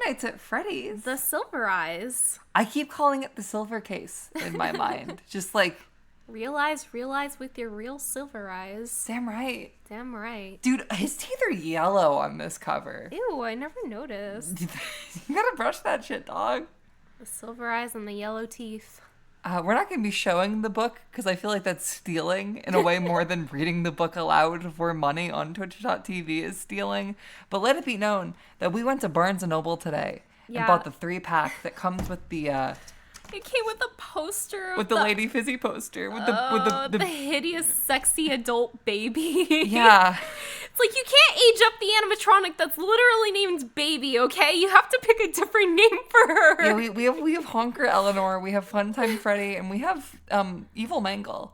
Nights at Freddy's. The Silver Eyes. I keep calling it the silver case in my mind. Just like... Realize with your real silver eyes. Damn right. Damn right. Dude, his teeth are yellow on this cover. Ew, I never noticed. You gotta brush that shit, dog. The silver eyes and the yellow teeth. We're not going to be showing the book because I feel like that's stealing in a way more than reading the book aloud for money on Twitch.tv is stealing. But let it be known that we went to Barnes & Noble today and bought the 3-pack that comes with the... It came with a poster of with the Lady Fizzy poster. With the hideous, sexy adult baby. Yeah. It's like, you can't age up the animatronic that's literally named Baby, okay? You have to pick a different name for her. Yeah, we have Honker Eleanor, we have Funtime Freddy, and we have Evil Mangle.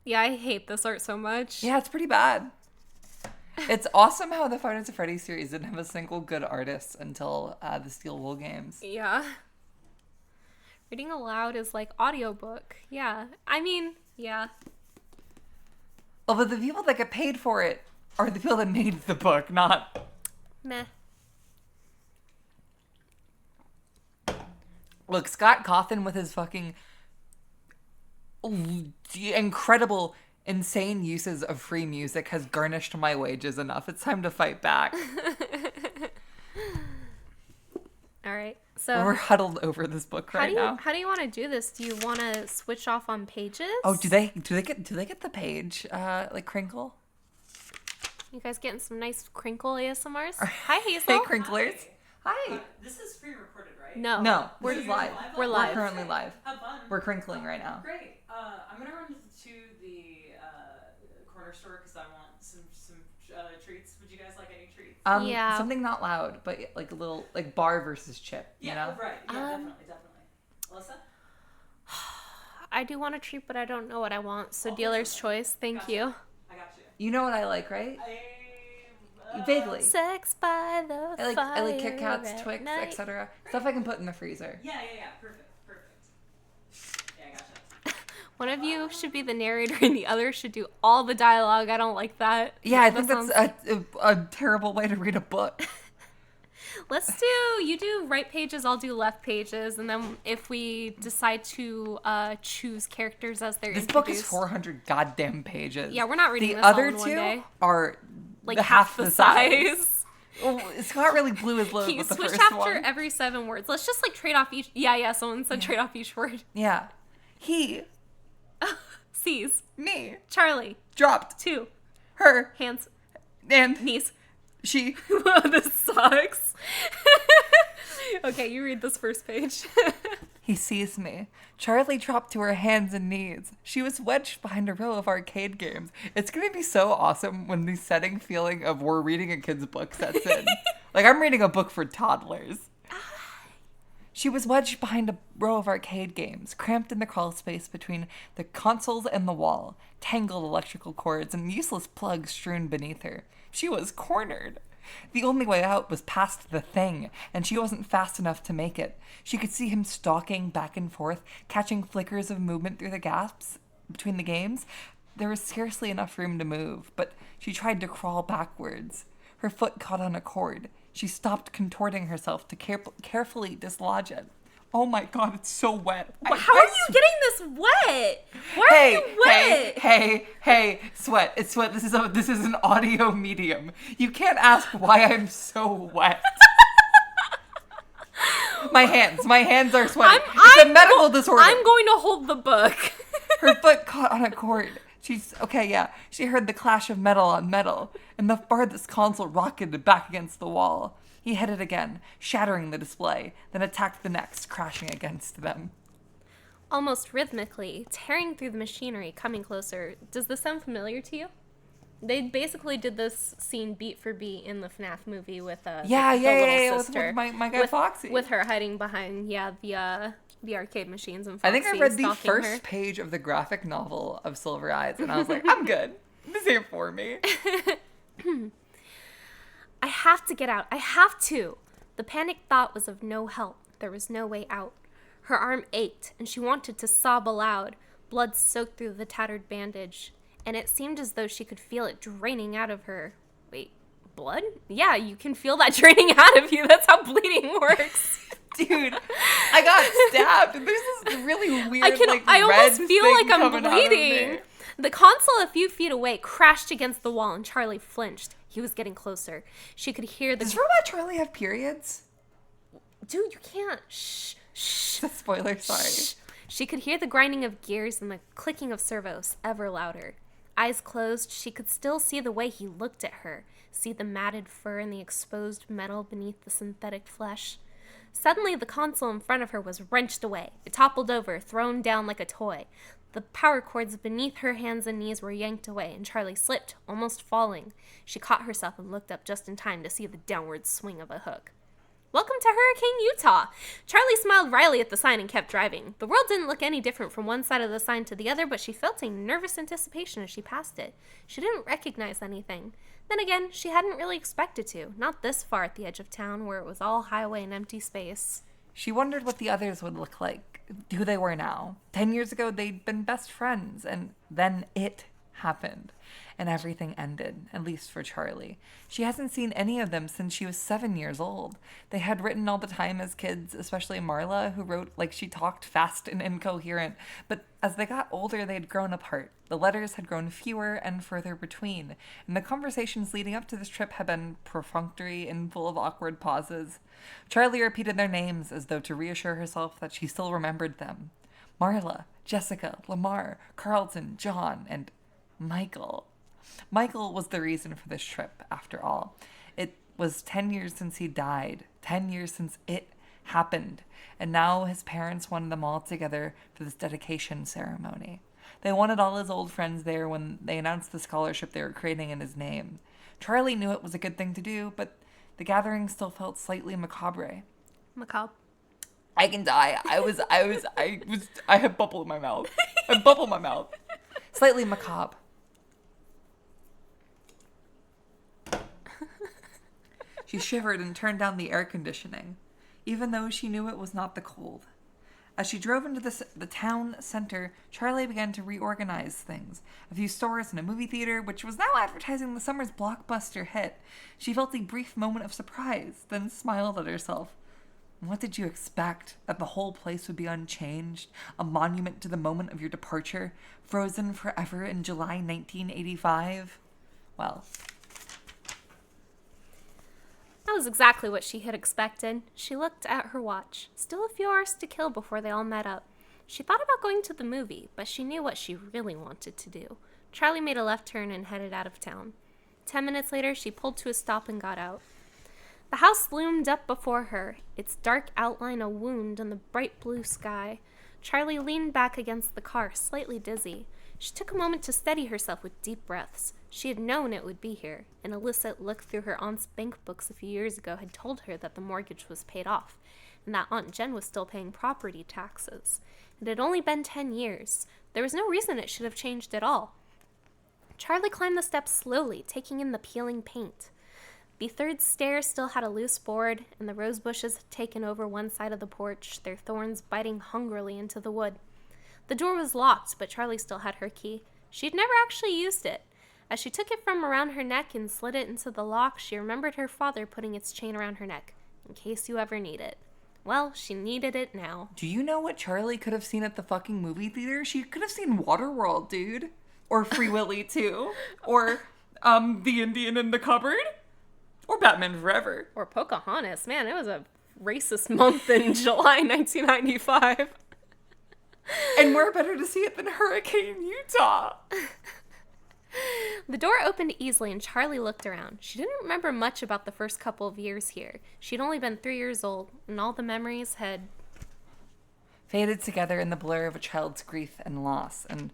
Yeah, I hate this art so much. Yeah, it's pretty bad. It's awesome how the Five Nights at Freddy's series didn't have a single good artist until the Steel Wool games. Yeah. Reading aloud is like audiobook. Yeah. I mean, yeah. Well, but the people that get paid for it are the people that made the book, not... Meh. Look, Scott Cawthon with his fucking incredible, insane uses of free music has garnished my wages enough. It's time to fight back. All right. So we're huddled over this book now. How do you want to do this? Do you want to switch off on pages? Oh, do they get the page like crinkle? You guys getting some nice crinkle ASMRs? Hi, Hazel. Hey, crinklers. Hi. This is pre-recorded, right? No. We're live. We're live. We're currently live. Have fun. We're crinkling right now. Great. I'm gonna run to the corner store because I want some treats. Would you guys like any treats? Yeah. Something not loud, but like a little like bar versus chip. Yeah. You know? Right. Yeah. Definitely. Alyssa. I do want a treat, but I don't know what I want. So dealer's choice. Thank you. I got you. You know what I like, right? Vaguely. Sex by the fire. I like Kit Kats, at Twix, night. etc. Stuff I can put in the freezer. Yeah. Perfect. Yeah, I gotcha. One of you should be the narrator and the other should do all the dialogue. I don't like that. Yeah, I think that's a terrible way to read a book. You do right pages, I'll do left pages, and then if we decide to choose characters as they're This introduced. book is 400 goddamn pages. Yeah, we're not reading the this all other in one two day. are Like half the size. size. Well, Scott really blew his load Can you with the switch first after one. every 7 words? Let's just like trade off each. Yeah. Someone said trade off each word. Yeah. He, C's. me, Charlie. dropped 2. her, Hands. and Knees. she. This sucks. Okay, you read this first page. He sees me. Charlie dropped to her hands and knees. She was wedged behind a row of arcade games. It's going to be so awesome when the setting feeling of we're reading a kid's book sets in. Like, I'm reading a book for toddlers. She was wedged behind a row of arcade games, cramped in the crawl space between the consoles and the wall, tangled electrical cords and useless plugs strewn beneath her. She was cornered. The only way out was past the thing, and she wasn't fast enough to make it. She could see him stalking back and forth, catching flickers of movement through the gaps between the games. There was scarcely enough room to move, but she tried to crawl backwards. Her foot caught on a cord. She stopped contorting herself to carefully dislodge it. Oh my god, it's so wet. How are you getting this wet? Why are you wet? Hey, sweat. It's sweat. This is an audio medium. You can't ask why I'm so wet. My hands are sweaty. It's a medical disorder. I'm going to hold the book. Her foot caught on a cord. She heard the clash of metal on metal, and the farthest console rocketed back against the wall. He hit it again, shattering the display, then attacked the next, crashing against them. Almost rhythmically, tearing through the machinery, coming closer. Does this sound familiar to you? They basically did this scene beat for beat in the FNAF movie with the little sister. With my guy Foxy. With her hiding behind, the arcade machines and Foxy I think I read the stalking first her. page of the graphic novel of Silver Eyes, and I was like, I'm good. This ain't for me. I have to get out. I have to. The panicked thought was of no help. There was no way out. Her arm ached, and she wanted to sob aloud. Blood soaked through the tattered bandage, and it seemed as though she could feel it draining out of her. Wait, blood? Yeah, you can feel that draining out of you. That's how bleeding works. Dude, I got stabbed. And there's this really weird, I almost red feel thing like I'm coming out of bleeding. me. The console a few feet away crashed against the wall and Charlie flinched. He was getting closer. She could hear the... Does Robot Charlie have periods? Dude, you can't. Shh. Spoiler, sorry. Shh. She could hear the grinding of gears and the clicking of servos ever louder. Eyes closed, she could still see the way he looked at her, see the matted fur and the exposed metal beneath the synthetic flesh. Suddenly, the console in front of her was wrenched away. It toppled over, thrown down like a toy. The power cords beneath her hands and knees were yanked away, and Charlie slipped, almost falling. She caught herself and looked up just in time to see the downward swing of a hook. Welcome to Hurricane, Utah. Charlie smiled wryly at the sign and kept driving. The world didn't look any different from one side of the sign to the other, but she felt a nervous anticipation as she passed it. She didn't recognize anything. Then again, she hadn't really expected to, not this far at the edge of town where it was all highway and empty space. She wondered what the others would look like, who they were now. 10 years ago, they'd been best friends, and then it happened. And everything ended, at least for Charlie. She hasn't seen any of them since she was 7 years old. They had written all the time as kids, especially Marla, who wrote like she talked fast and incoherent. But as they got older, they had grown apart. The letters had grown fewer and further between, and the conversations leading up to this trip had been perfunctory and full of awkward pauses. Charlie repeated their names as though to reassure herself that she still remembered them. Marla, Jessica, Lamar, Carlton, John, and Michael. Michael was the reason for this trip, after all. It was 10 years since he died, 10 years since it happened, and now his parents wanted them all together for this dedication ceremony. They wanted all his old friends there when they announced the scholarship they were creating in his name. Charlie knew it was a good thing to do, but the gathering still felt slightly macabre. Macabre. I can die. I had bubble in my mouth. I had bubble in my mouth. Slightly macabre. She shivered and turned down the air conditioning, even though she knew it was not the cold. As she drove into the town center, Charlie began to reorganize things. A few stores and a movie theater, which was now advertising the summer's blockbuster hit. She felt a brief moment of surprise, then smiled at herself. What did you expect? That the whole place would be unchanged? A monument to the moment of your departure? Frozen forever in July 1985? Well... That was exactly what she had expected. She looked at her watch. Still a few hours to kill before they all met up. She thought about going to the movie, but she knew what she really wanted to do. Charlie made a left turn and headed out of town. 10 minutes later, she pulled to a stop and got out. The house loomed up before her, its dark outline a wound in the bright blue sky. Charlie leaned back against the car, slightly dizzy. She took a moment to steady herself with deep breaths. She had known it would be here, and Alyssa looked through her aunt's bank books a few years ago had told her that the mortgage was paid off, and that Aunt Jen was still paying property taxes. It had only been 10 years. There was no reason it should have changed at all. Charlie climbed the steps slowly, taking in the peeling paint. The third stair still had a loose board, and the rose bushes had taken over one side of the porch, their thorns biting hungrily into the wood. The door was locked, but Charlie still had her key. She'd never actually used it. As she took it from around her neck and slid it into the lock, she remembered her father putting its chain around her neck, in case you ever need it. Well, she needed it now. Do you know what Charlie could have seen at the fucking movie theater? She could have seen Waterworld, dude. Or Free Willy 2. Or, The Indian in the Cupboard. Or Batman Forever. Or Pocahontas. Man, it was a racist month in July 1995. And where better to see it than Hurricane, Utah? The door opened easily and Charlie looked around. She didn't remember much about the first couple of years here. She'd only been 3 years old, and all the memories had faded together in the blur of a child's grief and loss, and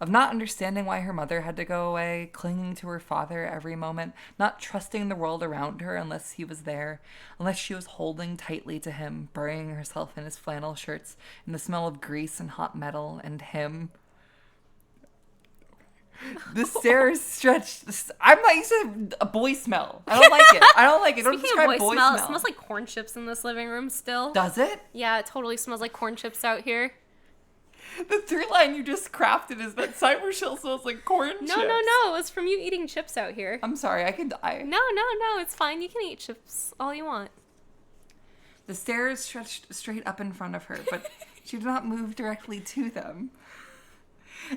of not understanding why her mother had to go away, clinging to her father every moment, not trusting the world around her unless he was there, unless she was holding tightly to him, burying herself in his flannel shirts, in the smell of grease and hot metal, and him. The stairs stretched. I'm not used to a boy smell. I don't like it. Don't describe boy smell. It smells like corn chips in this living room still. Does it? Yeah, it totally smells like corn chips out here. The through line you just crafted is that Cyber Shell smells like corn chips. No. It was from you eating chips out here. I'm sorry, I can die. No. It's fine. You can eat chips all you want. The stairs stretched straight up in front of her, but she did not move directly to them.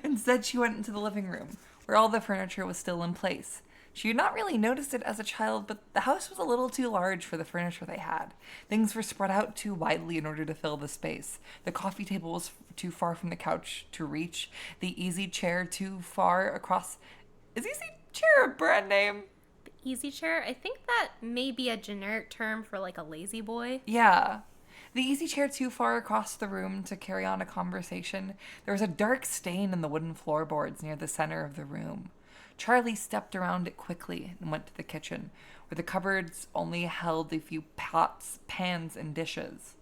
Instead, she went into the living room, where all the furniture was still in place. She had not really noticed it as a child, but the house was a little too large for the furniture they had. Things were spread out too widely in order to fill the space. The coffee table was too far from the couch to reach. The easy chair too far across. Is easy chair a brand name? Easy chair? I think that may be a generic term for like a lazy boy. Yeah. The easy chair too far across the room to carry on a conversation. There was a dark stain in the wooden floorboards near the center of the room. Charlie stepped around it quickly and went to the kitchen, where the cupboards only held a few pots, pans, and dishes.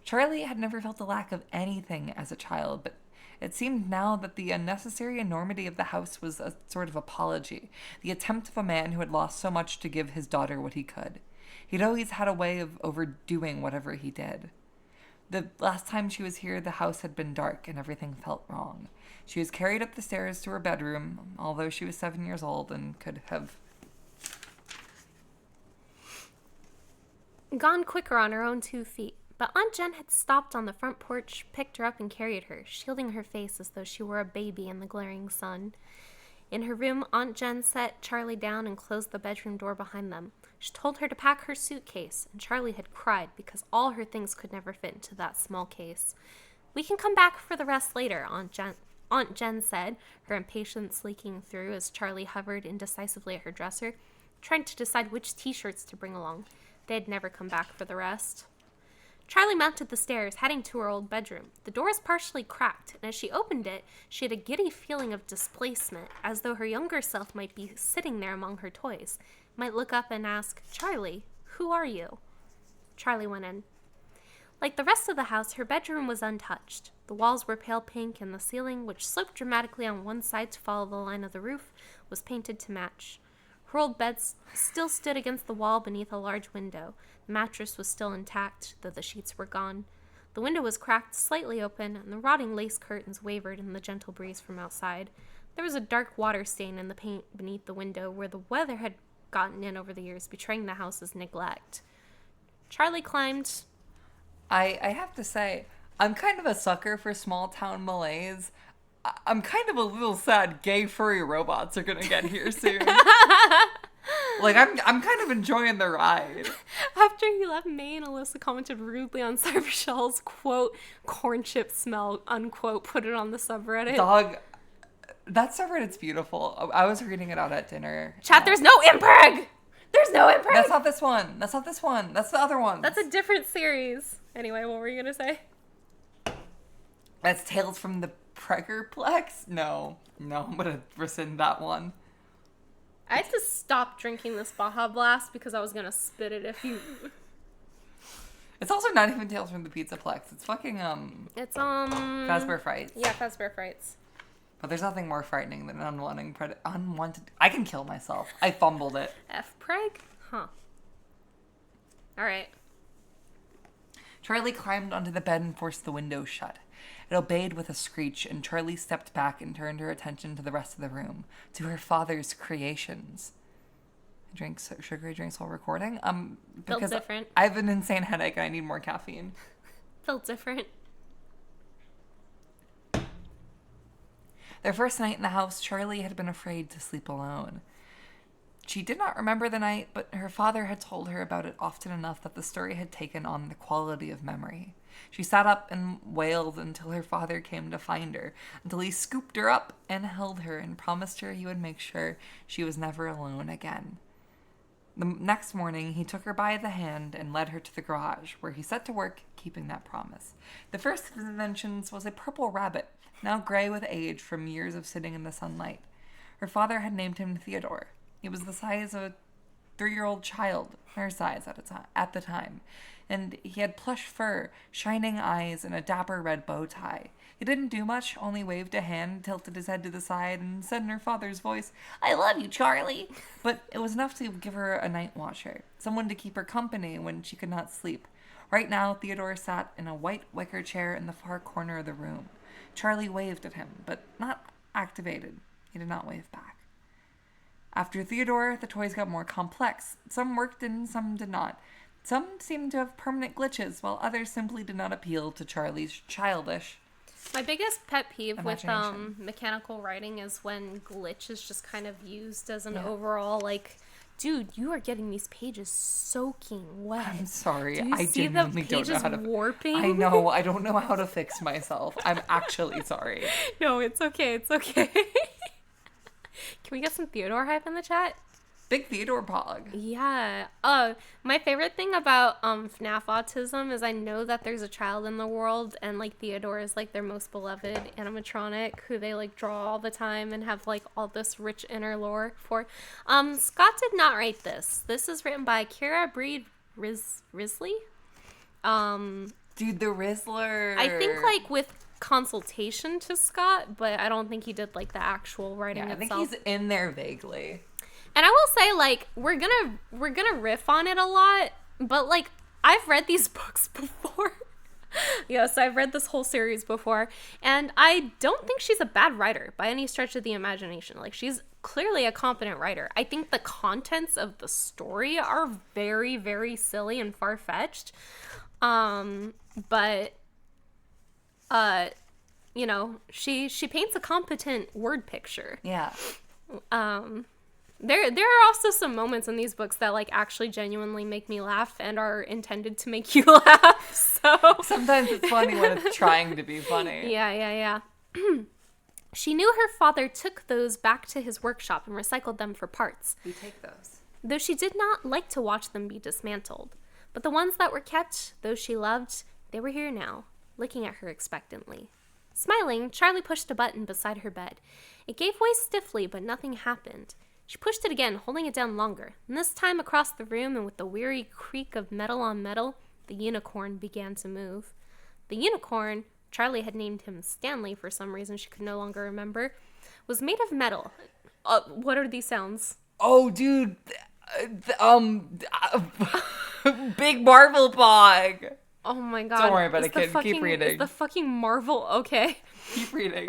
Charlie had never felt a lack of anything as a child, but it seemed now that the unnecessary enormity of the house was a sort of apology, the attempt of a man who had lost so much to give his daughter what he could. He'd always had a way of overdoing whatever he did. The last time she was here, the house had been dark and everything felt wrong. She was carried up the stairs to her bedroom, although she was 7 years old and could have gone quicker on her own 2 feet. But Aunt Jen had stopped on the front porch, picked her up, and carried her, shielding her face as though she were a baby in the glaring sun. In her room, Aunt Jen set Charlie down and closed the bedroom door behind them. She told her to pack her suitcase, and Charlie had cried because all her things could never fit into that small case. "We can come back for the rest later," Aunt Jen said, her impatience leaking through as Charlie hovered indecisively at her dresser, trying to decide which t-shirts to bring along. They had never come back for the rest. Charlie mounted the stairs, heading to her old bedroom. The door was partially cracked, and as she opened it, she had a giddy feeling of displacement, as though her younger self might be sitting there among her toys, might look up and ask, "Charlie, who are you?" Charlie went in. Like the rest of the house, her bedroom was untouched. The walls were pale pink, and the ceiling, which sloped dramatically on one side to follow the line of the roof, was painted to match. Her old bed still stood against the wall beneath a large window. The mattress was still intact, though the sheets were gone. The window was cracked, slightly open, and the rotting lace curtains wavered in the gentle breeze from outside. There was a dark water stain in the paint beneath the window where the weather had gotten in over the years, betraying the house's neglect. Charlie climbed. I have to say, I'm kind of a sucker for small town malaise. I'm kind of a little sad gay furry robots are gonna get here soon. Like, I'm kind of enjoying the ride. After he left, May and Alyssa commented rudely on Cyber Shell's, quote, "corn chip smell," unquote, put it on the subreddit. Dog, that subreddit's beautiful. I was reading it out at dinner. Chat, there's no impreg! There's no impreg! That's not this one. That's not this one. That's the other one. That's a different series. Anyway, what were you gonna say? That's Tales from the Preggerplex? No, I'm gonna rescind that one. I had to stop drinking this Baja Blast because I was gonna spit it if you... It's also not even Tales from the Pizzaplex. It's fucking, It's, Fazbear Frights. Yeah, Fazbear Frights. But there's nothing more frightening than unwanted... I can kill myself. I fumbled it. F-Preg? Huh. Alright. Charlie climbed onto the bed and forced the window shut. It obeyed with a screech, and Charlie stepped back and turned her attention to the rest of the room, to her father's creations. Drinks sugary drinks while recording? Because Felt different. I have an insane headache and I need more caffeine. Felt different. Their first night in the house, Charlie had been afraid to sleep alone. She did not remember the night, but her father had told her about it often enough that the story had taken on the quality of memory. She sat up and wailed until her father came to find her, until he scooped her up and held her and promised her he would make sure she was never alone again. The next morning, he took her by the hand and led her to the garage, where he set to work keeping that promise. The first of his inventions was a purple rabbit, now gray with age from years of sitting in the sunlight. Her father had named him Theodore. He was the size of a 3-year-old child, her size at the time, and he had plush fur, shining eyes, and a dapper red bow tie. He didn't do much, only waved a hand, tilted his head to the side, and said in her father's voice, "I love you, Charlie." But it was enough to give her a night watcher, someone to keep her company when she could not sleep. Right now, Theodore sat in a white wicker chair in the far corner of the room. Charlie waved at him, but not activated. He did not wave back. After Theodore, the toys got more complex. Some worked and some did not. Some seemed to have permanent glitches, while others simply did not appeal to Charlie's childish. My biggest pet peeve with Imagination. mechanical writing is when glitch is just kind of used as an overall, like, dude, you are getting these pages soaking wet. I'm sorry. Do you I see genuinely the don't know pages how to. warping? I know. I don't know how to fix myself. I'm actually sorry. No, it's okay. It's okay. Can we get some Theodore hype in the chat? Big Theodore pog. Yeah. My favorite thing about FNAF autism is I know that there's a child in the world, and like Theodore is like their most beloved animatronic who they like draw all the time and have like all this rich inner lore for. Scott did not write this. This is written by Kira Breed Risley. Dude, the Rizzler. I think like with consultation to Scott, but I don't think he did like the actual writing I think itself. he's in there vaguely. And I will say, like, we're gonna riff on it a lot, but like I've read these books before. Yes, I've read this whole series before, and I don't think she's a bad writer by any stretch of the imagination. Like, she's clearly a competent writer. I think the contents of the story are very, very silly and far-fetched. But you know, she paints a competent word picture. Yeah. There are also some moments in these books that like actually genuinely make me laugh and are intended to make you laugh. So Sometimes it's funny when it's trying to be funny. yeah. She knew her father took those back to his workshop and recycled them for parts, We take those. though she did not like to watch them be dismantled. But the ones that were kept, those she loved, they were here now, looking at her expectantly. Smiling, Charlie pushed a button beside her bed. It gave way stiffly, but nothing happened. She pushed it again, holding it down longer, and this time across the room and with the weary creak of metal on metal, the unicorn began to move. The unicorn, Charlie had named him Stanley for some reason she could no longer remember, was made of metal. What are these sounds? Oh, dude. Big Marvel pog. Oh my god. Don't worry about Is it, the kid. Keep fucking- reading. Is the fucking Marvel okay? Keep reading.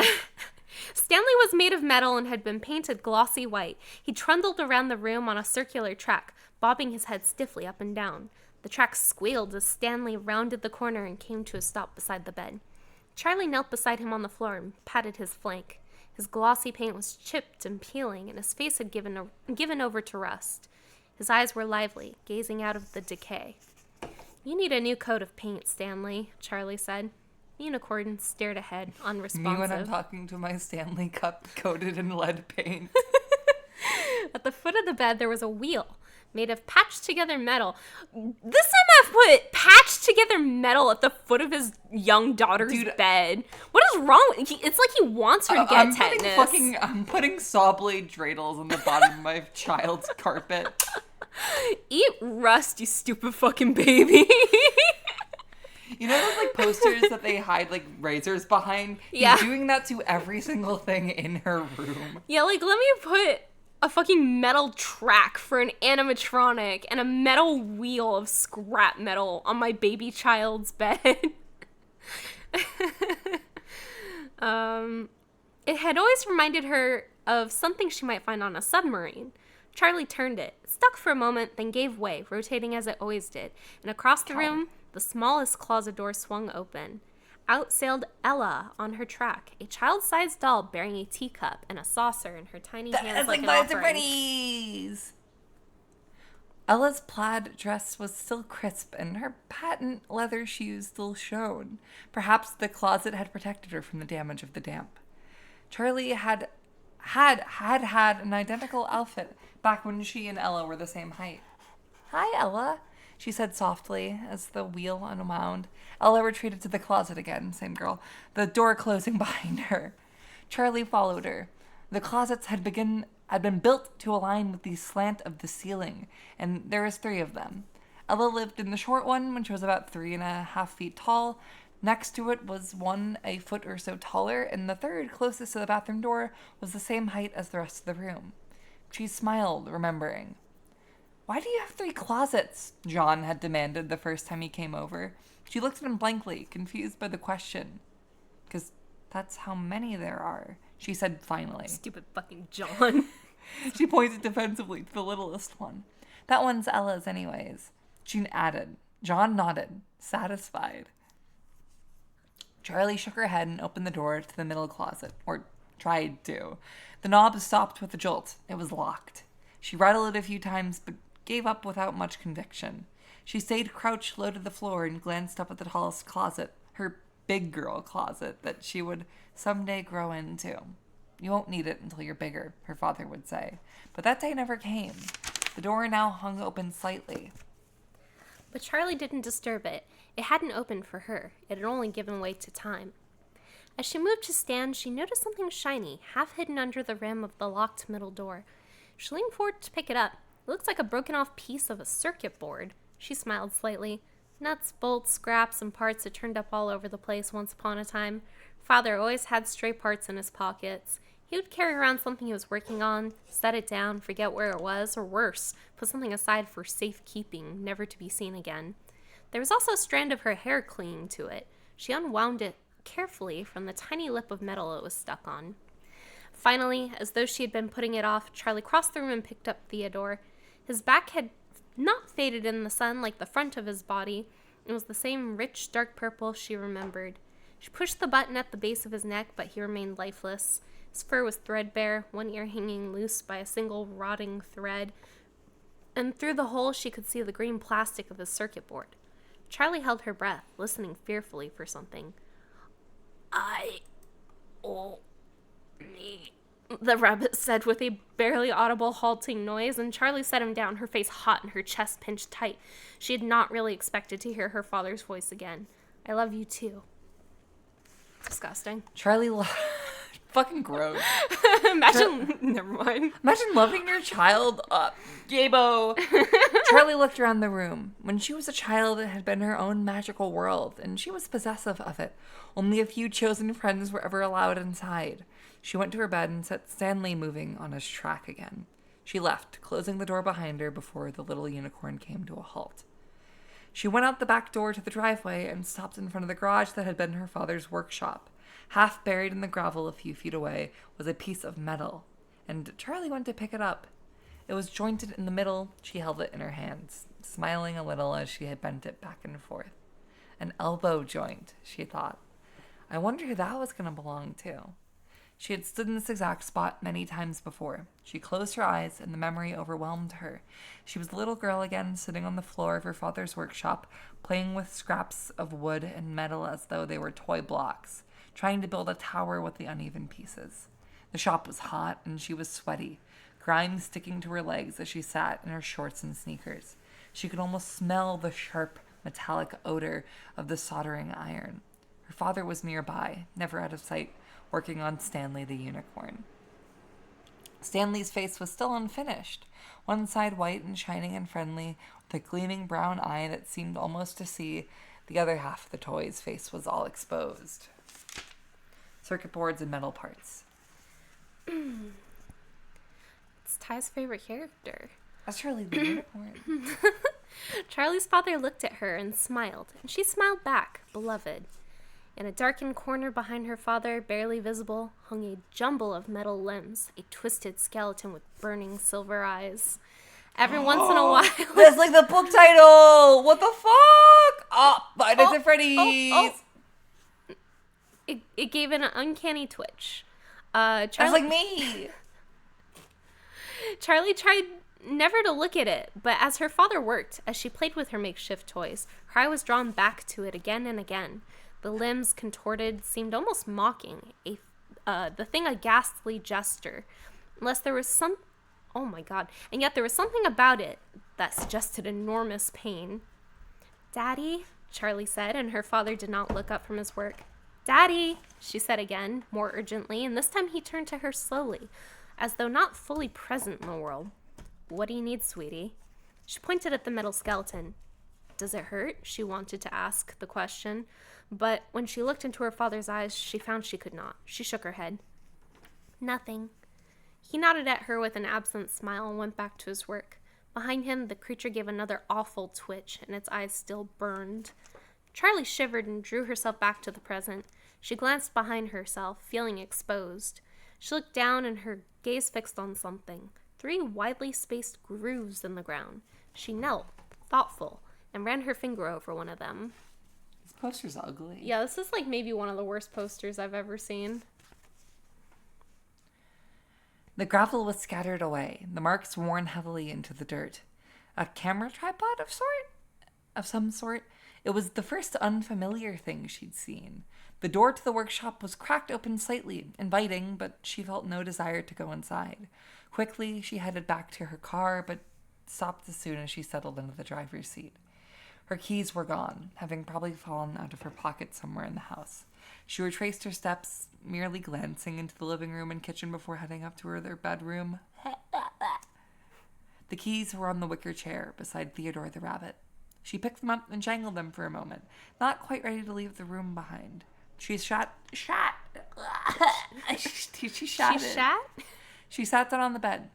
Stanley was made of metal and had been painted glossy white. He trundled around the room on a circular track, bobbing his head stiffly up and down. The track squealed as Stanley rounded the corner and came to a stop beside the bed. Charlie knelt beside him on the floor and patted his flank. His glossy paint was chipped and peeling, and his face had given over to rust. His eyes were lively, gazing out of the decay. "You need a new coat of paint, Stanley," Charlie said. The unicorn stared ahead, unresponsive. Me when I'm talking to my Stanley cup coated in lead paint. At the foot of the bed, there was a wheel made of patched-together metal. This MF put patched-together metal at the foot of his young daughter's bed. What is wrong with It's like he wants her to get tetanus. I'm putting saw blade dreidels on the bottom of my child's carpet. Eat rust, you stupid fucking baby. You know those like posters that they hide like razors behind? Yeah. He's doing that to every single thing in her room. Yeah, like, let me put a fucking metal track for an animatronic and a metal wheel of scrap metal on my baby child's bed. It had always reminded her of something she might find on a submarine. Charlie turned it, stuck for a moment, then gave way, rotating as it always did, and across the room, the smallest closet door swung open. Out sailed Ella on her track, a child-sized doll bearing a teacup and a saucer in her tiny hands like an offering. Freddy's. Ella's plaid dress was still crisp, and her patent leather shoes still shone. Perhaps the closet had protected her from the damage of the damp. Charlie had an identical outfit back when she and Ella were the same height. "Hi, Ella," she said softly as the wheel unwound. Ella retreated to the closet again, same girl, the door closing behind her. Charlie followed her. The closets had been built to align with the slant of the ceiling, and there was 3 of them. Ella lived in the short one when she was about 3.5 feet tall. Next to it was one a foot or so taller, and the third, closest to the bathroom door, was the same height as the rest of the room. She smiled, remembering. "Why do you have 3 closets?" John had demanded the first time he came over. She looked at him blankly, confused by the question. "'Cause That's how many there are, she said finally. Stupid fucking John. She pointed defensively to the littlest one. That one's Ella's anyways. Jean added. John nodded, satisfied. Charlie shook her head and opened the door to the middle closet, or tried to. The knob stopped with a jolt. It was locked. She rattled it a few times, but gave up without much conviction. She stayed crouched low to the floor and glanced up at the tallest closet, her big girl closet that she would someday grow into. You won't need it until you're bigger, her father would say. But that day never came. The door now hung open slightly. But Charlie didn't disturb it. It hadn't opened for her. It had only given way to time. As she moved to stand, she noticed something shiny, half hidden under the rim of the locked middle door. She leaned forward to pick it up. It looked like a broken-off piece of a circuit board. She smiled slightly. Nuts, bolts, scraps, and parts had turned up all over the place once upon a time. Father always had stray parts in his pockets. He would carry around something he was working on, set it down, forget where it was, or worse, put something aside for safekeeping, never to be seen again. There was also a strand of her hair clinging to it. She unwound it carefully from the tiny lip of metal it was stuck on. Finally, as though she had been putting it off, Charlie crossed the room and picked up Theodore. His back had not faded in the sun like the front of his body. It was the same rich, dark purple she remembered. She pushed the button at the base of his neck, but he remained lifeless. His fur was threadbare, one ear hanging loose by a single rotting thread, and through the hole she could see the green plastic of his circuit board. Charlie held her breath, listening fearfully for something. The rabbit said with a barely audible halting noise, and Charlie set him down, her face hot and her chest pinched tight. She had not really expected to hear her father's voice again. I love you too. Disgusting. Charlie fucking gross. Never mind. Imagine loving your child up. Gabo. Charlie looked around the room. When she was a child, it had been her own magical world, and she was possessive of it. Only a few chosen friends were ever allowed inside. She went to her bed and set Stanley moving on his track again. She left, closing the door behind her before the little unicorn came to a halt. She went out the back door to the driveway and stopped in front of the garage that had been her father's workshop. Half buried in the gravel a few feet away was a piece of metal, and Charlie went to pick it up. It was jointed in the middle. She held it in her hands, smiling a little as she had bent it back and forth. An elbow joint, she thought. I wonder who that was going to belong to. She had stood in this exact spot many times before. She closed her eyes, and the memory overwhelmed her. She was a little girl again, sitting on the floor of her father's workshop, playing with scraps of wood and metal as though they were toy blocks, trying to build a tower with the uneven pieces. The shop was hot, and she was sweaty, grime sticking to her legs as she sat in her shorts and sneakers. She could almost smell the sharp, metallic odor of the soldering iron. Her father was nearby, never out of sight, working on Stanley the unicorn. Stanley's face was still unfinished, one side white and shining and friendly, with a gleaming brown eye that seemed almost to see. The other half of the toy's face was all exposed. Circuit boards and metal parts. It's Ty's favorite character. That's Charlie the unicorn. Charlie's father looked at her and smiled, and she smiled back, beloved. In a darkened corner behind her father, barely visible, hung a jumble of metal limbs, a twisted skeleton with burning silver eyes. Every once in a while... That's like the book title! What the fuck? Five Nights at Freddy's! It gave an uncanny twitch. That's like me! Charlie tried never to look at it, but as her father worked, as she played with her makeshift toys, her eye was drawn back to it again and again. The limbs, contorted, seemed almost mocking, the thing a ghastly gesture, unless there was some... Oh my god. And yet there was something about it that suggested enormous pain. Daddy, Charlie said, and her father did not look up from his work. Daddy, she said again, more urgently, and this time he turned to her slowly, as though not fully present in the world. What do you need, sweetie? She pointed at the metal skeleton. Does it hurt? She wanted to ask the question, but when she looked into her father's eyes, she found she could not. She shook her head. Nothing. He nodded at her with an absent smile and went back to his work. Behind him, the creature gave another awful twitch, and its eyes still burned. Charlie shivered and drew herself back to the present. She glanced behind herself, feeling exposed. She looked down and her gaze fixed on something. 3 widely spaced grooves in the ground. She knelt, thoughtful, and ran her finger over one of them. This poster's ugly. Yeah, this is like maybe one of the worst posters I've ever seen. The gravel was scattered away, the marks worn heavily into the dirt. A camera tripod of some sort. It was the first unfamiliar thing she'd seen. The door to the workshop was cracked open slightly, inviting, but she felt no desire to go inside. Quickly, she headed back to her car, but stopped as soon as she settled into the driver's seat. Her keys were gone, having probably fallen out of her pocket somewhere in the house. She retraced her steps, merely glancing into the living room and kitchen before heading up to their bedroom. The keys were on the wicker chair beside Theodore the rabbit. She picked them up and jangled them for a moment, not quite ready to leave the room behind. She shat. She sat down on the bed.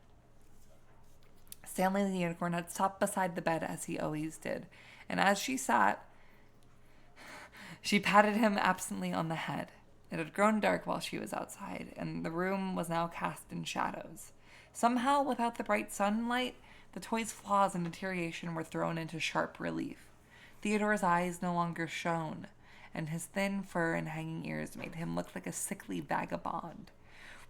Stanley the unicorn had stopped beside the bed as he always did, and as she sat, she patted him absently on the head. It had grown dark while she was outside, and the room was now cast in shadows. Somehow, without the bright sunlight, the toy's flaws and deterioration were thrown into sharp relief. Theodore's eyes no longer shone, and his thin fur and hanging ears made him look like a sickly vagabond.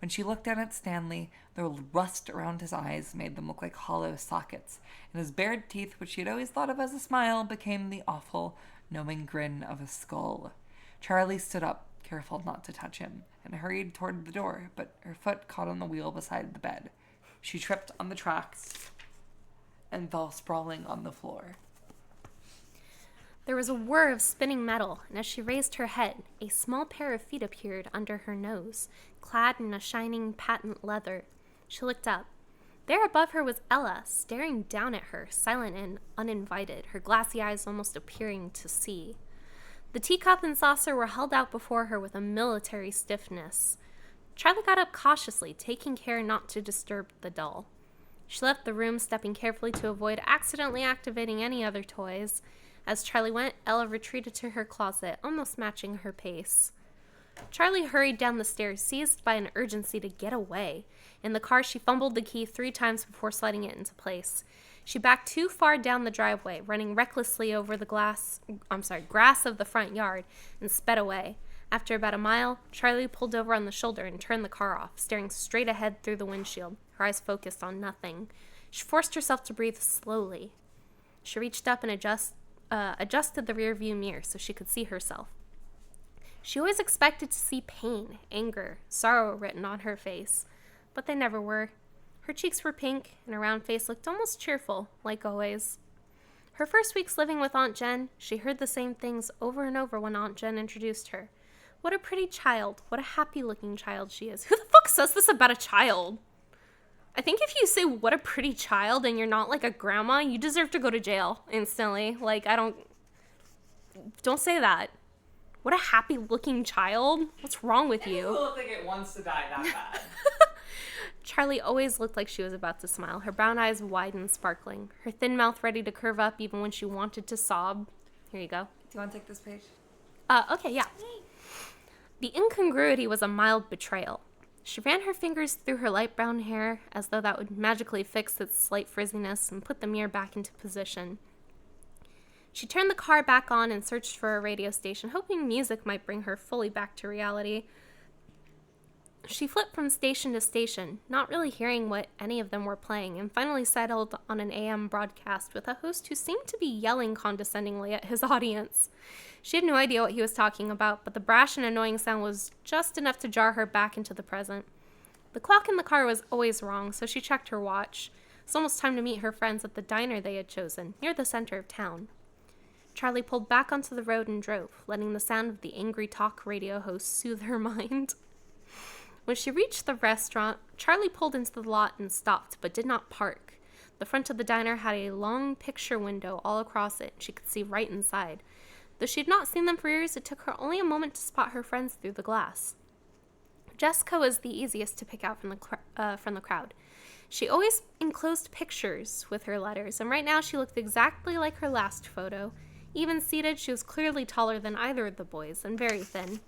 When she looked down at Stanley, the rust around his eyes made them look like hollow sockets, and his bared teeth, which she had always thought of as a smile, became the awful, knowing grin of a skull. Charlie stood up, careful not to touch him, and hurried toward the door, but her foot caught on the wheel beside the bed. She tripped on the tracks and fell sprawling on the floor. There was a whir of spinning metal, and as she raised her head, a small pair of feet appeared under her nose, clad in a shining patent leather. She looked up. There above her was Ella, staring down at her, silent and uninvited, her glassy eyes almost appearing to see. The teacup and saucer were held out before her with a military stiffness. Charlie got up cautiously, taking care not to disturb the doll. She left the room, stepping carefully to avoid accidentally activating any other toys. As Charlie went, Ella retreated to her closet, almost matching her pace. Charlie hurried down the stairs, seized by an urgency to get away. In the car, she fumbled the key 3 times before sliding it into place. She backed too far down the driveway, running recklessly over the grass of the front yard, and sped away. After about a mile, Charlie pulled over on the shoulder and turned the car off, staring straight ahead through the windshield, her eyes focused on nothing. She forced herself to breathe slowly. She reached up and adjusted the rearview mirror so she could see herself. She always expected to see pain, anger, sorrow written on her face, but they never were. Her cheeks were pink, and her round face looked almost cheerful, like always. Her first weeks living with Aunt Jen, she heard the same things over and over when Aunt Jen introduced her. What a pretty child. What a happy-looking child she is. Who the fuck says this about a child? I think if you say what a pretty child and you're not like a grandma, you deserve to go to jail instantly. Like, don't say that. What a happy-looking child. What's wrong with you? It doesn't look like it wants to die that bad. Charlie always looked like she was about to smile, her brown eyes wide and sparkling, her thin mouth ready to curve up even when she wanted to sob. Here you go. Do you want to take this page? Okay, yeah. The incongruity was a mild betrayal. She ran her fingers through her light brown hair as though that would magically fix its slight frizziness and put the mirror back into position. She turned the car back on and searched for a radio station, hoping music might bring her fully back to reality. She flipped from station to station, not really hearing what any of them were playing, and finally settled on an AM broadcast with a host who seemed to be yelling condescendingly at his audience. She had no idea what he was talking about, but the brash and annoying sound was just enough to jar her back into the present. The clock in the car was always wrong, so she checked her watch. It was almost time to meet her friends at the diner they had chosen, near the center of town. Charlie pulled back onto the road and drove, letting the sound of the angry talk radio host soothe her mind. When she reached the restaurant, Charlie pulled into the lot and stopped, but did not park. The front of the diner had a long picture window all across it. She could see right inside. Though she had not seen them for years, it took her only a moment to spot her friends through the glass. Jessica was the easiest to pick out from the crowd. She always enclosed pictures with her letters, and right now she looked exactly like her last photo. Even seated, she was clearly taller than either of the boys, and very thin.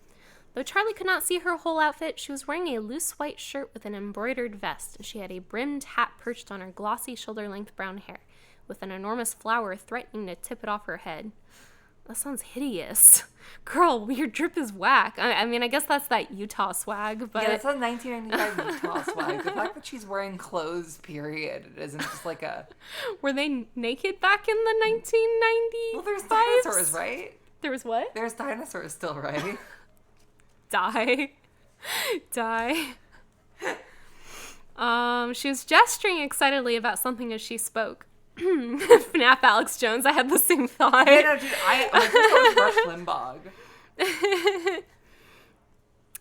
Though Charlie could not see her whole outfit, she was wearing a loose white shirt with an embroidered vest, and she had a brimmed hat perched on her glossy shoulder-length brown hair, with an enormous flower threatening to tip it off her head. That sounds hideous. Girl, your drip is whack. I mean, I guess that's that Utah swag, but... Yeah, that's a 1995 Utah swag. The fact that she's wearing clothes, period, it isn't just like a... Were they naked back in the 1990s? Well, there's dinosaurs, right? There was what? There's dinosaurs still, right? Die. She was gesturing excitedly about something as she spoke. FNAF Alex Jones, I had the same thought. Yeah, no, dude, I was Rush Limbaugh.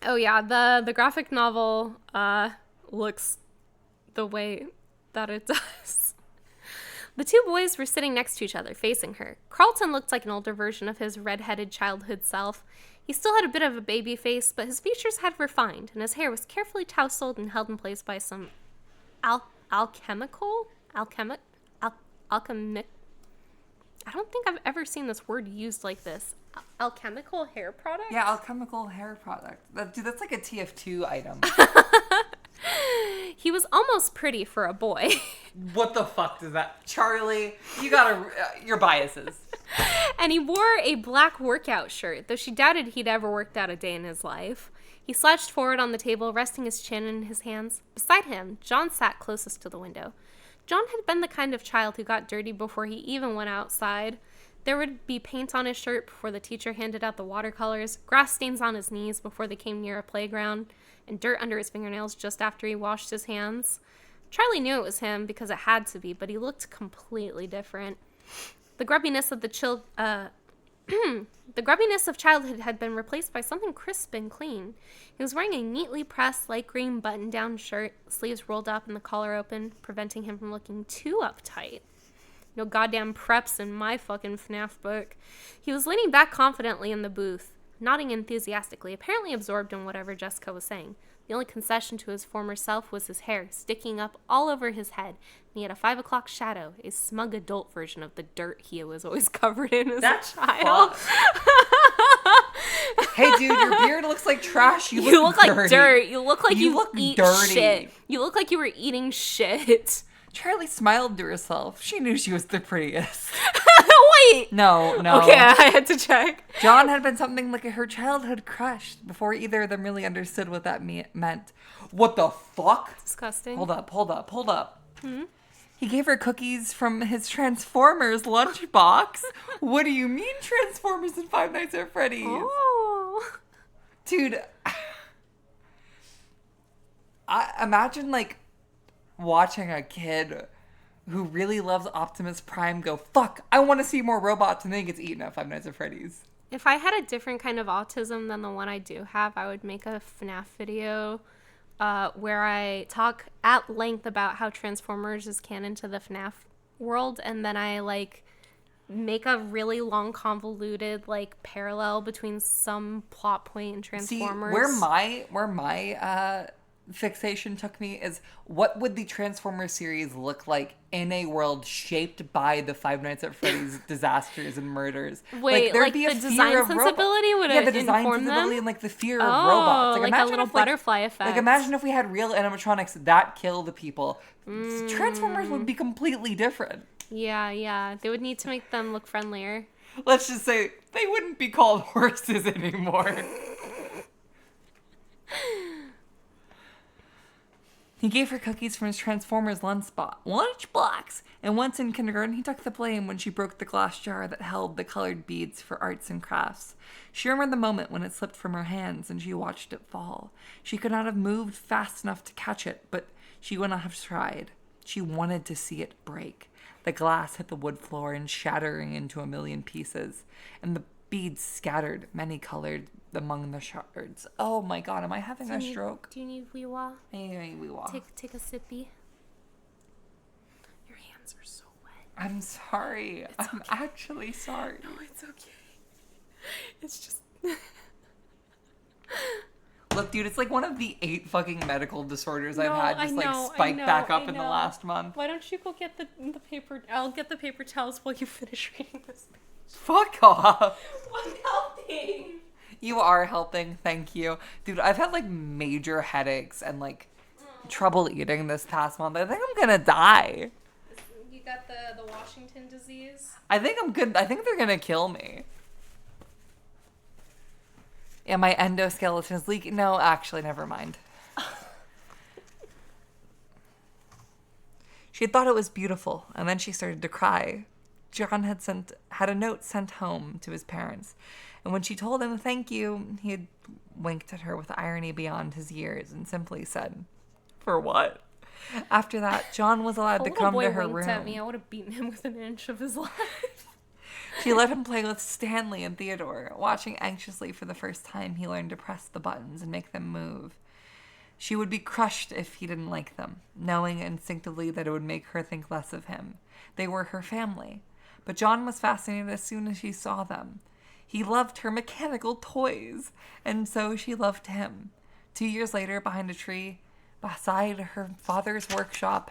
Oh yeah, the graphic novel looks the way that it does. The two boys were sitting next to each other, facing her. Carlton looked like an older version of his red-headed childhood self. He still had a bit of a baby face, but his features had refined, and his hair was carefully tousled and held in place by some alchemic. I don't think I've ever seen this word used like this. Alchemical hair product? Yeah, alchemical hair product. Dude, that's like a TF2 item. He was almost pretty for a boy. What the fuck does that... Charlie, you gotta... your biases. And he wore a black workout shirt, though she doubted he'd ever worked out a day in his life. He slouched forward on the table, resting his chin in his hands. Beside him, John sat closest to the window. John had been the kind of child who got dirty before he even went outside. There would be paint on his shirt before the teacher handed out the watercolors, grass stains on his knees before they came near a playground, and dirt under his fingernails just after he washed his hands. Charlie knew it was him because it had to be, but he looked completely different. The grubbiness of the grubbiness of childhood had been replaced by something crisp and clean. He was wearing a neatly pressed light green button-down shirt, sleeves rolled up and the collar open, preventing him from looking too uptight. No goddamn preps in my fucking FNAF book. He was leaning back confidently in the booth, nodding enthusiastically, apparently absorbed in whatever Jessica was saying. The only concession to his former self was his hair, sticking up all over his head, and he had a 5 o'clock shadow, a smug adult version of the dirt he was always covered in as a child. Hey, dude, your beard looks like trash. You look like dirty. dirt. You look like you look eat dirty. shit. You look like you were eating shit. Charlie smiled to herself. She knew she was the prettiest. Wait. No. Okay, I had to check. John had been something like her childhood crush before either of them really understood what that meant. What the fuck? Disgusting. Hold up. He gave her cookies from his Transformers lunchbox. What do you mean Transformers and Five Nights at Freddy's? Oh. Dude, I imagine like watching a kid who really loves Optimus Prime go, fuck, I want to see more robots, and then he gets eaten at Five Nights at Freddy's. If I had a different kind of autism than the one I do have, I would make a FNAF video where I talk at length about how Transformers is canon to the FNAF world, and then I like make a really long convoluted like parallel between some plot point in Transformers. See, where my fixation took me is, what would the Transformers series look like in a world shaped by the Five Nights at Freddy's disasters and murders? Wait, there'd like be a the fear design of sensibility would the design inform sensibility them? and like the fear of robots. Like a little butterfly effect. Like imagine if we had real animatronics that kill the people. Transformers would be completely different. Yeah. They would need to make them look friendlier. Let's just say they wouldn't be called horses anymore. He gave her cookies from his Transformers lunchbox, and once in kindergarten, he took the blame when she broke the glass jar that held the colored beads for arts and crafts. She remembered the moment when it slipped from her hands and she watched it fall. She could not have moved fast enough to catch it, but she would not have tried. She wanted to see it break. The glass hit the wood floor and shattering into a million pieces, and the beads scattered, many-colored, among the shards. Oh my god, am I having a stroke? Do you need wee-wah? Wee-wah. Take a sippy. Your hands are so wet. I'm sorry. I'm actually sorry. No, it's okay. It's just... Look, dude, it's like one of the 8 fucking medical disorders I've No, had just spike back up in the last month. Why don't you go get the paper? I'll get the paper towels while you finish reading this. Fuck off. I'm helping. You are helping. Thank you. Dude, I've had like major headaches and like trouble eating this past month. I think I'm gonna die. You got the Washington disease? I think I'm good. I think they're gonna kill me. Yeah, my endoskeleton is leaking. No, actually, never mind. She had thought it was beautiful, and then she started to cry. John had a note sent home to his parents, and when she told him thank you, he had winked at her with irony beyond his years and simply said, "For what?" After that, John was allowed to come to her room. At me, I would have beaten him with an inch of his life. She let him play with Stanley and Theodore, watching anxiously for the first time he learned to press the buttons and make them move. She would be crushed if he didn't like them, knowing instinctively that it would make her think less of him. They were her family. But John was fascinated as soon as she saw them. He loved her mechanical toys, and so she loved him. 2 years later, behind a tree, beside her father's workshop.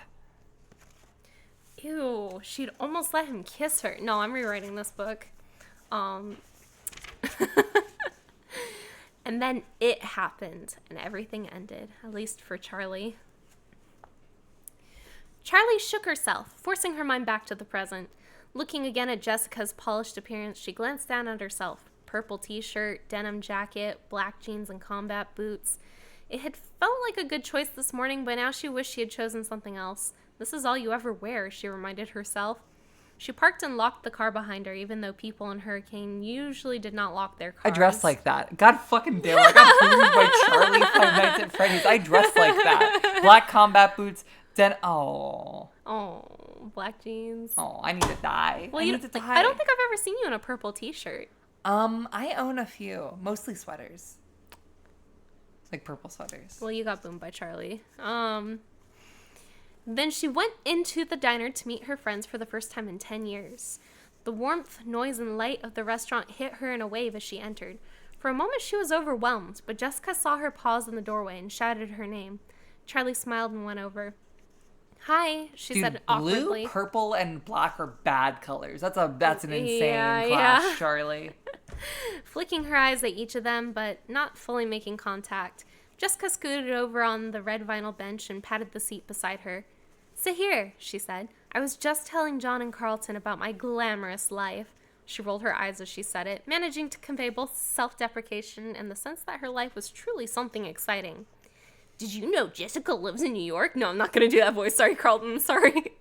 Ew, she'd almost let him kiss her. No, I'm rewriting this book. And then it happened, and everything ended, at least for Charlie. Charlie shook herself, forcing her mind back to the present. Looking again at Jessica's polished appearance, she glanced down at herself. Purple t-shirt, denim jacket, black jeans, and combat boots. It had felt like a good choice this morning, but now she wished she had chosen something else. This is all you ever wear, she reminded herself. She parked and locked the car behind her, even though people in Hurricane usually did not lock their cars. I dress like that. God fucking damn, I got booed by Charlie 5 Nights at Freddy's. I dress like that. Black combat boots, oh, black jeans. Oh, I need to die. Well, I don't think I've ever seen you in a purple t-shirt. I own a few, mostly sweaters. Like purple sweaters. Well, you got boomed by Charlie. Then she went into the diner to meet her friends for the first time in 10 years. The warmth, noise, and light of the restaurant hit her in a wave as she entered. For a moment she was overwhelmed, but Jessica saw her pause in the doorway and shouted her name. Charlie smiled and went over. "Hi," she said awkwardly. Blue, purple, and black are bad colors. That's an insane clash, Charlie. Flicking her eyes at each of them, but not fully making contact, Jessica scooted over on the red vinyl bench and patted the seat beside her. "Sit here," she said. "I was just telling John and Carlton about my glamorous life." She rolled her eyes as she said it, managing to convey both self-deprecation and the sense that her life was truly something exciting. "Did you know Jessica lives in New York?" "No, I'm not going to do that voice. Sorry, Carlton. Sorry,"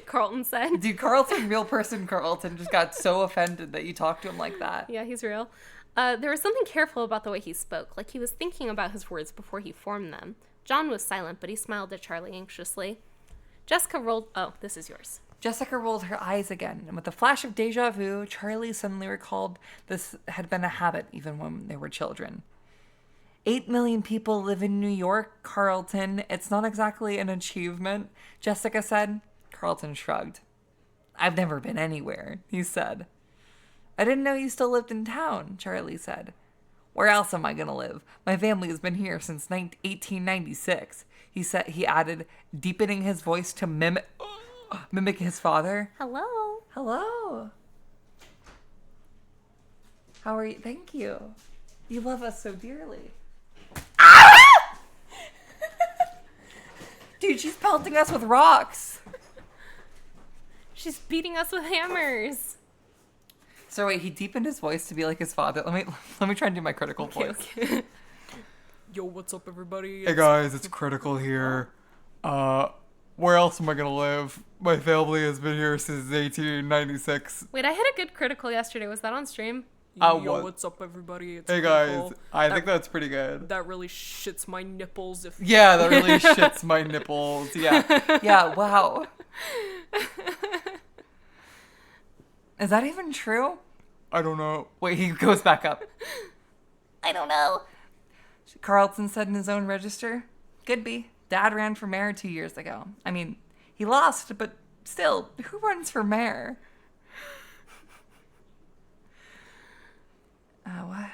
Carlton said. Dude, Carlton, real person Carlton, just got so offended that you talked to him like that. Yeah, he's real. There was something careful about the way he spoke, like he was thinking about his words before he formed them. John was silent, but he smiled at Charlie anxiously. This is yours. Jessica rolled her eyes again, and with a flash of deja vu, Charlie suddenly recalled this had been a habit even when they were children. 8 million people live in New York, Carlton. It's not exactly an achievement, Jessica said. Carlton shrugged. "I've never been anywhere," he said. "I didn't know you still lived in town," Charlie said. "Where else am I going to live? My family has been here since 1896, he added, deepening his voice to mimic his father. Hello. Hello. How are you? Thank you. You love us so dearly. Dude, she's pelting us with rocks. She's beating us with hammers. So wait, he deepened his voice to be like his father. Let me try and do my critical voice. Okay. Yo, what's up, everybody? Hey guys, it's Critical here. Where else am I gonna live? My family has been here since 1896. Wait, I had a good critical yesterday. Was that on stream? Yo, what's up, everybody? It's hey Critical. Guys, I think that's pretty good. That really shits my nipples. Yeah, that really shits my nipples. Yeah. Yeah, wow. Is that even true? I don't know. Wait, he goes back up. I don't know. Carlton said in his own register. Could be. Dad ran for mayor 2 years ago. I mean, he lost, but still, who runs for mayor? What?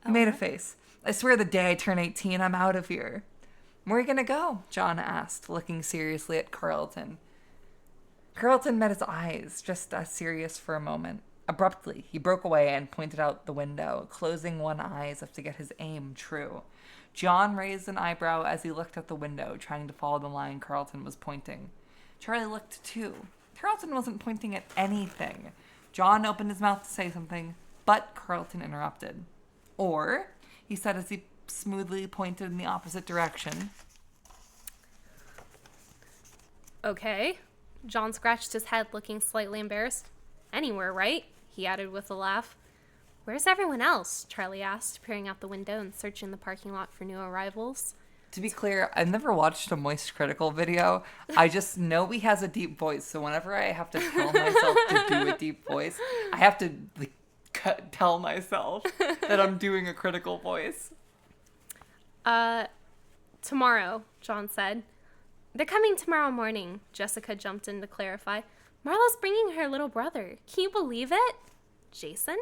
He made a face. I swear the day I turn 18, I'm out of here. Where are you gonna go? John asked, looking seriously at Carlton. Carlton met his eyes, just as serious for a moment. Abruptly, he broke away and pointed out the window, closing one eye as if to get his aim true. John raised an eyebrow as he looked out the window, trying to follow the line Carlton was pointing. Charlie looked too. Carlton wasn't pointing at anything. John opened his mouth to say something, but Carlton interrupted. Or, he said as he smoothly pointed in the opposite direction. Okay. John scratched his head, looking slightly embarrassed. Anywhere, right? He added with a laugh. Where's everyone else? Charlie asked, peering out the window and searching the parking lot for new arrivals. To be clear, I've never watched a Moist Critical video. I just know he has a deep voice, so whenever I have to tell myself to do a deep voice, I have to tell myself that I'm doing a critical voice. Tomorrow, John said. They're coming tomorrow morning, Jessica jumped in to clarify. Marla's bringing her little brother. Can you believe it? Jason?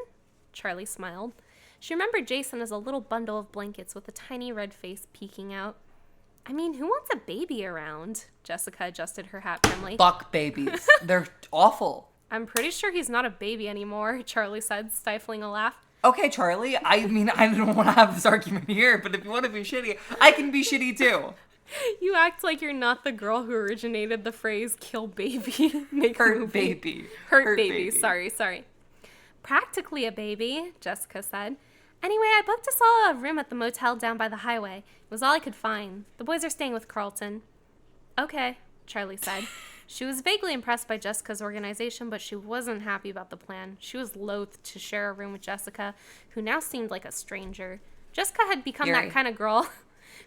Charlie smiled. She remembered Jason as a little bundle of blankets with a tiny red face peeking out. I mean, who wants a baby around? Jessica adjusted her hat primly. Fuck babies. They're awful. I'm pretty sure he's not a baby anymore, Charlie said, stifling a laugh. Okay, Charlie. I mean, I don't want to have this argument here, but if you want to be shitty, I can be shitty too. You act like you're not the girl who originated the phrase kill baby. Hurt baby. Hurt baby. Sorry. Practically a baby, Jessica said. Anyway, I booked us all a room at the motel down by the highway. It was all I could find. The boys are staying with Carlton. Okay, Charlie said. She was vaguely impressed by Jessica's organization, but she wasn't happy about the plan. She was loath to share a room with Jessica, who now seemed like a stranger. Jessica had become that kind of girl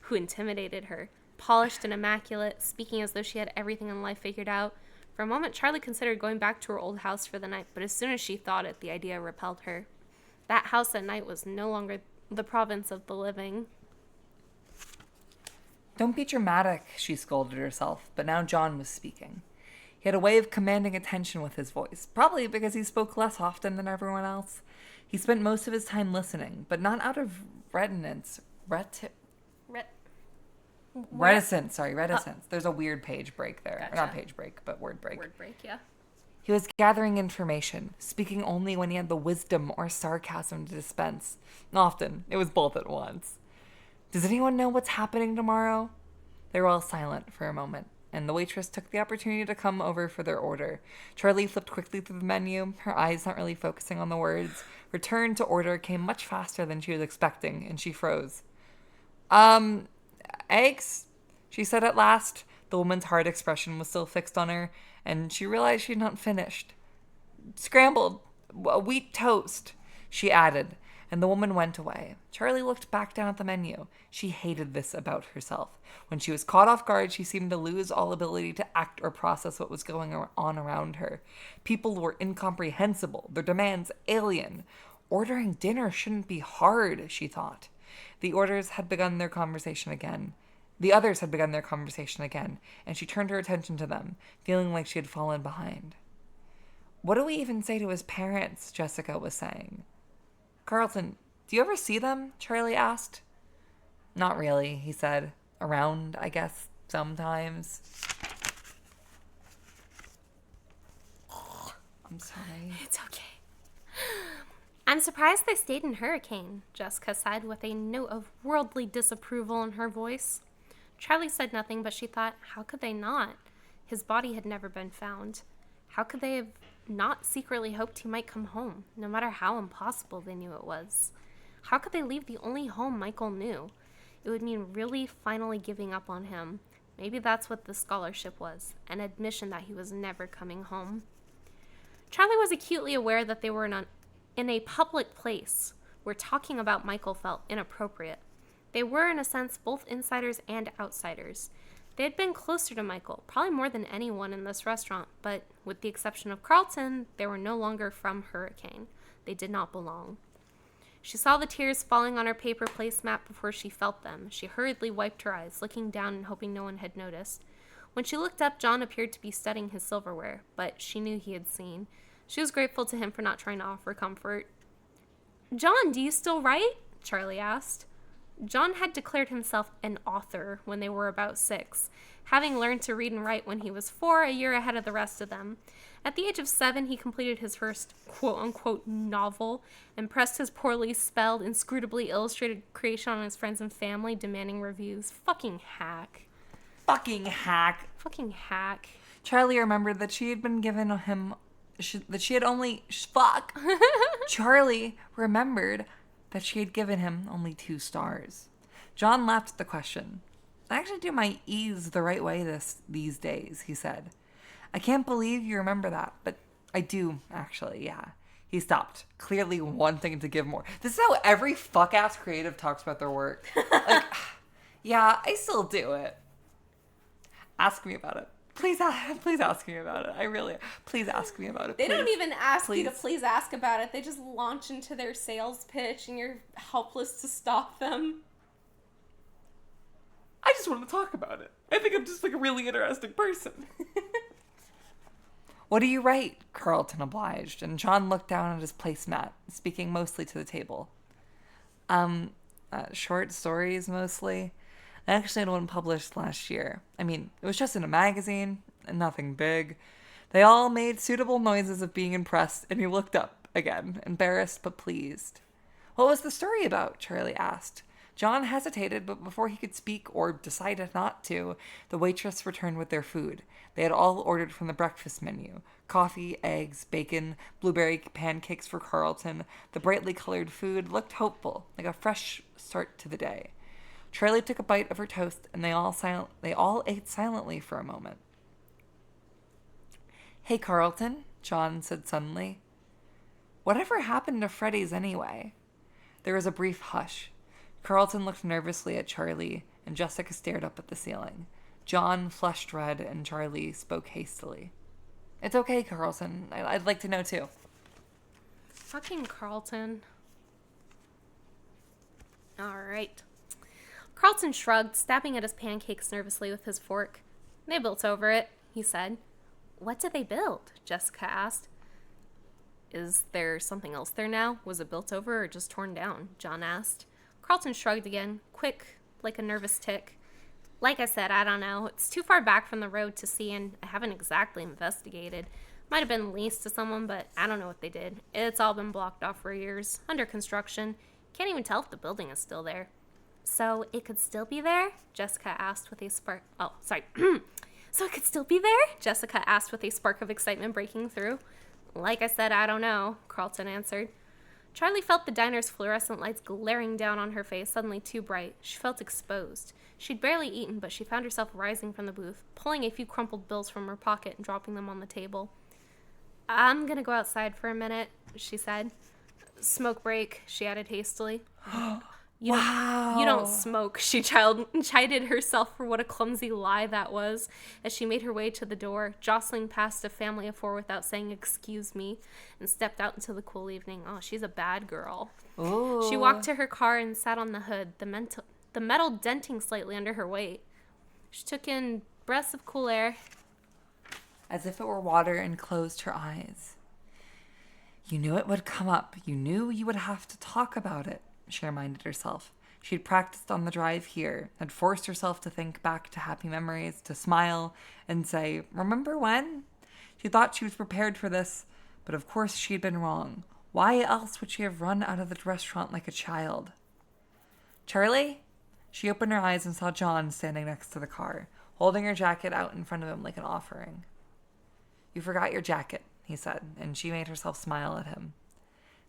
who intimidated her. Polished and immaculate, speaking as though she had everything in life figured out. For a moment, Charlie considered going back to her old house for the night, but as soon as she thought it, the idea repelled her. That house at night was no longer the province of the living. Don't be dramatic, she scolded herself, but now John was speaking. He had a way of commanding attention with his voice, probably because he spoke less often than everyone else. He spent most of his time listening, but not out of reticence. There's a weird page break there. Gotcha. Not page break, but word break. Word break, yeah. He was gathering information, speaking only when he had the wisdom or sarcasm to dispense. Often, it was both at once. Does anyone know what's happening tomorrow? They were all silent for a moment, and the waitress took the opportunity to come over for their order. Charlie flipped quickly through the menu, her eyes not really focusing on the words. Return to order came much faster than she was expecting, and she froze. Eggs? She said at last. The woman's hard expression was still fixed on her, and she realized she had not finished. Scrambled wheat toast, she added, and the woman went away. Charlie looked back down at the menu. She hated this about herself. When she was caught off guard, she seemed to lose all ability to act or process what was going on around her. People were incomprehensible, their demands alien. Ordering dinner shouldn't be hard, she thought. The others had begun their conversation again, and she turned her attention to them, feeling like she had fallen behind. What do we even say to his parents? Jessica was saying. Carlton, do you ever see them? Charlie asked. Not really, he said. Around, I guess, sometimes. I'm sorry. It's okay. I'm surprised they stayed in Hurricane, Jessica said with a note of worldly disapproval in her voice. Charlie said nothing, but she thought, how could they not? His body had never been found. How could they have not secretly hoped he might come home, no matter how impossible they knew it was? How could they leave the only home Michael knew? It would mean really finally giving up on him. Maybe that's what the scholarship was, an admission that he was never coming home. Charlie was acutely aware that they were in a public place where talking about Michael felt inappropriate. They were, in a sense, both insiders and outsiders. They had been closer to Michael, probably more than anyone in this restaurant, but with the exception of Carlton, they were no longer from Hurricane. They did not belong. She saw the tears falling on her paper placemat before she felt them. She hurriedly wiped her eyes, looking down and hoping no one had noticed. When she looked up, John appeared to be studying his silverware, but she knew he had seen. She was grateful to him for not trying to offer comfort. John, do you still write? Charlie asked. John had declared himself an author when they were about 6, having learned to read and write when he was 4, a year ahead of the rest of them. At the age of 7, he completed his first quote-unquote novel and pressed his poorly spelled, inscrutably illustrated creation on his friends and family, demanding reviews. Fucking hack. Fucking hack. Fucking hack. Charlie remembered that she had been given him... that she had only... Fuck! Charlie remembered that she had given him only 2 stars. John laughed at the question. I actually do my E's the right way these days, he said. I can't believe you remember that, but I do, actually, yeah. He stopped, clearly wanting to give more. This is how every fuck-ass creative talks about their work. Like, yeah, I still do it. Ask me about it. Please ask me about it. Please ask me about it. They please. don't even ask you to please ask about it. They just launch into their sales pitch and you're helpless to stop them. I just want to talk about it. I think I'm just like a really interesting person. What do you write? Carlton obliged, and John looked down at his placemat, speaking mostly to the table. Short stories mostly. I actually had one published last year. I mean, it was just in a magazine, and nothing big. They all made suitable noises of being impressed, and he looked up again, embarrassed but pleased. What was the story about? Charlie asked. John hesitated, but before he could speak or decided not to, the waitress returned with their food. They had all ordered from the breakfast menu. Coffee, eggs, bacon, blueberry pancakes for Carlton. The brightly colored food looked hopeful, like a fresh start to the day. Charlie took a bite of her toast, and they all ate silently for a moment. Hey, Carlton, John said suddenly. Whatever happened to Freddy's anyway? There was a brief hush. Carlton looked nervously at Charlie, and Jessica stared up at the ceiling. John flushed red, and Charlie spoke hastily. It's okay, Carlton. I'd like to know, too. Fucking Carlton. All right. Carlton shrugged, stabbing at his pancakes nervously with his fork. They built over it, he said. What did they build? Jessica asked. Is there something else there now? Was it built over or just torn down? John asked. Carlton shrugged again, quick, like a nervous tick. Like I said, I don't know. It's too far back from the road to see, and I haven't exactly investigated. Might have been leased to someone, but I don't know what they did. It's all been blocked off for years, under construction. Can't even tell if the building is still there. So it could still be there? Jessica asked with a spark... Oh, sorry. So it could still be there? Jessica asked with a spark of excitement breaking through. Like I said, I don't know, Carlton answered. Charlie felt the diner's fluorescent lights glaring down on her face, suddenly too bright. She felt exposed. She'd barely eaten, but she found herself rising from the booth, pulling a few crumpled bills from her pocket and dropping them on the table. I'm gonna go outside for a minute, she said. Smoke break, she added hastily. You don't smoke, she chided herself for what a clumsy lie that was as she made her way to the door, jostling past a family of 4 without saying excuse me, and stepped out into the cool evening. Oh, she's a bad girl. Ooh. She walked to her car and sat on the hood, the metal denting slightly under her weight. She took in breaths of cool air. As if it were water, and closed her eyes. You knew it would come up. You knew you would have to talk about it, she reminded herself. She'd practiced on the drive here, had forced herself to think back to happy memories, to smile and say, remember when? She thought she was prepared for this, but of course she'd been wrong. Why else would she have run out of the restaurant like a child? Charlie? She opened her eyes and saw John standing next to the car, holding her jacket out in front of him like an offering. You forgot your jacket, he said, and she made herself smile at him.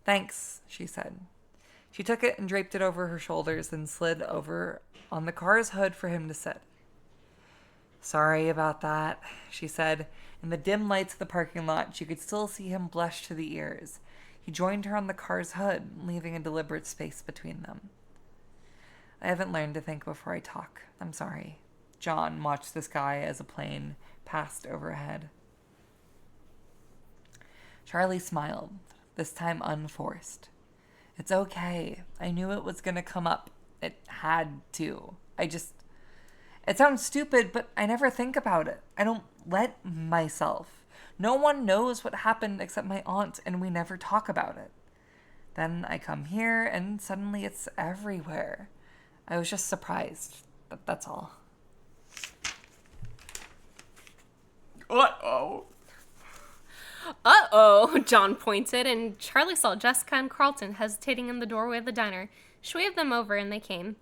Thanks, she said. She took it and draped it over her shoulders, then slid over on the car's hood for him to sit. Sorry about that, she said. In the dim lights of the parking lot, she could still see him blush to the ears. He joined her on the car's hood, leaving a deliberate space between them. I haven't learned to think before I talk. I'm sorry. John watched the sky as a plane passed overhead. Charlie smiled, this time unforced. It's okay. I knew it was going to come up. It had to. It sounds stupid, but I never think about it. I don't let myself. No one knows what happened except my aunt, and we never talk about it. Then I come here, and suddenly it's everywhere. I was just surprised. That's all. Uh-oh, John pointed, and Charlie saw Jessica and Carlton hesitating in the doorway of the diner. She waved them over, and they came.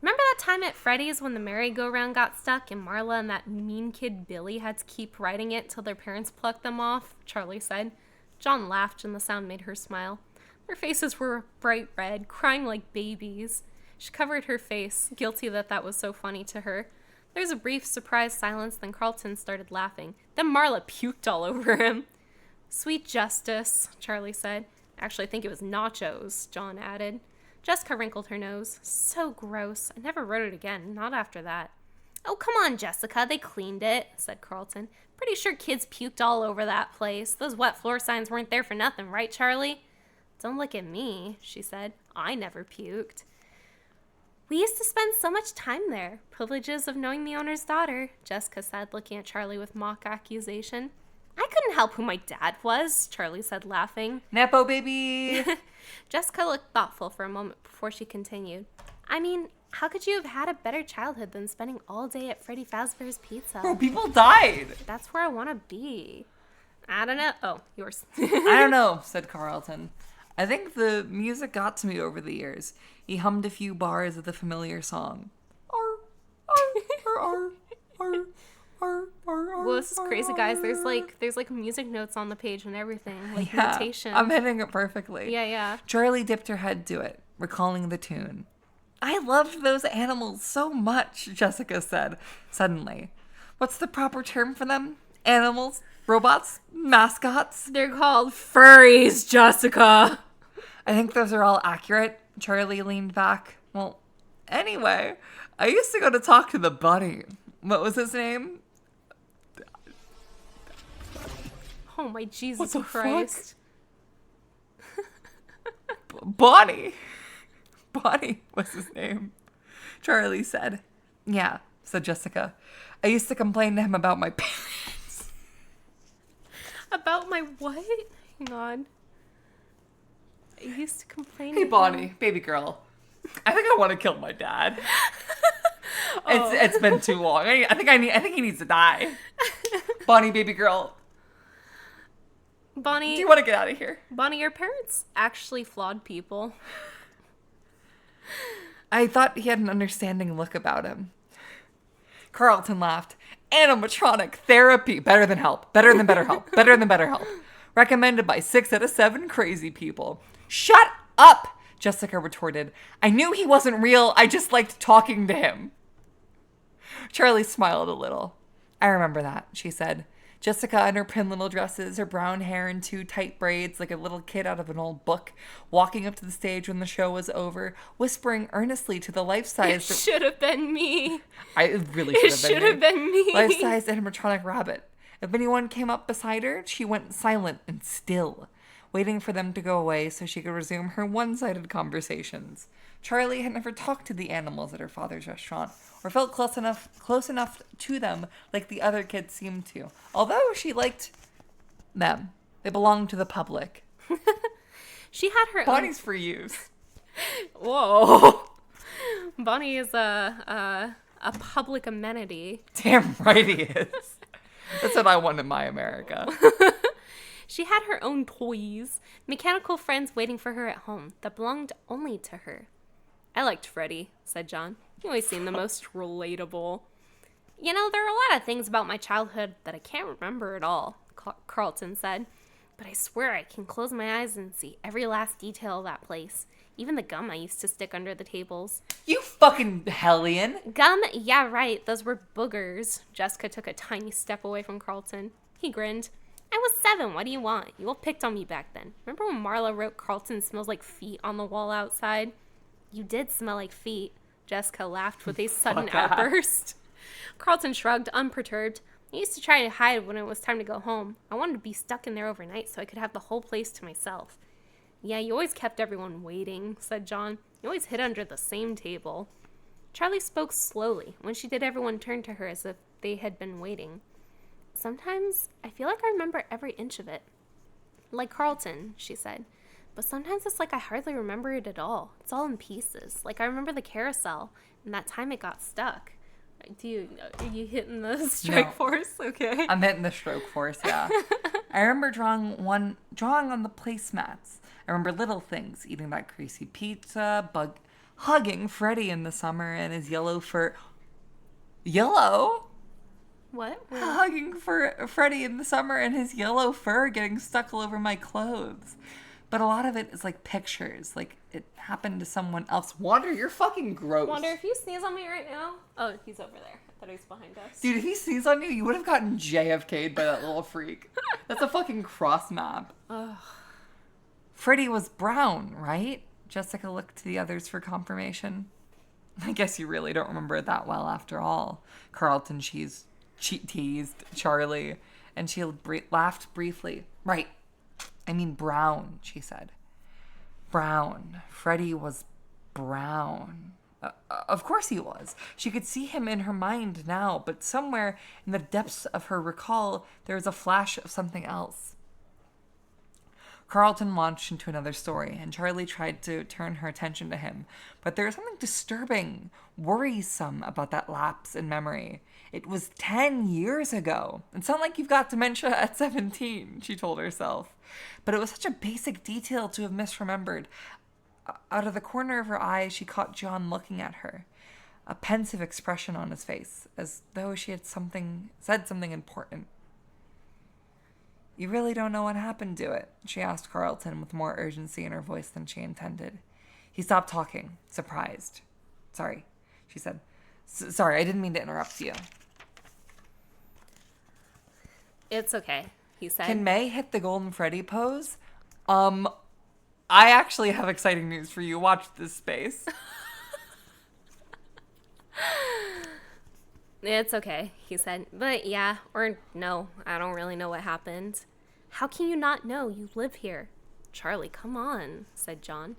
Remember that time at Freddy's when the merry-go-round got stuck and Marla and that mean kid Billy had to keep riding it till their parents plucked them off? Charlie said. John laughed, and the sound made her smile. Their faces were bright red, crying like babies. She covered her face, guilty that was so funny to her. There was a brief, surprised silence, then Carlton started laughing. Then Marla puked all over him. Sweet justice, Charlie said. Actually, I think it was nachos, John added. Jessica wrinkled her nose. So gross. I never wrote it again, not after that. Oh, come on, Jessica, they cleaned it, said Carlton. Pretty sure kids puked all over that place. Those wet floor signs weren't there for nothing, right, Charlie? Don't look at me, she said. I never puked. We used to spend so much time there. Privileges of knowing the owner's daughter, Jessica said, looking at Charlie with mock accusation. I couldn't help who my dad was, Charlie said, laughing. Nepo baby! Jessica looked thoughtful for a moment before she continued. I mean, how could you have had a better childhood than spending all day at Freddy Fazbear's Pizza? Bro, people died! That's where I want to be. I don't know. Oh, yours. I don't know, said Carlton. I think the music got to me over the years. He hummed a few bars of the familiar song. Well, this is crazy, guys. There's like music notes on the page and everything, like Yeah, notation. I'm hitting it perfectly. Yeah. Charlie dipped her head to it, recalling the tune. I loved those animals so much, Jessica said, suddenly. What's the proper term for them? Animals? Robots? Mascots? They're called furries, Jessica. I think those are all accurate. Charlie leaned back. Well, anyway, I used to go to talk to the bunny. What was his name? Oh my Jesus What the Christ. Bonnie. Bonnie was his name. Charlie said. Yeah, said Jessica. I used to complain to him about my parents. About my what? Hang on. I used to complain. Hey, Bonnie, baby girl. I think I want to kill my dad. It's been too long. I think he needs to die. Bonnie, baby girl. Bonnie. Do you want to get out of here? Bonnie, your parents actually flawed people. I thought he had an understanding look about him. Carlton laughed. Animatronic therapy. Better than help. Better than better help. Better than better help. Recommended by 6 out of 7 crazy people. Shut up, Jessica retorted. I knew he wasn't real. I just liked talking to him. Charlie smiled a little. I remember that, she said. Jessica in her pin little dresses, her brown hair in 2 tight braids like a little kid out of an old book, walking up to the stage when the show was over, whispering earnestly to the life-size... It should have been me. It really should have been me. Life-size animatronic rabbit. If anyone came up beside her, she went silent and still, waiting for them to go away so she could resume her one-sided conversations. Charlie had never talked to the animals at her father's restaurant, or felt close enough to them like the other kids seemed to. Although she liked them. They belonged to the public. She had her Bonnie's for use. Whoa. Bonnie is a public amenity. Damn right he is. That's what I want in my America. She had her own toys, mechanical friends waiting for her at home that belonged only to her. I liked Freddy, said John. He always seemed the most relatable. You know, there are a lot of things about my childhood that I can't remember at all, Carlton said. But I swear I can close my eyes and see every last detail of that place. Even the gum I used to stick under the tables. You fucking hellion. Gum? Yeah, right. Those were boogers. Jessica took a tiny step away from Carlton. He grinned. I was 7. What do you want? You all picked on me back then. Remember when Marla wrote Carlton smells like feet on the wall outside? You did smell like feet. Jessica laughed with a sudden outburst. Carlton shrugged, unperturbed. I used to try to hide when it was time to go home. I wanted to be stuck in there overnight so I could have the whole place to myself. Yeah, you always kept everyone waiting, said John. You always hid under the same table. Charlie spoke slowly. When she did, everyone turned to her as if they had been waiting. Sometimes I feel like I remember every inch of it. Like Carlton, she said. But sometimes it's like I hardly remember it at all. It's all in pieces. Like I remember the carousel and that time it got stuck. Are you hitting the strike force? Okay. I'm hitting the stroke force, yeah. I remember drawing on the placemats. I remember little things, eating that greasy pizza, hugging Freddy in the summer and his yellow fur. Yellow? What? Hugging Freddy in the summer and his yellow fur getting stuck all over my clothes. But a lot of it is like pictures, like it happened to someone else. Wander, you're fucking gross. Wander, if you sneeze on me right now. Oh, he's over there. I thought he was behind us. Dude, if he sneezed on you, you would have gotten JFK'd by that little freak. That's a fucking cross map. Ugh. Freddy was brown, right? Jessica looked to the others for confirmation. I guess you really don't remember it that well after all. Carlton teased Charlie, and she laughed briefly. Right. I mean brown, she said. Brown. Freddy was brown. Of course he was. She could see him in her mind now, but somewhere in the depths of her recall, there was a flash of something else. Carlton launched into another story, and Charlie tried to turn her attention to him. But there was something disturbing, worrisome about that lapse in memory. It was 10 years ago. It's not like you've got dementia at 17, she told herself. But it was such a basic detail to have misremembered. Out of the corner of her eye, she caught John looking at her, a pensive expression on his face, as though she had said something important. You really don't know what happened to it, she asked Carlton with more urgency in her voice than she intended. He stopped talking, surprised. Sorry, she said. Sorry, I didn't mean to interrupt you. It's okay, he said. Can May hit the Golden Freddy pose? I actually have exciting news for you. Watch this space. It's okay, he said. But yeah, or no, I don't really know what happened. How can you not know? You live here. Charlie, come on, said John.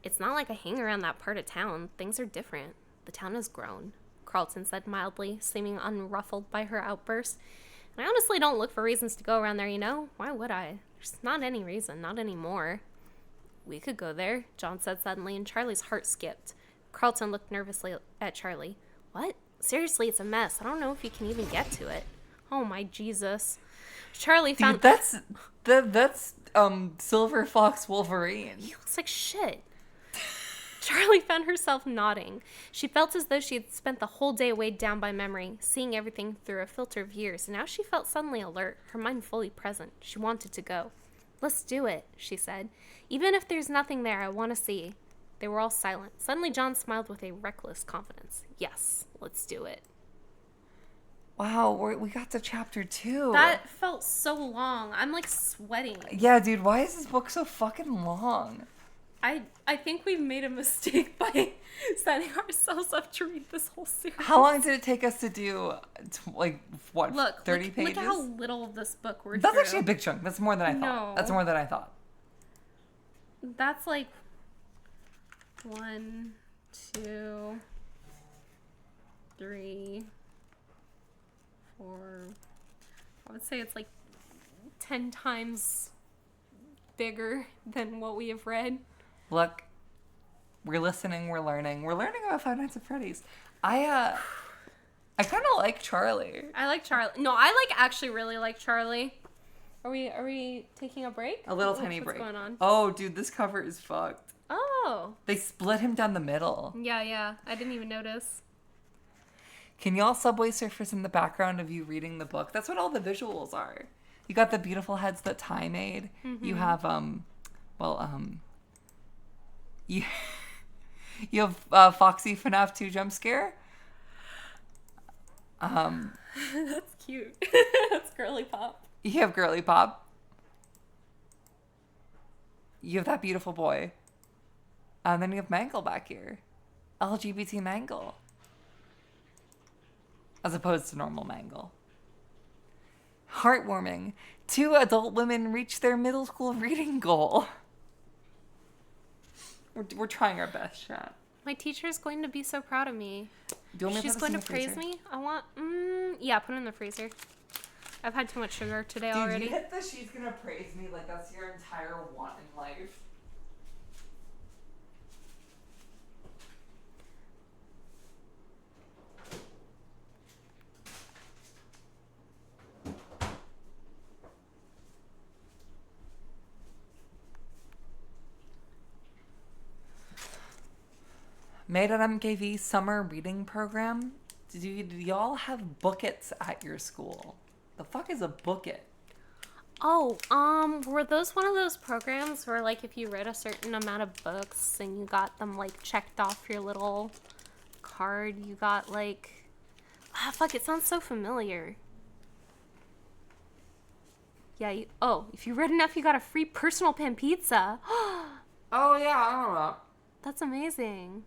It's not like I hang around that part of town. Things are different. The town has grown, Carlton said mildly, seeming unruffled by her outburst. And I honestly don't look for reasons to go around there, you know? Why would I? There's not any reason, not anymore. We could go there, John said suddenly, and Charlie's heart skipped. Carlton looked nervously at Charlie. What? Seriously, it's a mess. I don't know if you can even get to it. Oh my Jesus. Charlie found... Dude, that's Silver Fox Wolverine. He looks like shit. Charlie found herself nodding. She felt as though she had spent the whole day weighed down by memory, seeing everything through a filter of years, and now she felt suddenly alert, her mind fully present. She wanted to go. Let's do it, she said. Even if there's nothing there, I want to see. They were all silent. Suddenly, John smiled with a reckless confidence. Yes, let's do it. Wow, we got to chapter 2. That felt so long. I'm like sweating. Yeah, dude, why is this book so fucking long? I think we've made a mistake by setting ourselves up to read this whole series. How long did it take us to do, 30 pages? Look at how little of this book we're That's through. actually a big chunk. That's more than I thought. No. That's more than I thought. That's like 1, 2, 3, 4. I would say it's like 10 times bigger than what we have read. Look, we're listening, we're learning. We're learning about Five Nights at Freddy's. I kind of like Charlie. I like Charlie. No, I actually really like Charlie. Are we taking a break? A little tiny break. What's going on? Oh, dude, this cover is fucked. Oh. They split him down the middle. Yeah. I didn't even notice. Can y'all Subway Surfers in the background of you reading the book? That's what all the visuals are. You got the beautiful heads that Ty made. Mm-hmm. You have, you have Foxy FNAF 2 jump scare. That's cute. That's girly pop. You have Girly Pop. You have that beautiful boy. And then you have Mangle back here. LGBT Mangle. As opposed to normal Mangle. Heartwarming. 2 adult women reach their middle school reading goal. We're trying our best, chat. My teacher's going to be so proud of me. She's going to praise me? I want... yeah, put it in the freezer. I've had too much sugar today already. Dude, you hit the she's going to praise me like that's your entire want in life. maedotmkv summer reading program. Do y'all have bookets at your school? The fuck is a booket? Oh, were those one of those programs where, like, if you read a certain amount of books and you got them, like, checked off your little card, you got, like... fuck, it sounds so familiar. Yeah, if you read enough, you got a free personal pan pizza. Oh, yeah, I don't know. That's amazing.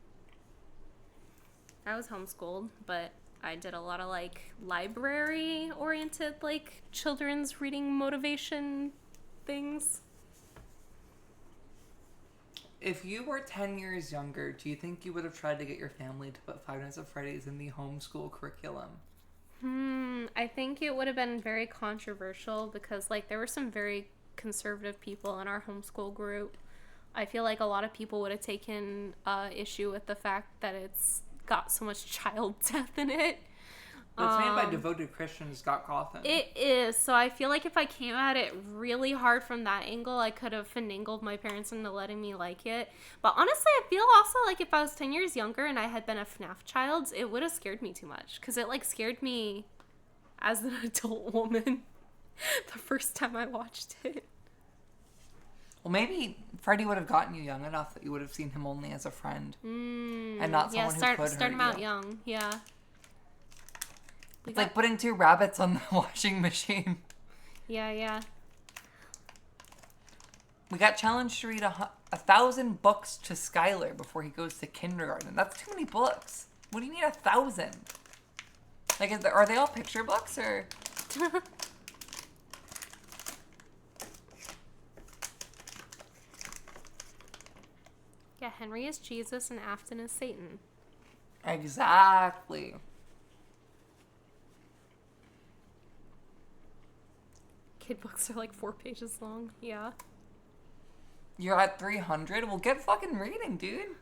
I was homeschooled, but I did a lot of, like, library-oriented, like, children's reading motivation things. If you were 10 years younger, do you think you would have tried to get your family to put Five Nights at Freddy's in the homeschool curriculum? I think it would have been very controversial because, like, there were some very conservative people in our homeschool group. I feel like a lot of people would have taken issue with the fact that it's got so much child death in it. It's made by devoted Christian Scott Cawthon. It is. So I feel like if I came at it really hard from that angle, I could have finagled my parents into letting me like it. But honestly, I feel also like if I was 10 years younger and I had been a FNAF child, it would have scared me too much. Because it, like, scared me as an adult woman the first time I watched it. Well, maybe Freddy would have gotten you young enough that you would have seen him only as a friend. And not someone who could start hurt him out you. young. Yeah. It's like putting 2 rabbits on the washing machine. Yeah. We got challenged to read 1,000 books to Skylar before he goes to kindergarten. That's too many books. What do you need 1,000? Like, are they all picture books or? Yeah, Henry is Jesus and Afton is Satan. Exactly. Kid books are like 4 pages long. Yeah. You're at 300? Well, get fucking reading, dude.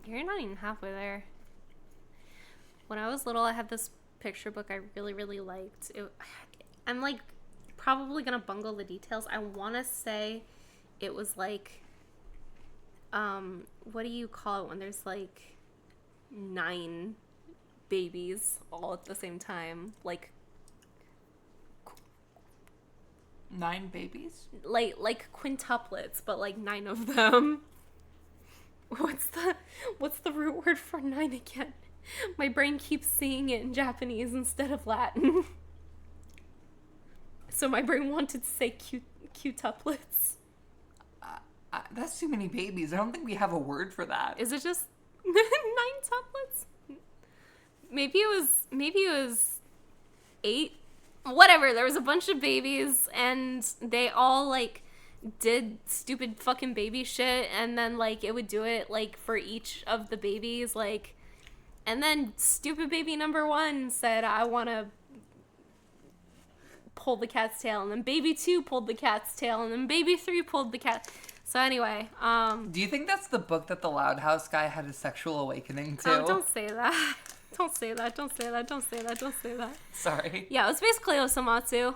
You're not even halfway there. When I was little, I had this picture book I really, really liked. I'm, like, probably gonna bungle the details. I want to say it was, like, what do you call it when there's, like, 9 babies all at the same time? Like... 9 babies? Like quintuplets, but like 9 of them. What's the root word for 9 again? My brain keeps seeing it in Japanese instead of Latin. So my brain wanted to say quintuplets. That's too many babies. I don't think we have a word for that. Is it just 9 tuplets? Maybe it was 8. Whatever, there was a bunch of babies, and they all, like, did stupid fucking baby shit, and then, like, it would do it, like, for each of the babies, like, and then stupid baby number 1 said, I want to pull the cat's tail, and then baby 2 pulled the cat's tail, and then baby 3 pulled the cat. So anyway, do you think that's the book that the Loud House guy had a sexual awakening to? Oh, don't say that. Don't say that. Sorry. Yeah, it was basically Osamatsu.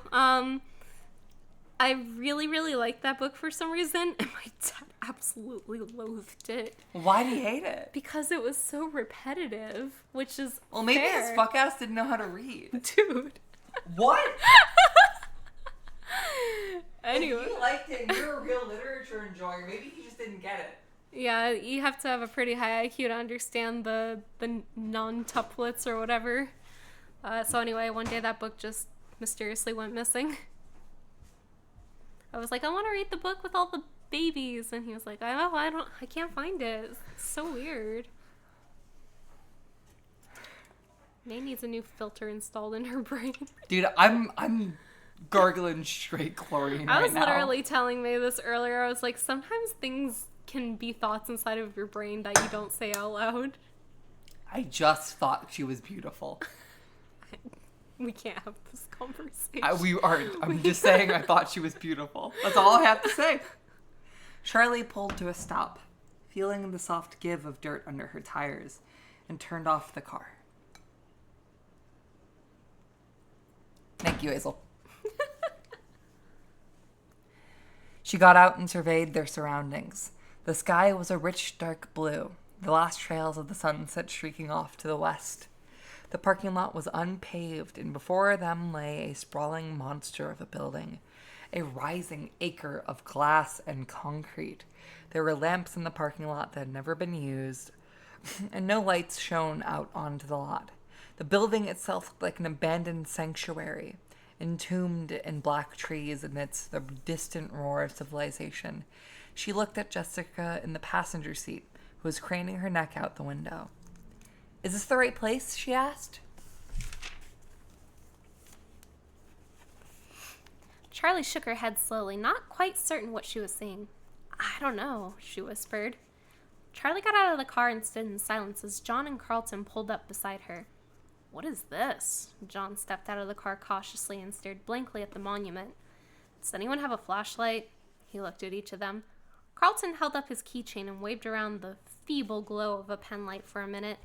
I really, really liked that book for some reason, and my dad absolutely loathed it. Why do you hate it? Because it was so repetitive, which is Well, maybe fair. his fuck ass didn't know how to read. Dude. What? Anyway. If he liked it and you're a real literature enjoyer, maybe he just didn't get it. Yeah, you have to have a pretty high IQ to understand the non-tuplets or whatever. So anyway, one day that book just mysteriously went missing. I was like, I want to read the book with all the babies, and he was like, I can't find it. It's so weird. May needs a new filter installed in her brain. Dude, I'm gargling straight chlorine I was right now. literally telling May this earlier. I was like, sometimes things can be thoughts inside of your brain that you don't say out loud. I just thought she was beautiful. We can't have this conversation. We aren't. I'm just saying I thought she was beautiful. That's all I have to say. Charlie pulled to a stop, feeling the soft give of dirt under her tires, and turned off the car. Thank you, Hazel. She got out and surveyed their surroundings. The sky was a rich, dark blue. the last trails of the sunset streaking off to the west. The parking lot was unpaved, and before them lay a sprawling monster of a building, a rising acre of glass and concrete. There were lamps in the parking lot that had never been used, and no lights shone out onto the lot. The building itself looked like an abandoned sanctuary, entombed in black trees amidst the distant roar of civilization. She looked at Jessica in the passenger seat, who was craning her neck out the window. "Is this the right place?" she asked. Charlie shook her head slowly, not quite certain what she was saying. "I don't know," she whispered. Charlie got out of the car and stood in silence as John and Carlton pulled up beside her. "What is this?" John stepped out of the car cautiously and stared blankly at the monument. "Does anyone have a flashlight?" He looked at each of them. Carlton held up his keychain and waved around the feeble glow of a pen light for a minute.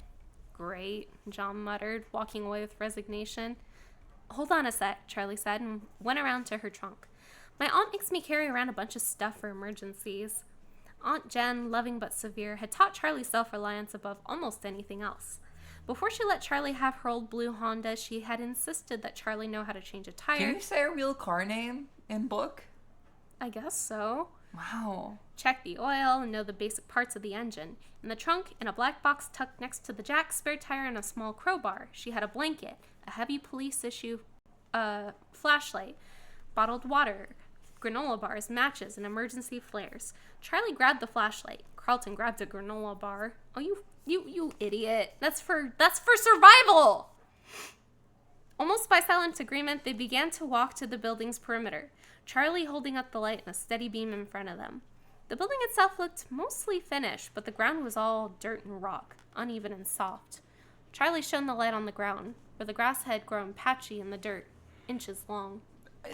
"Great," John muttered, walking away with resignation. "Hold on a sec," Charlie said, and went around to her trunk. "My aunt makes me carry around a bunch of stuff for emergencies." Aunt Jen, loving but severe, had taught Charlie self-reliance above almost anything else. Before she let Charlie have her old blue Honda, she had insisted that Charlie know how to change a tire. Can you say a real car name in book? I guess so. Wow. Check the oil and know the basic parts of the engine. In the trunk, in a black box tucked next to the jack, spare tire, and a small crowbar, she had a blanket, a heavy police-issue flashlight, bottled water, granola bars, matches, and emergency flares. Charlie grabbed the flashlight. Carlton grabbed a granola bar. "Oh, you idiot. That's for survival!" Almost by silent agreement, they began to walk to the building's perimeter, Charlie holding up the light in a steady beam in front of them. The building itself looked mostly finished, but the ground was all dirt and rock, uneven and soft. Charlie shone the light on the ground, where the grass had grown patchy in the dirt, inches long.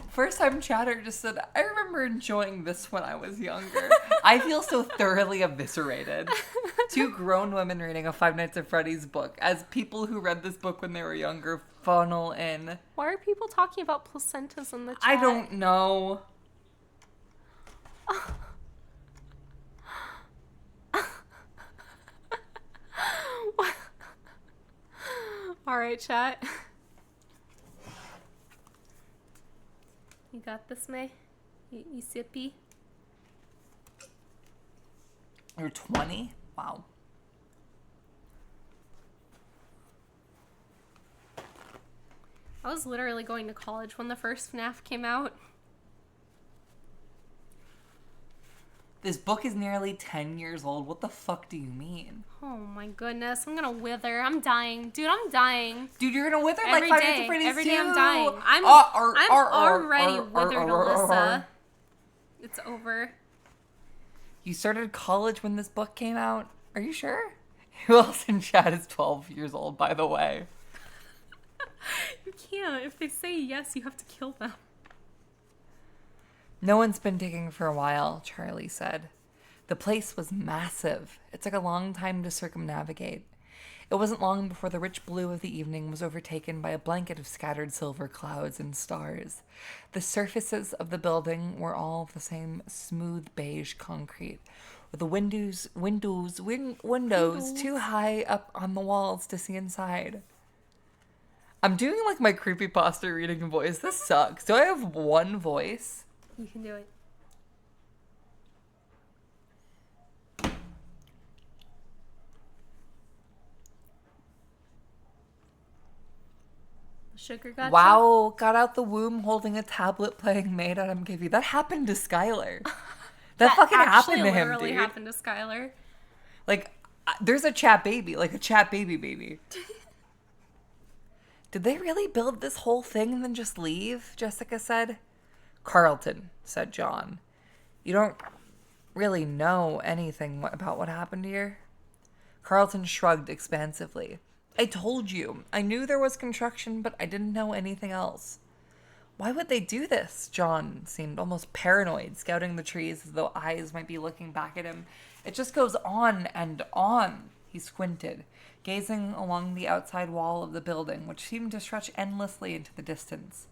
First time chatter just said, "I remember enjoying this when I was younger." I feel so thoroughly eviscerated. Two grown women reading a Five Nights at Freddy's book as people who read this book when they were younger funnel in. Why are people talking about placentas in the chat? I don't know. All right, chat. You got this, May? You sippy? You're 20? Wow. I was literally going to college when the first FNAF came out. This book is nearly 10 years old. What the fuck do you mean? Oh my goodness, I'm gonna wither. I'm dying. Dude, I'm dying. Dude, you're gonna wither Every like Five day. Nights at Freddy's Every too. day I'm dying. I'm already withered, Alyssa. It's over. You started college when this book came out? Are you sure? Who else in chat is 12 years old, by the way? You can't. If they say yes, you have to kill them. No one's been digging for a while, Charlie said. The place was massive. It took a long time to circumnavigate. It wasn't long before the rich blue of the evening was overtaken by a blanket of scattered silver clouds and stars. The surfaces of the building were all of the same smooth beige concrete, with the windows too high up on the walls to see inside. I'm doing like my creepypasta reading voice. This sucks. Do I have one voice? You can do it. Sugar got Wow, got out the womb holding a tablet playing maedotmkv. That happened to Skylar. That fucking happened to him, dude. Literally happened to Skylar. Like, there's a chat baby, like a chat baby. Did they really build this whole thing and then just leave? Jessica said. Carlton, said John. You don't really know anything about what happened here? Carlton shrugged expansively. I told you. I knew there was construction, but I didn't know anything else. Why would they do this? John seemed almost paranoid, scouting the trees as though eyes might be looking back at him. It just goes on and on. He squinted, gazing along the outside wall of the building, which seemed to stretch endlessly into the distance.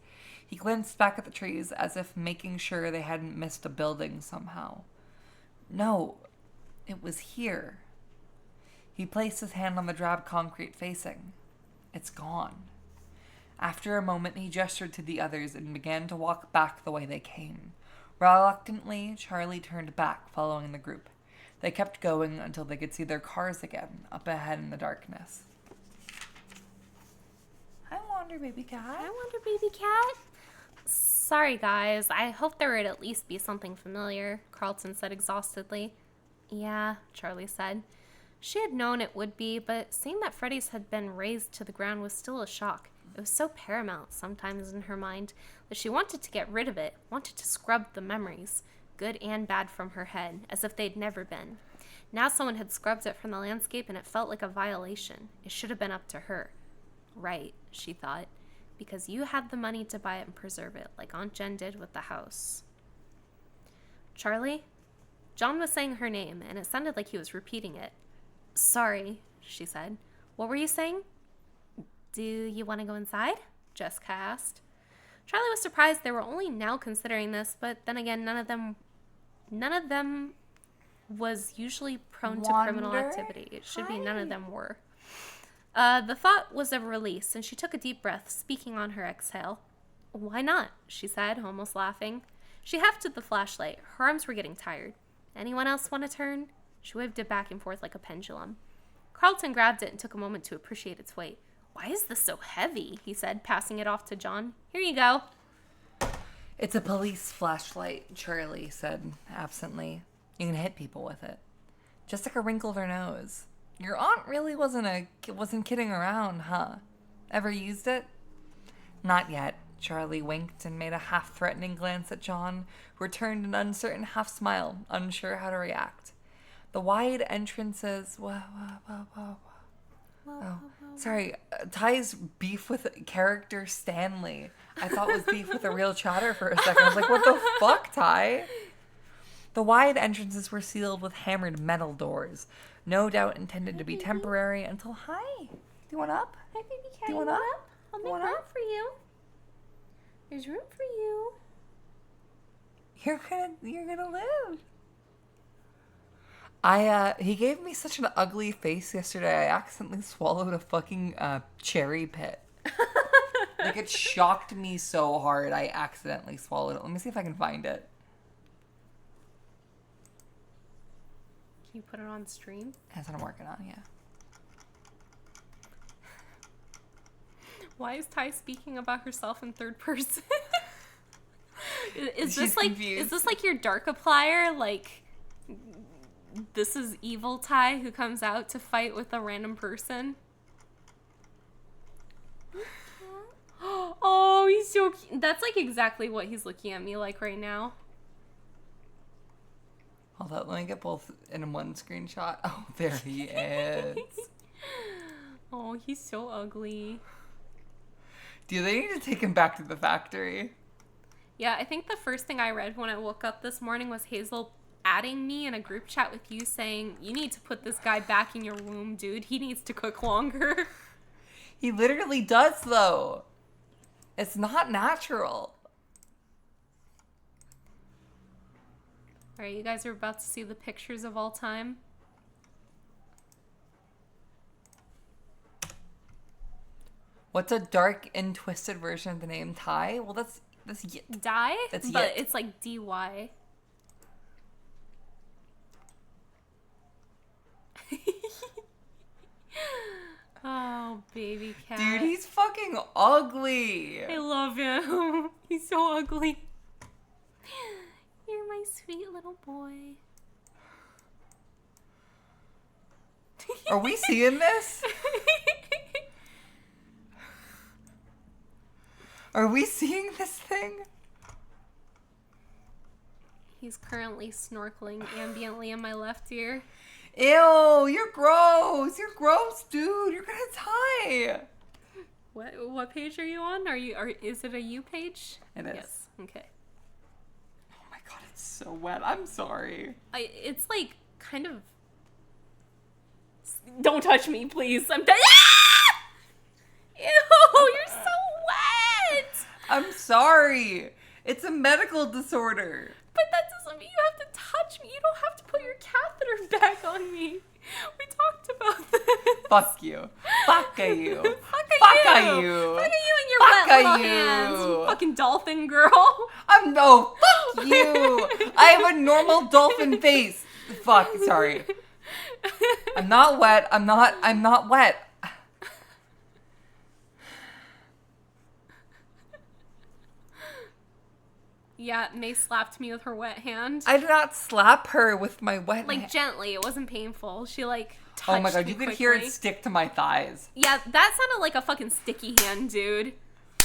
He glanced back at the trees as if making sure they hadn't missed a building somehow. No, it was here. He placed his hand on the drab concrete facing. It's gone. After a moment, he gestured to the others and began to walk back the way they came. Reluctantly, Charlie turned back, following the group. They kept going until they could see their cars again, up ahead in the darkness. I wonder, baby cat. I wonder, baby cat. Sorry, guys. I hope there would at least be something familiar, Carlton said exhaustedly. Yeah, Charlie said. She had known it would be, but seeing that Freddy's had been razed to the ground was still a shock. It was so paramount sometimes in her mind that she wanted to get rid of it, wanted to scrub the memories, good and bad, from her head, as if they'd never been. Now someone had scrubbed it from the landscape and it felt like a violation. It should have been up to her. Right, she thought, because you had the money to buy it and preserve it, like Aunt Jen did with the house. Charlie? John was saying her name, and it sounded like he was repeating it. Sorry, she said. What were you saying? Do you want to go inside? Jessica asked. Charlie was surprised they were only now considering this, but then again, none of them was usually prone to criminal activity. It should be none of them were. The thought was a release, and she took a deep breath, speaking on her exhale. Why not? She said, almost laughing. She hefted the flashlight. Her arms were getting tired. Anyone else want to turn? She waved it back and forth like a pendulum. Carlton grabbed it and took a moment to appreciate its weight. Why is this so heavy? He said, passing it off to John. Here you go. It's a police flashlight, Charlie said absently. You can hit people with it. Jessica wrinkled her nose. Your aunt really wasn't kidding around, huh? Ever used it? Not yet. Charlie winked and made a half-threatening glance at John, who returned an uncertain half-smile, unsure how to react. The wide entrances... Sorry, Ty's beef with character Stanley. I thought was beef with a real chatter for a second. I was like, what the fuck, Ty? The wide entrances were sealed with hammered metal doors, no doubt intended to be temporary until... Hi. Do you want up? Hi, baby cat. Do you want up? I'll make room for you. There's room for you. You're gonna live. He gave me such an ugly face yesterday. I accidentally swallowed a fucking cherry pit. Like, it shocked me so hard. I accidentally swallowed it. Let me see if I can find it. Can you put it on stream? That's what I'm working on, yeah. Why is Ty speaking about herself in third person? Is She's this confused. like your Darkiplier? Like, this is evil Ty who comes out to fight with a random person? Oh, he's so cute. That's like exactly what he's looking at me like right now. Hold on, let me get both in one screenshot. Oh, there he is. Oh, he's so ugly. Do they need to take him back to the factory? Yeah, I think the first thing I read when I woke up this morning was Hazel adding me in a group chat with you saying, you need to put this guy back in your womb, dude. He needs to cook longer. He literally does, though. It's not natural. All right, you guys are about to see the pictures of all time. What's a dark and twisted version of the name Ty? Well, that's Die? That's but Yit. it's like D-Y. Oh, baby cat. Dude, he's fucking ugly. I love him. He's so ugly. You're my sweet little boy. Are we seeing this? Are we seeing this thing? He's currently snorkeling ambiently in my left ear. Ew, you're gross. You're gross, dude. You're gonna die. What page are you on? Is it a you page? It is. Yes. Okay. Oh my god, it's so wet. I'm sorry. It's like kind of. Don't touch me, please. I'm done. Ah! Ew, you're so wet. I'm sorry. It's a medical disorder. But that doesn't mean you have to touch me. You don't have to put your catheter back on me. We talked about this. Fuck you. Fuck you. Fuck at you and your wet little hands. You fucking dolphin girl. Fuck you. I have a normal dolphin face. Fuck, sorry. I'm not wet. I'm not wet. Yeah, May slapped me with her wet hand. I did not slap her with my wet hand. Like, gently. It wasn't painful. She, like, touched Oh my god, you quickly. could hear it stick to my thighs. Yeah, that sounded like a fucking sticky hand, dude.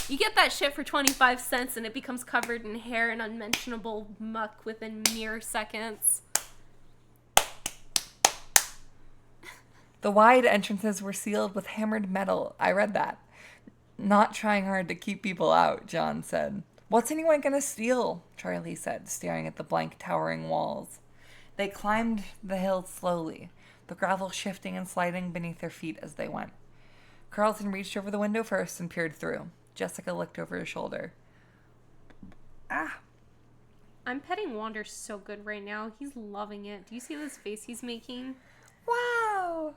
You get that shit for 25 cents and it becomes covered in hair and unmentionable muck within mere seconds. The wide entrances were sealed with hammered metal. I read that. Not trying hard to keep people out, John said. What's anyone gonna steal? Charlie said, staring at the blank, towering walls. They climbed the hill slowly, the gravel shifting and sliding beneath their feet as they went. Carlton reached over the window first and peered through. Jessica looked over his shoulder. Ah! I'm petting Wander so good right now. He's loving it. Do you see this face he's making? Wow!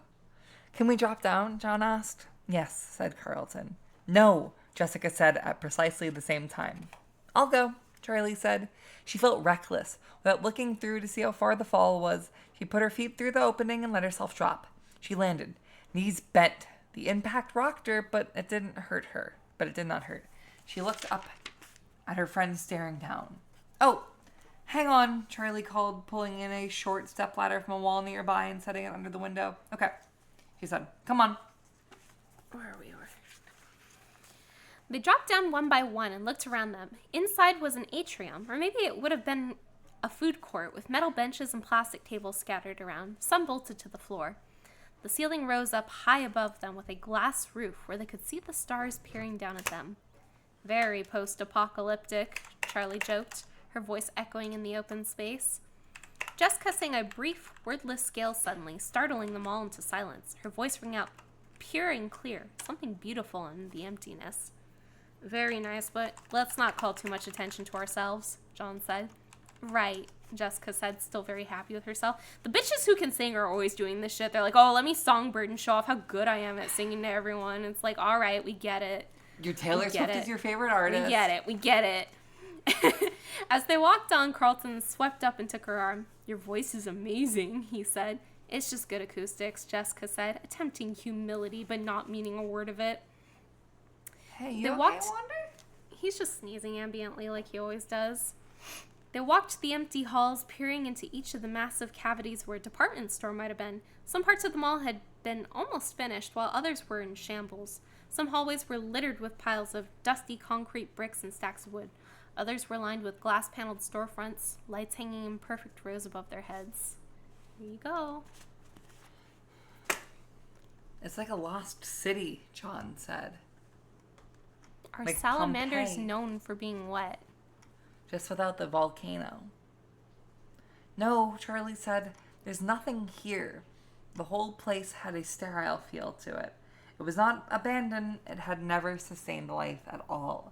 Can we drop down? John asked. Yes, said Carlton. No, Jessica said at precisely the same time. I'll go, Charlie said. She felt reckless. Without looking through to see how far the fall was, she put her feet through the opening and let herself drop. She landed, knees bent. The impact rocked her, but it did not hurt. She looked up at her friend staring down. Oh, hang on, Charlie called, pulling in a short stepladder from a wall nearby and setting it under the window. Okay, she said. Come on. Where are we? They dropped down one by one and looked around them. Inside was an atrium, or maybe it would have been a food court with metal benches and plastic tables scattered around, some bolted to the floor. The ceiling rose up high above them with a glass roof where they could see the stars peering down at them. Very post-apocalyptic, Charlie joked, her voice echoing in the open space. Jessica sang a brief, wordless scale suddenly, startling them all into silence. Her voice rang out pure and clear, something beautiful in the emptiness. Very nice, but let's not call too much attention to ourselves, John said. Right, Jessica said, still very happy with herself. The bitches who can sing are always doing this shit. They're like, oh, let me songbird and show off how good I am at singing to everyone. It's like, all right, we get it. Your Taylor Swift is your favorite artist. We get it. As they walked on, Carlton swept up and took her arm. Your voice is amazing, he said. It's just good acoustics, Jessica said, attempting humility but not meaning a word of it. Hey, you okay, Wander? He's just sneezing ambiently like he always does. They walked the empty halls, peering into each of the massive cavities where a department store might have been. Some parts of the mall had been almost finished, while others were in shambles. Some hallways were littered with piles of dusty concrete bricks and stacks of wood. Others were lined with glass-paneled storefronts, lights hanging in perfect rows above their heads. Here you go. It's like a lost city, John said. Are like salamanders Pompeii. known for being wet? Just without the volcano. No, Charlie said, there's nothing here. The whole place had a sterile feel to it. It was not abandoned. It had never sustained life at all.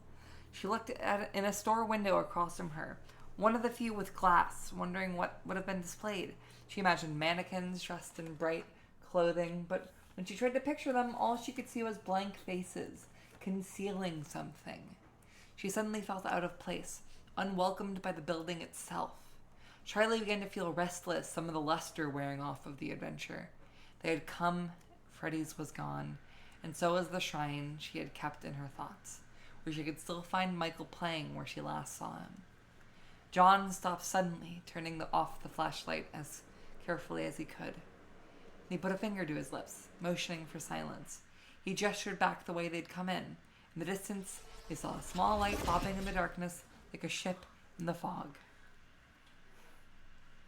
She looked at it in a store window across from her, one of the few with glass, wondering what would have been displayed. She imagined mannequins dressed in bright clothing, but when she tried to picture them, all she could see was blank faces, concealing something. She suddenly felt out of place, unwelcomed by the building itself. Charlie began to feel restless, some of the luster wearing off of the adventure. They had come, Freddy's was gone, and so was the shrine she had kept in her thoughts, where she could still find Michael playing where she last saw him. John stopped suddenly, turning off the flashlight as carefully as he could. He put a finger to his lips, motioning for silence. He gestured back the way they'd come in. In the distance, they saw a small light bobbing in the darkness like a ship in the fog.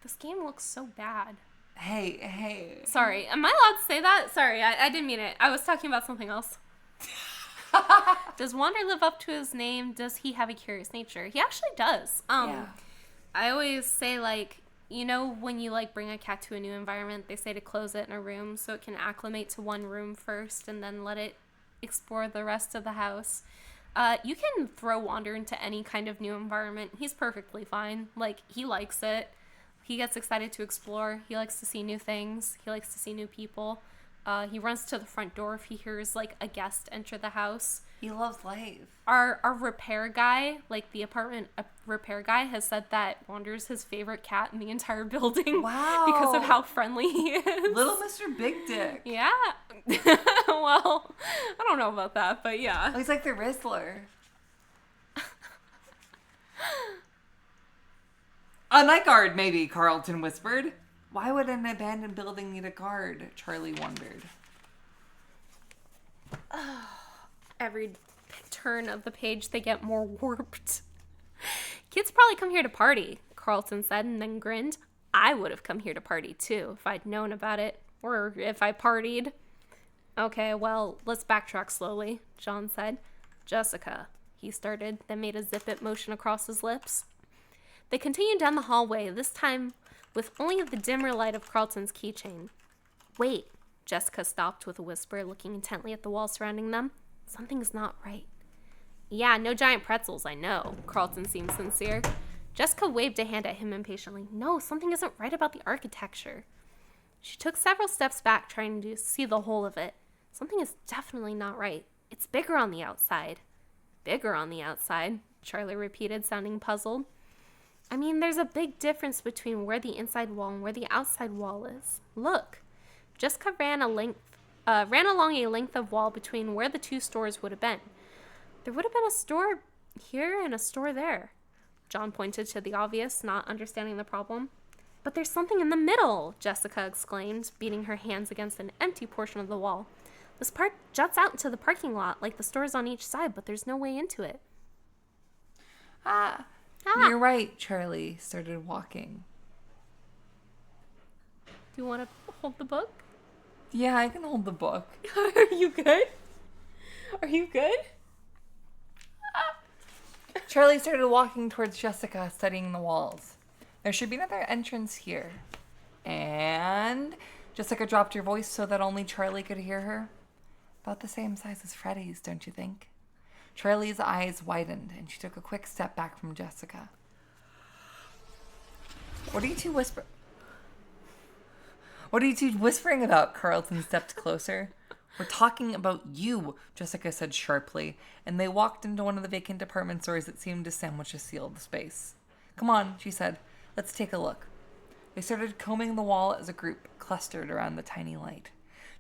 This game looks so bad. Hey. Sorry, am I allowed to say that? Sorry, I didn't mean it. I was talking about something else. Does Wander live up to his name? Does he have a curious nature? He actually does. Yeah. I always say, like, you know, when you, like, bring a cat to a new environment, they say to close it in a room so it can acclimate to one room first and then let it explore the rest of the house. You can throw Wander into any kind of new environment. He's perfectly fine. Like, he likes it. He gets excited to explore. He likes to see new things. He likes to see new people. He runs to the front door if he hears, like, a guest enter the house. He loves life. Our repair guy, like the apartment repair guy, has said that Wander's his favorite cat in the entire building. Wow. Because of how friendly he is. Little Mr. Big Dick. Yeah. Well, I don't know about that, but yeah. Oh, he's like the Rizzler. A night guard, maybe, Carlton whispered. Why would an abandoned building need a guard? Charlie wondered. Every turn of the page, they get more warped. Kids probably come here to party, Carlton said, and then grinned. I would have come here to party, too, if I'd known about it. Or if I partied. Okay, well, let's backtrack slowly, John said. Jessica, he started, then made a zip-it motion across his lips. They continued down the hallway, this time with only the dimmer light of Carlton's keychain. Wait, Jessica stopped with a whisper, looking intently at the wall surrounding them. Something's not right. Yeah, no giant pretzels, I know. Carlton seemed sincere. Jessica waved a hand at him impatiently. No, something isn't right about the architecture. She took several steps back, trying to see the whole of it. Something is definitely not right. It's bigger on the outside. Bigger on the outside, Charlie repeated, sounding puzzled. I mean, there's a big difference between where the inside wall and where the outside wall is. Look. Jessica ran along a length of wall between where the two stores would have been. There would have been a store here and a store there. John pointed to the obvious, not understanding the problem. But there's something in the middle, Jessica exclaimed, beating her hands against an empty portion of the wall. This part juts out into the parking lot, like the stores on each side, but there's no way into it. You're right, Charlie started walking. Do you want to hold the book? Yeah, I can hold the book. Are you good? Are you good? Charlie started walking towards Jessica, studying the walls. There should be another entrance here. And Jessica dropped her voice so that only Charlie could hear her. About the same size as Freddy's, don't you think? Charlie's eyes widened, and she took a quick step back from Jessica. What are you two whispering about? Carlton stepped closer. We're talking about you, Jessica said sharply, and they walked into one of the vacant department stores that seemed to sandwich a sealed space. Come on, she said. Let's take a look. They started combing the wall as a group clustered around the tiny light.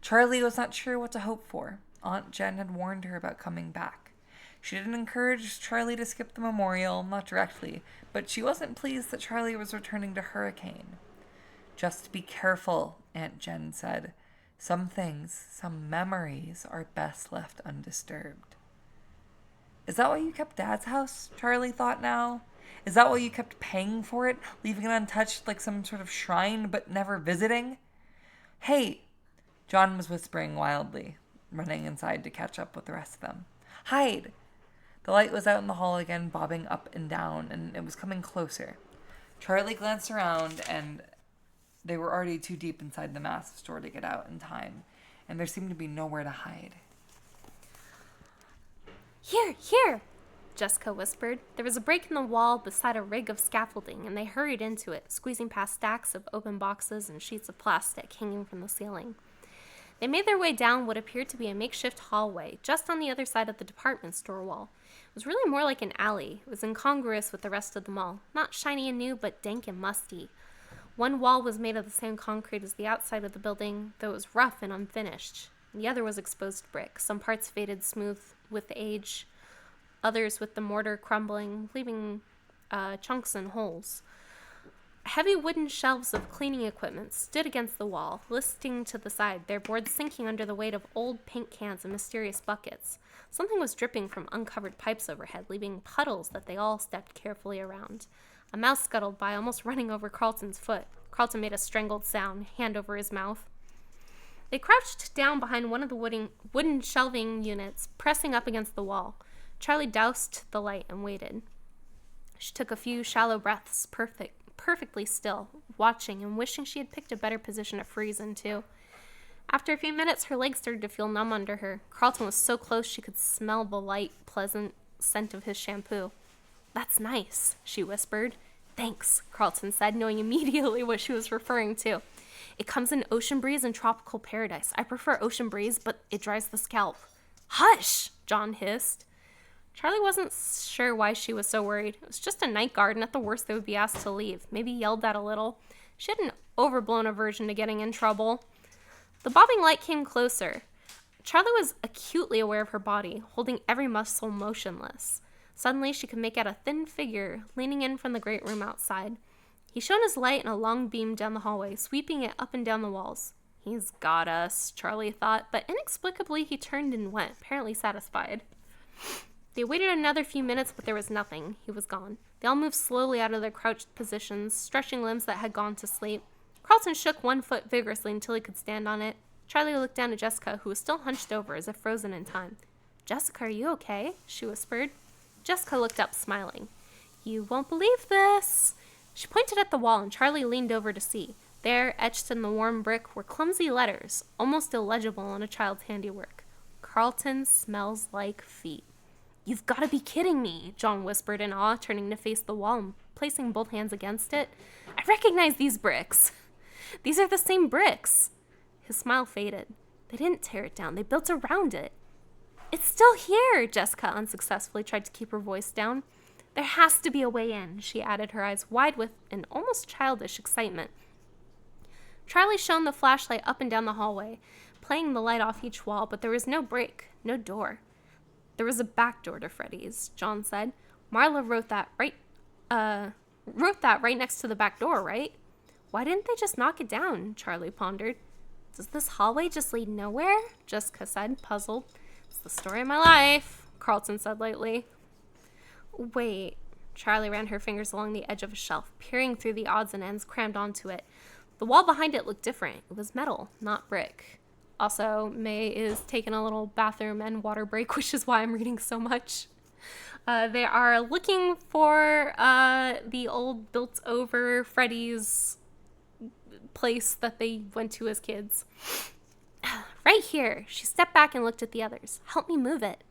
Charlie was not sure what to hope for. Aunt Jen had warned her about coming back. She didn't encourage Charlie to skip the memorial, not directly, but she wasn't pleased that Charlie was returning to Hurricane. Just be careful, Aunt Jen said. Some things, some memories, are best left undisturbed. Is that why you kept Dad's house? Charlie thought now. Is that why you kept paying for it, leaving it untouched like some sort of shrine, but never visiting? Hey! John was whispering wildly, running inside to catch up with the rest of them. Hide! The light was out in the hall again, bobbing up and down, and it was coming closer. Charlie glanced around, and they were already too deep inside the massive store to get out in time, and there seemed to be nowhere to hide. Here! Jessica whispered. There was a break in the wall beside a rig of scaffolding, and they hurried into it, squeezing past stacks of open boxes and sheets of plastic hanging from the ceiling. They made their way down what appeared to be a makeshift hallway, just on the other side of the department store wall. It was really more like an alley. It was incongruous with the rest of the mall. Not shiny and new, but dank and musty. One wall was made of the same concrete as the outside of the building, though it was rough and unfinished. The other was exposed brick, some parts faded smooth with age, others with the mortar crumbling, leaving chunks and holes. Heavy wooden shelves of cleaning equipment stood against the wall, listing to the side, their boards sinking under the weight of old paint cans and mysterious buckets. Something was dripping from uncovered pipes overhead, leaving puddles that they all stepped carefully around. A mouse scuttled by, almost running over Carlton's foot. Carlton made a strangled sound, hand over his mouth. They crouched down behind one of the wooden shelving units, pressing up against the wall. Charlie doused the light and waited. She took a few shallow breaths, perfectly still, watching and wishing she had picked a better position to freeze into. After a few minutes, her legs started to feel numb under her. Carlton was so close she could smell the light, pleasant scent of his shampoo. That's nice, she whispered. Thanks, Carlton said, knowing immediately what she was referring to. It comes in Ocean Breeze and Tropical Paradise. I prefer Ocean Breeze, but it dries the scalp. Hush, John hissed. Charlie wasn't sure why she was so worried. It was just a night guard, and at the worst they would be asked to leave, maybe yelled at a little. She had an overblown aversion to getting in trouble. The bobbing light came closer. Charlie was acutely aware of her body, holding every muscle motionless. Suddenly, she could make out a thin figure leaning in from the great room outside. He shone his light in a long beam down the hallway, sweeping it up and down the walls. He's got us, Charlie thought, but inexplicably he turned and went, apparently satisfied. They waited another few minutes, but there was nothing. He was gone. They all moved slowly out of their crouched positions, stretching limbs that had gone to sleep. Carlton shook one foot vigorously until he could stand on it. Charlie looked down at Jessica, who was still hunched over, as if frozen in time. "Jessica, are you okay?" she whispered. Jessica looked up, smiling. "You won't believe this." She pointed at the wall, and Charlie leaned over to see. There, etched in the warm brick, were clumsy letters, almost illegible in a child's handiwork. "Carlton smells like feet." "You've got to be kidding me," John whispered in awe, turning to face the wall and placing both hands against it. "I recognize these bricks. These are the same bricks." His smile faded. They didn't tear it down. They built around it. "It's still here," Jessica unsuccessfully tried to keep her voice down. "There has to be a way in," she added, her eyes wide with an almost childish excitement. Charlie shone the flashlight up and down the hallway, playing the light off each wall, but there was no break, no door. "There was a back door to Freddy's," John said. "Marla wrote that right next to the back door, right?" "Why didn't they just knock it down?" Charlie pondered. "Does this hallway just lead nowhere?" Jessica said, puzzled. "It's the story of my life," Carlton said lightly. "Wait." Charlie ran her fingers along the edge of a shelf, peering through the odds and ends crammed onto it. The wall behind it looked different. It was metal, not brick. Also, May is taking a little bathroom and water break, which is why I'm reading so much. They are looking for the old built-over Freddy's place that they went to as kids. "Right here." She stepped back and looked at the others. "Help me move it."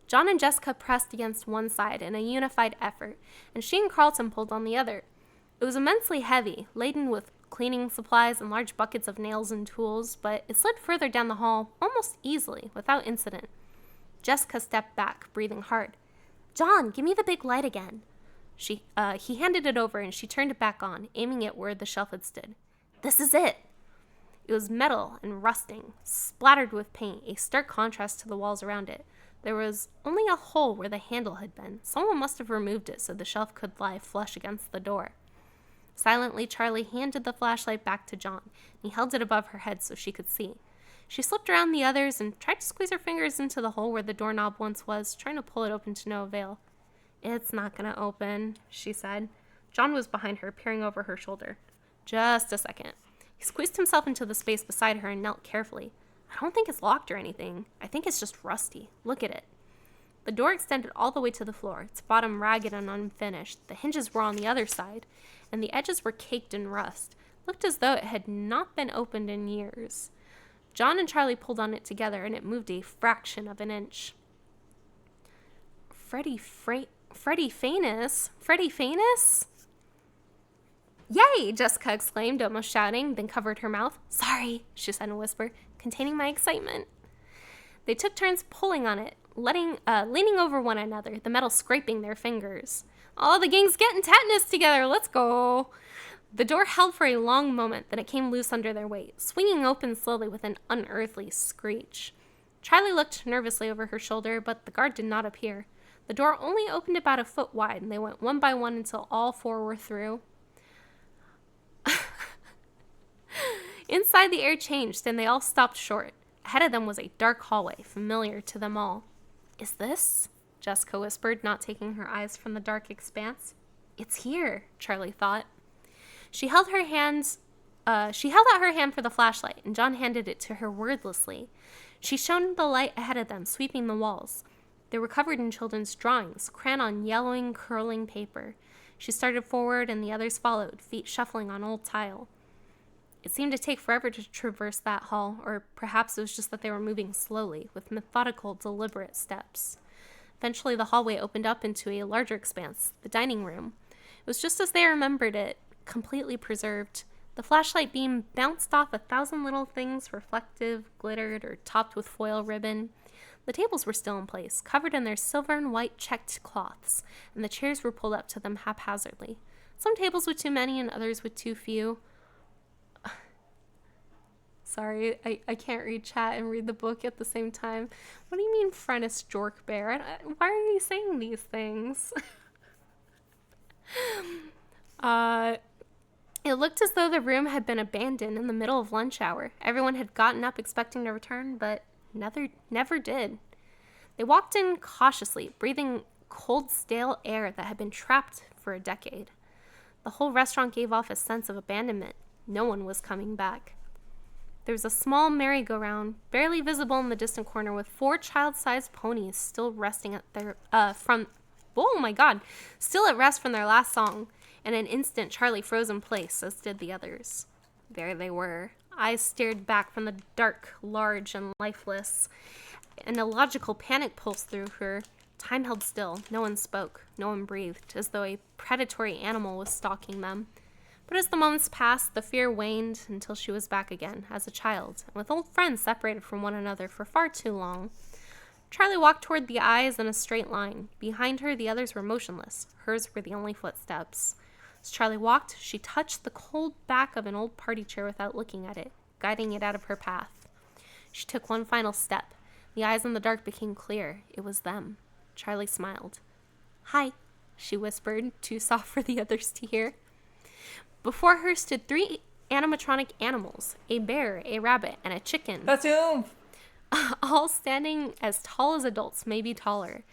John and Jessica pressed against one side in a unified effort, and she and Carlton pulled on the other. It was immensely heavy, laden with cleaning supplies and large buckets of nails and tools, but it slid further down the hall almost easily, without incident. Jessica stepped back, breathing hard. "John, give me the big light again." He handed it over, and she turned it back on, aiming it where the shelf had stood. "This is it." It was metal and rusting, splattered with paint, a stark contrast to the walls around it. There was only a hole where the handle had been. Someone must have removed it so the shelf could lie flush against the door. Silently, Charlie handed the flashlight back to John, and he held it above her head so she could see. She slipped around the others and tried to squeeze her fingers into the hole where the doorknob once was, trying to pull it open to no avail. "It's not going to open," she said. John was behind her, peering over her shoulder. "Just a second." He squeezed himself into the space beside her and knelt carefully. "I don't think it's locked or anything. I think it's just rusty. Look at it." The door extended all the way to the floor, its bottom ragged and unfinished. The hinges were on the other side, and the edges were caked in rust. Looked as though it had not been opened in years. John and Charlie pulled on it together, and it moved a fraction of an inch. Freddy Famous? Freddy Famous? "Yay!" Jessica exclaimed, almost shouting, then covered her mouth. "Sorry," she said in a whisper, containing my excitement. They took turns pulling on it, leaning over one another, the metal scraping their fingers. "Oh, the gang's getting tetanus together. Let's go." The door held for a long moment, then it came loose under their weight, swinging open slowly with an unearthly screech. Charlie looked nervously over her shoulder, but the guard did not appear. The door only opened about a foot wide, and they went one by one until all four were through. Inside, the air changed, and they all stopped short. Ahead of them was a dark hallway, familiar to them all. "Is this?" Jessica whispered, not taking her eyes from the dark expanse. "It's here," Charlie thought. She held out her hand for the flashlight, and John handed it to her wordlessly. She shone the light ahead of them, sweeping the walls. They were covered in children's drawings, crayon on yellowing, curling paper. She started forward, and the others followed, feet shuffling on old tile. It seemed to take forever to traverse that hall, or perhaps it was just that they were moving slowly, with methodical, deliberate steps. Eventually, the hallway opened up into a larger expanse, the dining room. It was just as they remembered it, completely preserved. The flashlight beam bounced off 1,000 little things, reflective, glittered, or topped with foil ribbon. The tables were still in place, covered in their silver and white checked cloths, and the chairs were pulled up to them haphazardly. Some tables with too many and others with too few. Sorry, I can't read chat and read the book at the same time. What do you mean, Frennis Jork Bear? Why are you saying these things? It looked as though the room had been abandoned in the middle of lunch hour. Everyone had gotten up expecting to return, but never did. They walked in cautiously, breathing cold, stale air that had been trapped for a decade. The whole restaurant gave off a sense of abandonment. No one was coming back. There was a small merry-go-round, barely visible in the distant corner, with 4 child-sized ponies still resting at their still at rest from their last song. In an instant, Charlie froze in place, as did the others. There they were. Eyes stared back from the dark, large, and lifeless. An illogical panic pulsed through her. Time held still. No one spoke. No one breathed, as though a predatory animal was stalking them. But as the moments passed, the fear waned until she was back again, as a child, and with old friends separated from one another for far too long. Charlie walked toward the eyes in a straight line. Behind her, the others were motionless. Hers were the only footsteps. As Charlie walked, she touched the cold back of an old party chair without looking at it, guiding it out of her path. She took one final step. The eyes in the dark became clear. It was them. Charlie smiled. "Hi," she whispered, too soft for the others to hear. Before her stood 3 animatronic animals, a bear, a rabbit, and a chicken. That's him! All standing as tall as adults, maybe taller.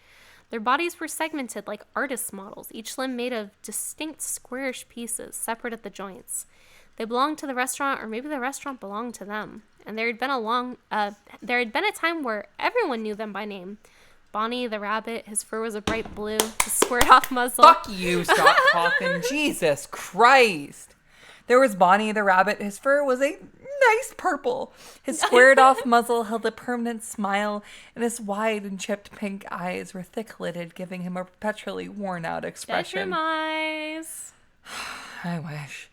Their bodies were segmented like artist models, each limb made of distinct squarish pieces, separate at the joints. They belonged to the restaurant, or maybe the restaurant belonged to them. And there had been a time where everyone knew them by name. Bonnie the rabbit, his fur was a bright blue, his squared-off muzzle. Fuck you, stop talking. Jesus Christ. There was Bonnie the rabbit. His fur was a nice purple. His squared-off muzzle held a permanent smile, and his wide and chipped pink eyes were thick-lidded, giving him a perpetually worn-out expression. Bedroom eyes. I wish.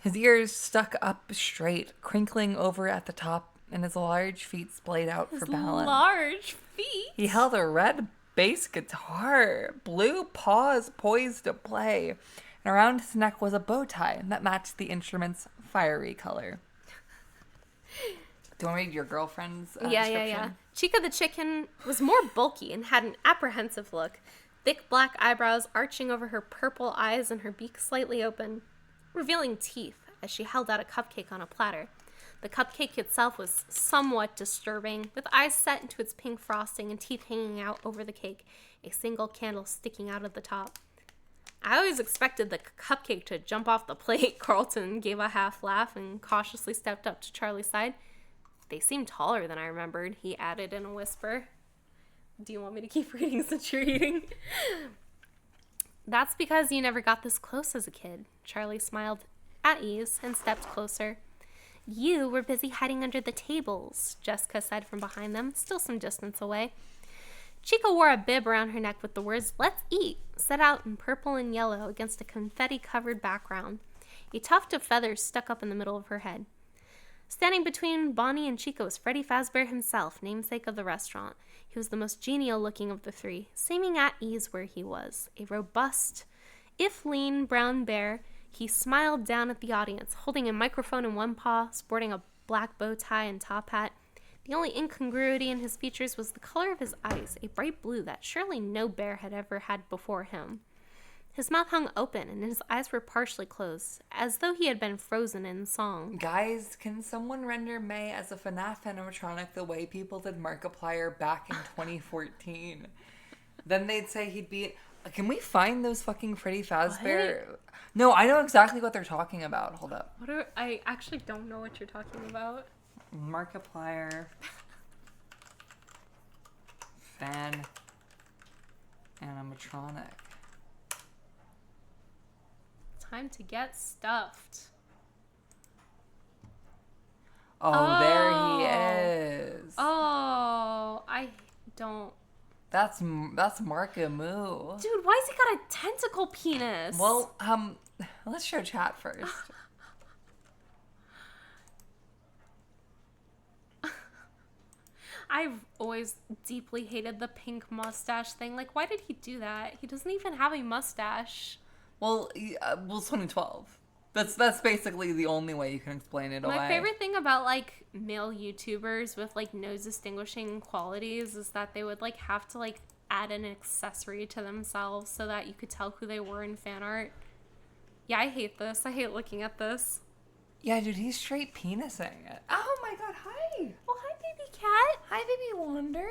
His ears stuck up straight, crinkling over at the top, and his large feet splayed out for balance. Large feet? He held a red bass guitar, blue paws poised to play, and around his neck was a bow tie that matched the instrument's fiery color. Do you want to read your girlfriend's description? Yeah. Chica the chicken was more bulky and had an apprehensive look. Thick black eyebrows arching over her purple eyes and her beak slightly open, revealing teeth as she held out a cupcake on a platter. The cupcake itself was somewhat disturbing, with eyes set into its pink frosting and teeth hanging out over the cake, a single candle sticking out of the top. I always expected the cupcake to jump off the plate. Carlton gave a half laugh and cautiously stepped up to Charlie's side. They seem taller than I remembered, he added in a whisper. Do you want me to keep reading since you're eating? That's because you never got this close as a kid. Charlie smiled at ease and stepped closer. You were busy hiding under the tables, Jessica said from behind them, still some distance away. Chica wore a bib around her neck with the words, "Let's eat," set out in purple and yellow against a confetti-covered background. A tuft of feathers stuck up in the middle of her head. Standing between Bonnie and Chica was Freddy Fazbear himself, namesake of the restaurant. He was the most genial-looking of the 3, seeming at ease where he was. A robust, if lean, brown bear, he smiled down at the audience, holding a microphone in one paw, sporting a black bow tie and top hat. The only incongruity in his features was the color of his eyes, a bright blue that surely no bear had ever had before him. His mouth hung open, and his eyes were partially closed, as though he had been frozen in song. Guys, can someone render May as a FNAF animatronic the way people did Markiplier back in 2014? Then they'd say he'd be... Can we find those fucking Freddy Fazbear? What? No, I know exactly what they're talking about. Hold up. I actually don't know what you're talking about. Markiplier. Fan animatronic. Time to get stuffed. Oh, there he is. Oh, I don't... That's Markamoo. Dude, why has he got a tentacle penis? Well, let's show chat first. I've always deeply hated the pink mustache thing. Like, why did he do that? He doesn't even have a mustache. Well, it's 2012. That's basically the only way you can explain it away. My favorite thing about, like, male YouTubers with, like, no distinguishing qualities is that they would, like, have to, like, add an accessory to themselves so that you could tell who they were in fan art. Yeah, I hate this. I hate looking at this. Yeah, dude, he's straight penising it. Oh my god, hi! Oh, hi, baby cat. Hi, baby Wonder.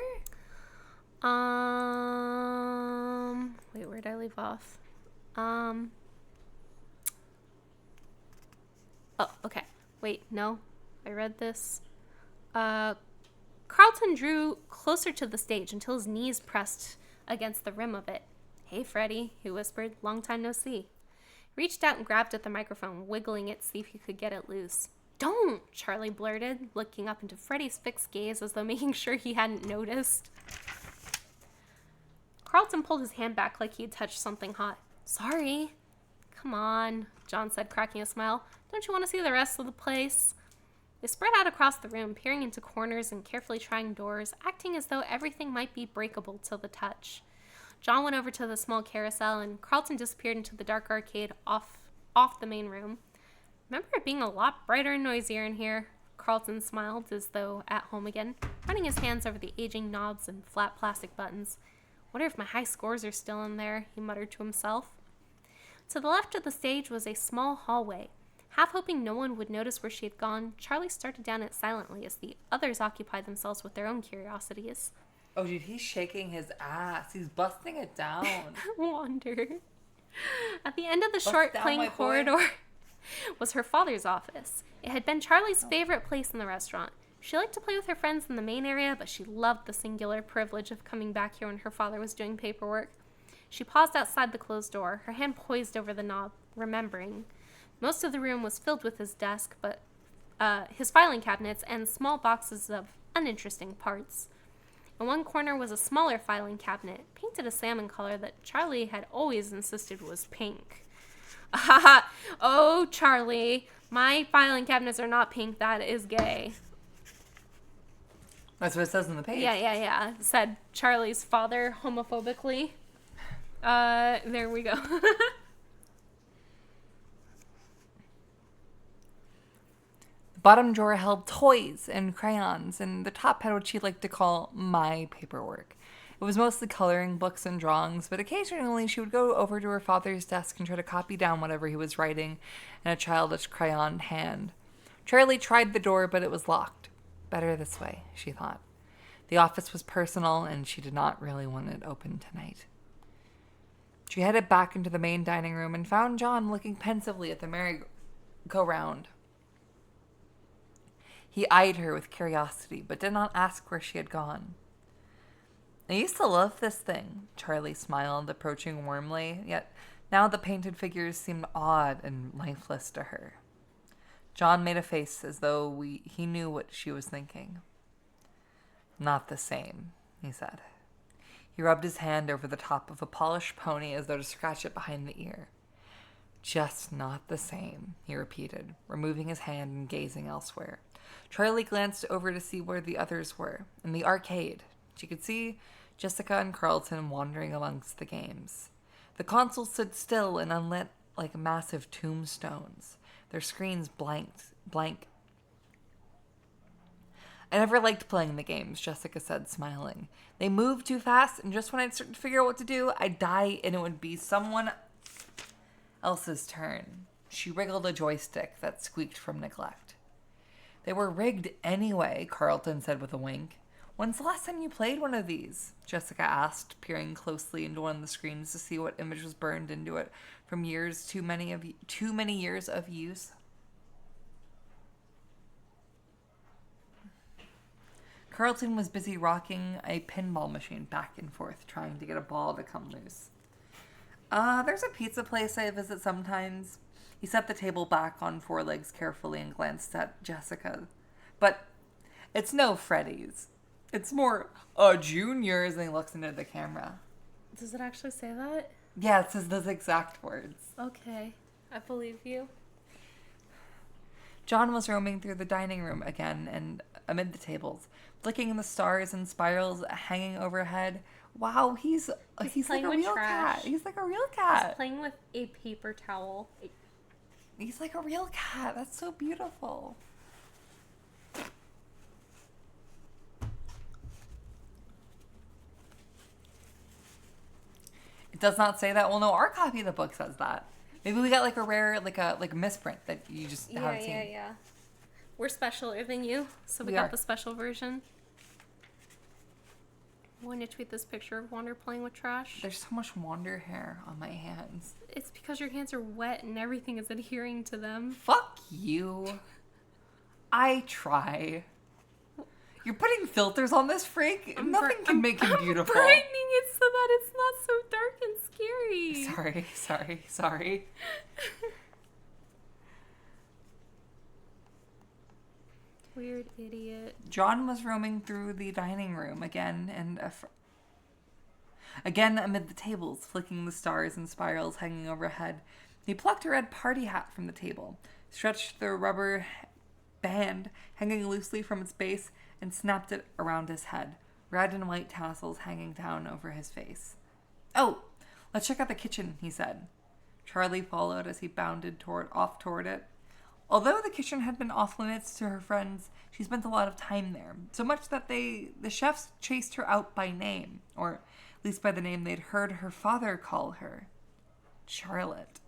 Wait, where'd I leave off? Oh, okay. Wait, no. I read this. Carlton drew closer to the stage until his knees pressed against the rim of it. Hey, Freddy, he whispered. Long time no see. Reached out and grabbed at the microphone, wiggling it to see if he could get it loose. Don't, Charlie blurted, looking up into Freddy's fixed gaze as though making sure he hadn't noticed. Carlton pulled his hand back like he had touched something hot. Sorry. Come on, John said, cracking a smile. Don't you want to see the rest of the place? They spread out across the room, peering into corners and carefully trying doors, acting as though everything might be breakable till the touch. John went over to the small carousel, and Carlton disappeared into the dark arcade off the main room. Remember it being a lot brighter and noisier in here? Carlton smiled as though at home again, running his hands over the aging knobs and flat plastic buttons. Wonder if my high scores are still in there, he muttered to himself. To the left of the stage was a small hallway. Half hoping no one would notice where she had gone, Charlie started down it silently as the others occupied themselves with their own curiosities. Oh, dude, he's shaking his ass. He's busting it down. Wonder. At the end of the short plain corridor was her father's office. It had been Charlie's favorite place in the restaurant. She liked to play with her friends in the main area, but she loved the singular privilege of coming back here when her father was doing paperwork. She paused outside the closed door, her hand poised over the knob, remembering. Most of the room was filled with his desk, but his filing cabinets and small boxes of uninteresting parts. In one corner was a smaller filing cabinet, painted a salmon color that Charlie had always insisted was pink. Oh, Charlie, my filing cabinets are not pink. That is gay. That's what it says on the page. Yeah, said Charlie's father homophobically. There we go. The bottom drawer held toys and crayons, and the top had what she liked to call my paperwork. It was mostly coloring books and drawings, but occasionally she would go over to her father's desk and try to copy down whatever he was writing in a childish crayoned hand. Charlie tried the door, but it was locked. Better this way, she thought. The office was personal, and she did not really want it open tonight. She headed back into the main dining room and found John looking pensively at the merry-go-round. He eyed her with curiosity, but did not ask where she had gone. I used to love this thing, Charlie smiled, approaching warmly, yet now the painted figures seemed odd and lifeless to her. John made a face as though he knew what she was thinking. Not the same, he said. He rubbed his hand over the top of a polished pony as though to scratch it behind the ear. Just not the same, he repeated, removing his hand and gazing elsewhere. Charlie glanced over to see where the others were. In the arcade, she could see Jessica and Carlton wandering amongst the games. The console stood still and unlit like massive tombstones, their screens blank. I never liked playing the games, Jessica said, smiling. They moved too fast, and just when I'd start to figure out what to do, I'd die and it would be someone else's turn. She wriggled a joystick that squeaked from neglect. They were rigged anyway, Carlton said with a wink. When's the last time you played one of these? Jessica asked, peering closely into one of the screens to see what image was burned into it from too many years of use. Carlton was busy rocking a pinball machine back and forth, trying to get a ball to come loose. There's a pizza place I visit sometimes. He set the table back on four legs carefully and glanced at Jessica. But it's no Freddy's. It's more a Junior's, and he looks into the camera. Does it actually say that? Yeah, it says those exact words. Okay, I believe you. John was roaming through the dining room again and amid the tables. flicking the stars and spirals hanging overhead. Wow, he's like playing a with real trash. cat. He's like a real cat. He's playing with a paper towel. He's like a real cat. That's so beautiful. It does not say that. Well, no, our copy of the book says that. Maybe we got like a rare, like a misprint that you just haven't seen. Yeah. We're specialer than you, so we We got are. the special version. I'm going to tweet this picture of Wander playing with trash. There's so much Wander hair on my hands. It's because your hands are wet and everything is adhering to them. Fuck you. I try. You're putting filters on this freak? Nothing can make him beautiful. I'm brightening it so that it's not so dark and scary. Sorry. Weird idiot. John was roaming through the dining room again again amid the tables, flicking the stars and spirals hanging overhead. He plucked a red party hat from the table, stretched the rubber band hanging loosely from its base, and snapped it around his head, red and white tassels hanging down over his face. "Oh, let's check out the kitchen," he said. Charlie followed as he bounded off toward it. Although the kitchen had been off limits to her friends, she spent a lot of time there, so much that the chefs chased her out by name, or at least by the name they'd heard her father call her, Charlotte.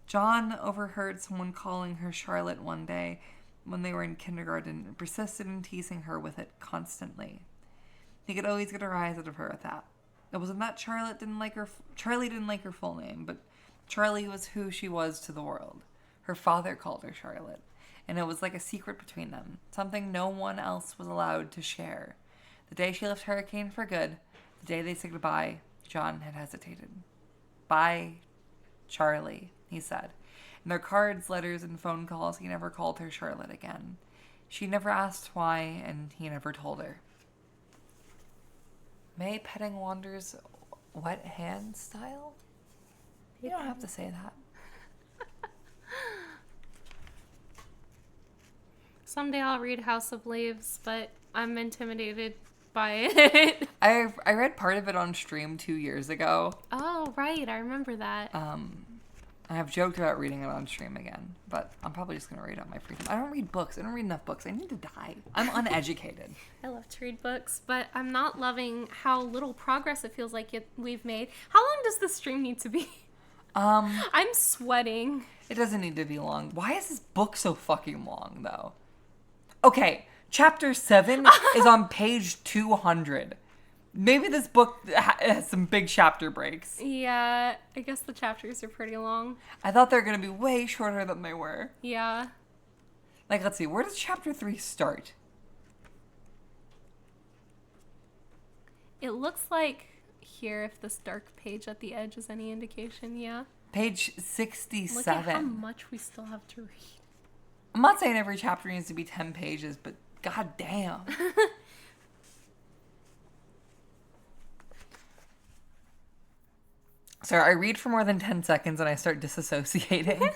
John overheard someone calling her Charlotte one day when they were in kindergarten and persisted in teasing her with it constantly. He could always get a rise out of her with that. It wasn't that Charlie didn't like her full name, but Charlie was who she was to the world. Her father called her Charlotte, and it was like a secret between them, something no one else was allowed to share. The day she left Hurricane for good, the day they said goodbye, John had hesitated. "Bye, Charlie," he said. In their cards, letters, and phone calls, he never called her Charlotte again. She never asked why, and he never told her. May petting Wander's wet hand style? You don't have to say that. Someday I'll read House of Leaves, but I'm intimidated by it. I read part of it on stream 2 years ago. Oh, right. I remember that. I have joked about reading it on stream again, but I'm probably just going to read it on my free time. I don't read books. I don't read enough books. I need to die. I'm uneducated. I love to read books, but I'm not loving how little progress it feels like we've made. How long does this stream need to be? I'm sweating. It doesn't need to be long. Why is this book so fucking long, though? Okay, chapter 7 is on page 200. Maybe this book has some big chapter breaks. Yeah, I guess the chapters are pretty long. I thought they were going to be way shorter than they were. Yeah. Like, let's see, where does chapter 3 start? It looks like here, if this dark page at the edge is any indication, yeah. Page 67. Look at how much we still have to read. I'm not saying every chapter needs to be 10 pages, but god damn. Sorry, I read for more than 10 seconds and I start disassociating.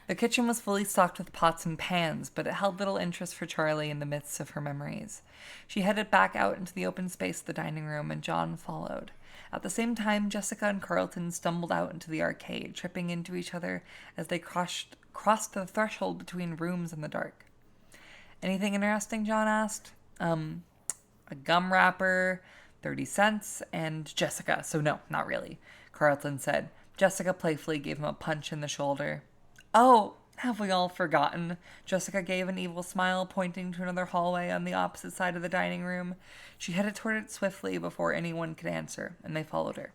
The kitchen was fully stocked with pots and pans, but it held little interest for Charlie in the midst of her memories. She headed back out into the open space of the dining room, and John followed. At the same time, Jessica and Carlton stumbled out into the arcade, tripping into each other as they crossed the threshold between rooms in the dark. "Anything interesting?" John asked. A gum wrapper, 30 cents, and Jessica. So no, not really, Carlton said. Jessica playfully gave him a punch in the shoulder. "Oh, have we all forgotten?" Jessica gave an evil smile, pointing to another hallway on the opposite side of the dining room. She headed toward it swiftly before anyone could answer, and they followed her.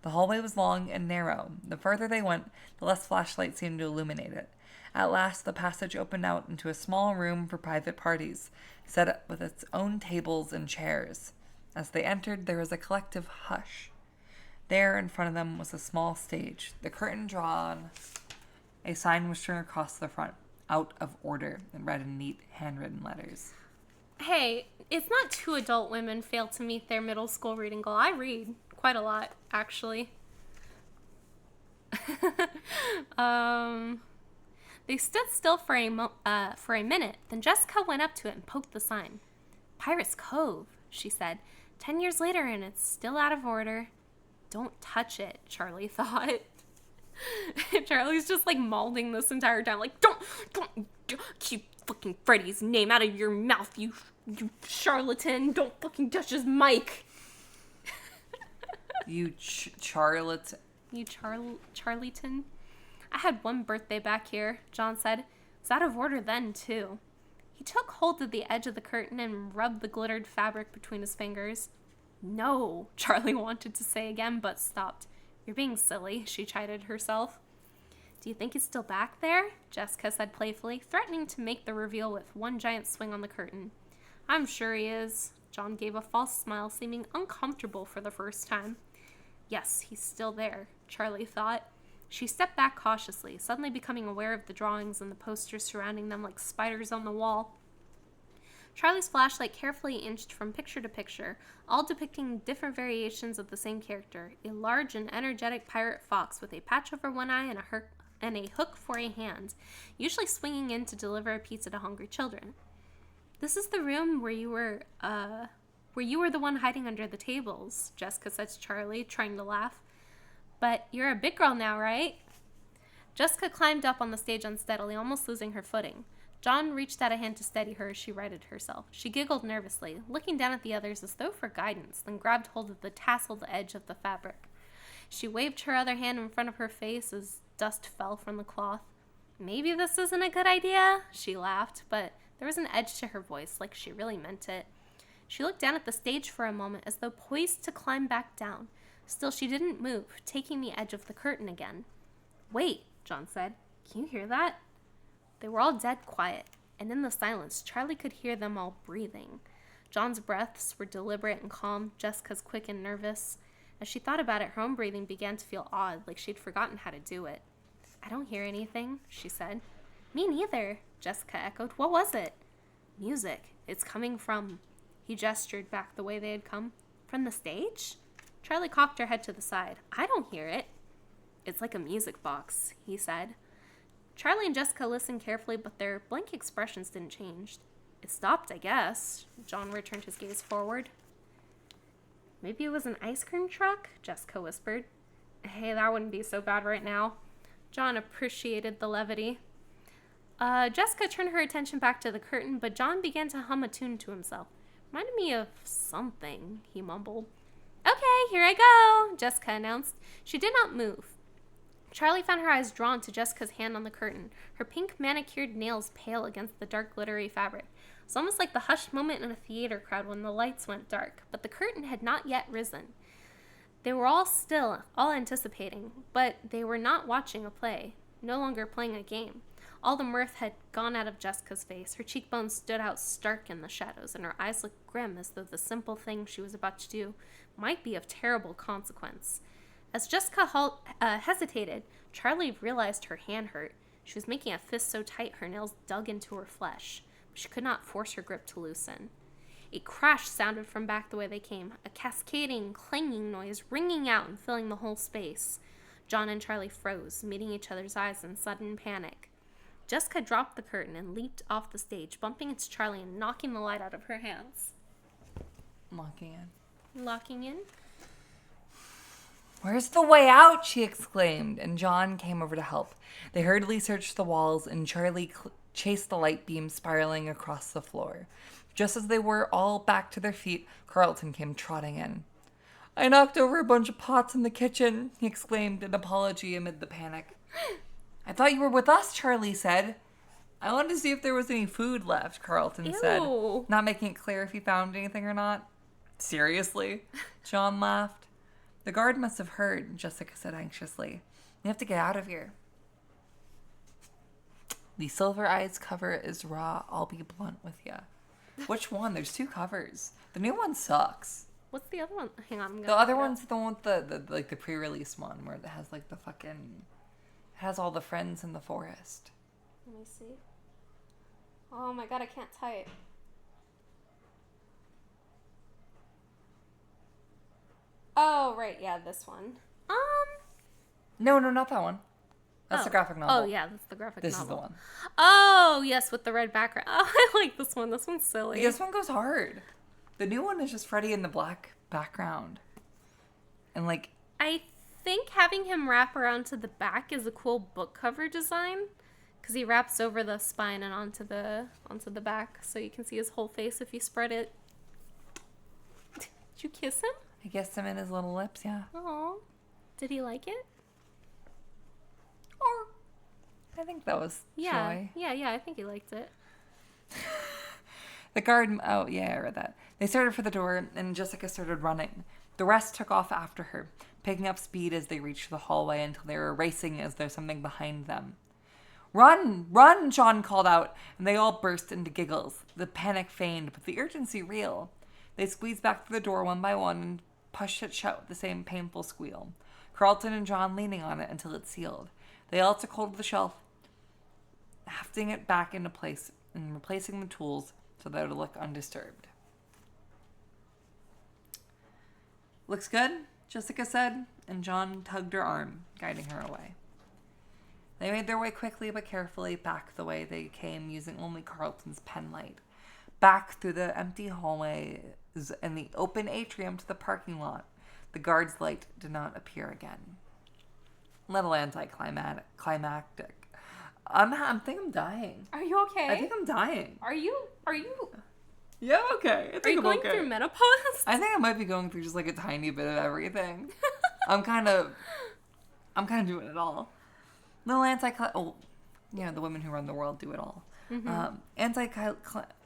The hallway was long and narrow. The further they went, the less flashlight seemed to illuminate it. At last, the passage opened out into a small room for private parties, set up with its own tables and chairs. As they entered, there was a collective hush. There, in front of them, was a small stage, the curtain drawn. A sign was strewn across the front, "Out of order," and read in neat, handwritten letters. Hey, it's not two adult women fail to meet their middle school reading goal. I read quite a lot, actually. They stood still for a minute, then Jessica went up to it and poked the sign. Pirate's Cove, she said. 10 years later and it's still out of order. Don't touch it, Charlie thought. Charlie's just like mauling this entire time. Like, don't keep fucking Freddy's name out of your mouth, you charlatan. Don't fucking touch his mic. You charlatan. You charlatan. I had one birthday back here, John said. It's out of order then, too. He took hold of the edge of the curtain and rubbed the glittered fabric between his fingers. No, Charlie wanted to say again, but stopped. You're being silly, she chided herself. Do you think he's still back there? Jessica said playfully, threatening to make the reveal with one giant swing on the curtain. I'm sure he is. John gave a false smile, seeming uncomfortable for the first time. Yes, he's still there, Charlie thought. She stepped back cautiously, suddenly becoming aware of the drawings and the posters surrounding them like spiders on the wall. Charlie's flashlight carefully inched from picture to picture, all depicting different variations of the same character, a large and energetic pirate fox with a patch over one eye and a hook for a hand, usually swinging in to deliver a pizza to hungry children. This is the room where you were the one hiding under the tables, Jessica said to Charlie, trying to laugh. But you're a big girl now, right? Jessica climbed up on the stage unsteadily, almost losing her footing. John reached out a hand to steady her as she righted herself. She giggled nervously, looking down at the others as though for guidance, then grabbed hold of the tasseled edge of the fabric. She waved her other hand in front of her face as dust fell from the cloth. Maybe this isn't a good idea, she laughed, but there was an edge to her voice, like she really meant it. She looked down at the stage for a moment as though poised to climb back down. Still, she didn't move, taking the edge of the curtain again. Wait, John said. Can you hear that? They were all dead quiet, and in the silence, Charlie could hear them all breathing. John's breaths were deliberate and calm, Jessica's quick and nervous. As she thought about it, her own breathing began to feel odd, like she'd forgotten how to do it. I don't hear anything, she said. Me neither, Jessica echoed. What was it? Music. It's coming from... He gestured back the way they had come. From the stage? Charlie cocked her head to the side. I don't hear it. It's like a music box, he said. Charlie and Jessica listened carefully, but their blank expressions didn't change. It stopped, I guess. John returned his gaze forward. Maybe it was an ice cream truck, Jessica whispered. Hey, that wouldn't be so bad right now. John appreciated the levity. Jessica turned her attention back to the curtain, but John began to hum a tune to himself. Reminded me of something, he mumbled. Okay, here I go, Jessica announced. She did not move. Charlie found her eyes drawn to Jessica's hand on the curtain, her pink manicured nails pale against the dark glittery fabric. It was almost like the hushed moment in a theater crowd when the lights went dark, but the curtain had not yet risen. They were all still, all anticipating, but they were not watching a play, no longer playing a game. All the mirth had gone out of Jessica's face. Her cheekbones stood out stark in the shadows, and her eyes looked grim as though the simple thing she was about to do might be of terrible consequence. As Jessica hesitated, Charlie realized her hand hurt. She was making a fist so tight her nails dug into her flesh, but she could not force her grip to loosen. A crash sounded from back the way they came, a cascading, clanging noise ringing out and filling the whole space. John and Charlie froze, meeting each other's eyes in sudden panic. Jessica dropped the curtain and leaped off the stage, bumping into Charlie and knocking the light out of her hands. Locking in. Where's the way out? She exclaimed, and John came over to help. They hurriedly searched the walls, and Charlie chased the light beam spiraling across the floor. Just as they were all back to their feet, Carlton came trotting in. I knocked over a bunch of pots in the kitchen, he exclaimed in apology amid the panic. I thought you were with us, Charlie said. I wanted to see if there was any food left, Carlton said, not making it clear if he found anything or not. Seriously? John laughed. The guard must have heard, Jessica said anxiously. We have to get out of here. The Silver Eyes cover is raw, I'll be blunt with ya. Which one? There's 2 covers. The new one sucks. What's the other one? Hang on. The other one's the one with the pre-release one where it has like the fucking... has all the friends in the forest. Let me see. Oh my god, I can't type. Oh, right, yeah, this one. No, not that one. That's the graphic novel. Oh, yeah, that's the graphic novel. This is the one. Oh, yes, with the red background. Oh, I like this one. This one's silly. This one goes hard. The new one is just Freddy in the black background. And, like... I think having him wrap around to the back is a cool book cover design. Because he wraps over the spine and onto the back. So you can see his whole face if you spread it. Did you kiss him? I kissed him in his little lips, yeah. Aw. Did he like it? Or... I think that was joy. Yeah, I think he liked it. The guard... Oh, yeah, I read that. They started for the door, and Jessica started running. The rest took off after her, picking up speed as they reached the hallway until they were racing as there's something behind them. Run! Run! John called out, and they all burst into giggles. The panic feigned, but the urgency real. They squeezed back through the door one by one and pushed it shut with the same painful squeal. Carlton and John leaning on it until it sealed. They all took hold of the shelf, hefting it back into place and replacing the tools so that it would look undisturbed. Looks good, Jessica said, and John tugged her arm, guiding her away. They made their way quickly but carefully back the way they came, using only Carlton's pen light. Back through the empty hallways and the open atrium to the parking lot. The guard's light did not appear again. Little anticlimactic. I think I'm dying. Are you okay? I think I'm dying. Are you? Yeah, I'm okay. Are you going through menopause? I think I might be going through just like a tiny bit of everything. I'm kind of doing it all. Little the women who run the world do it all. Mm-hmm. Anticlimactic?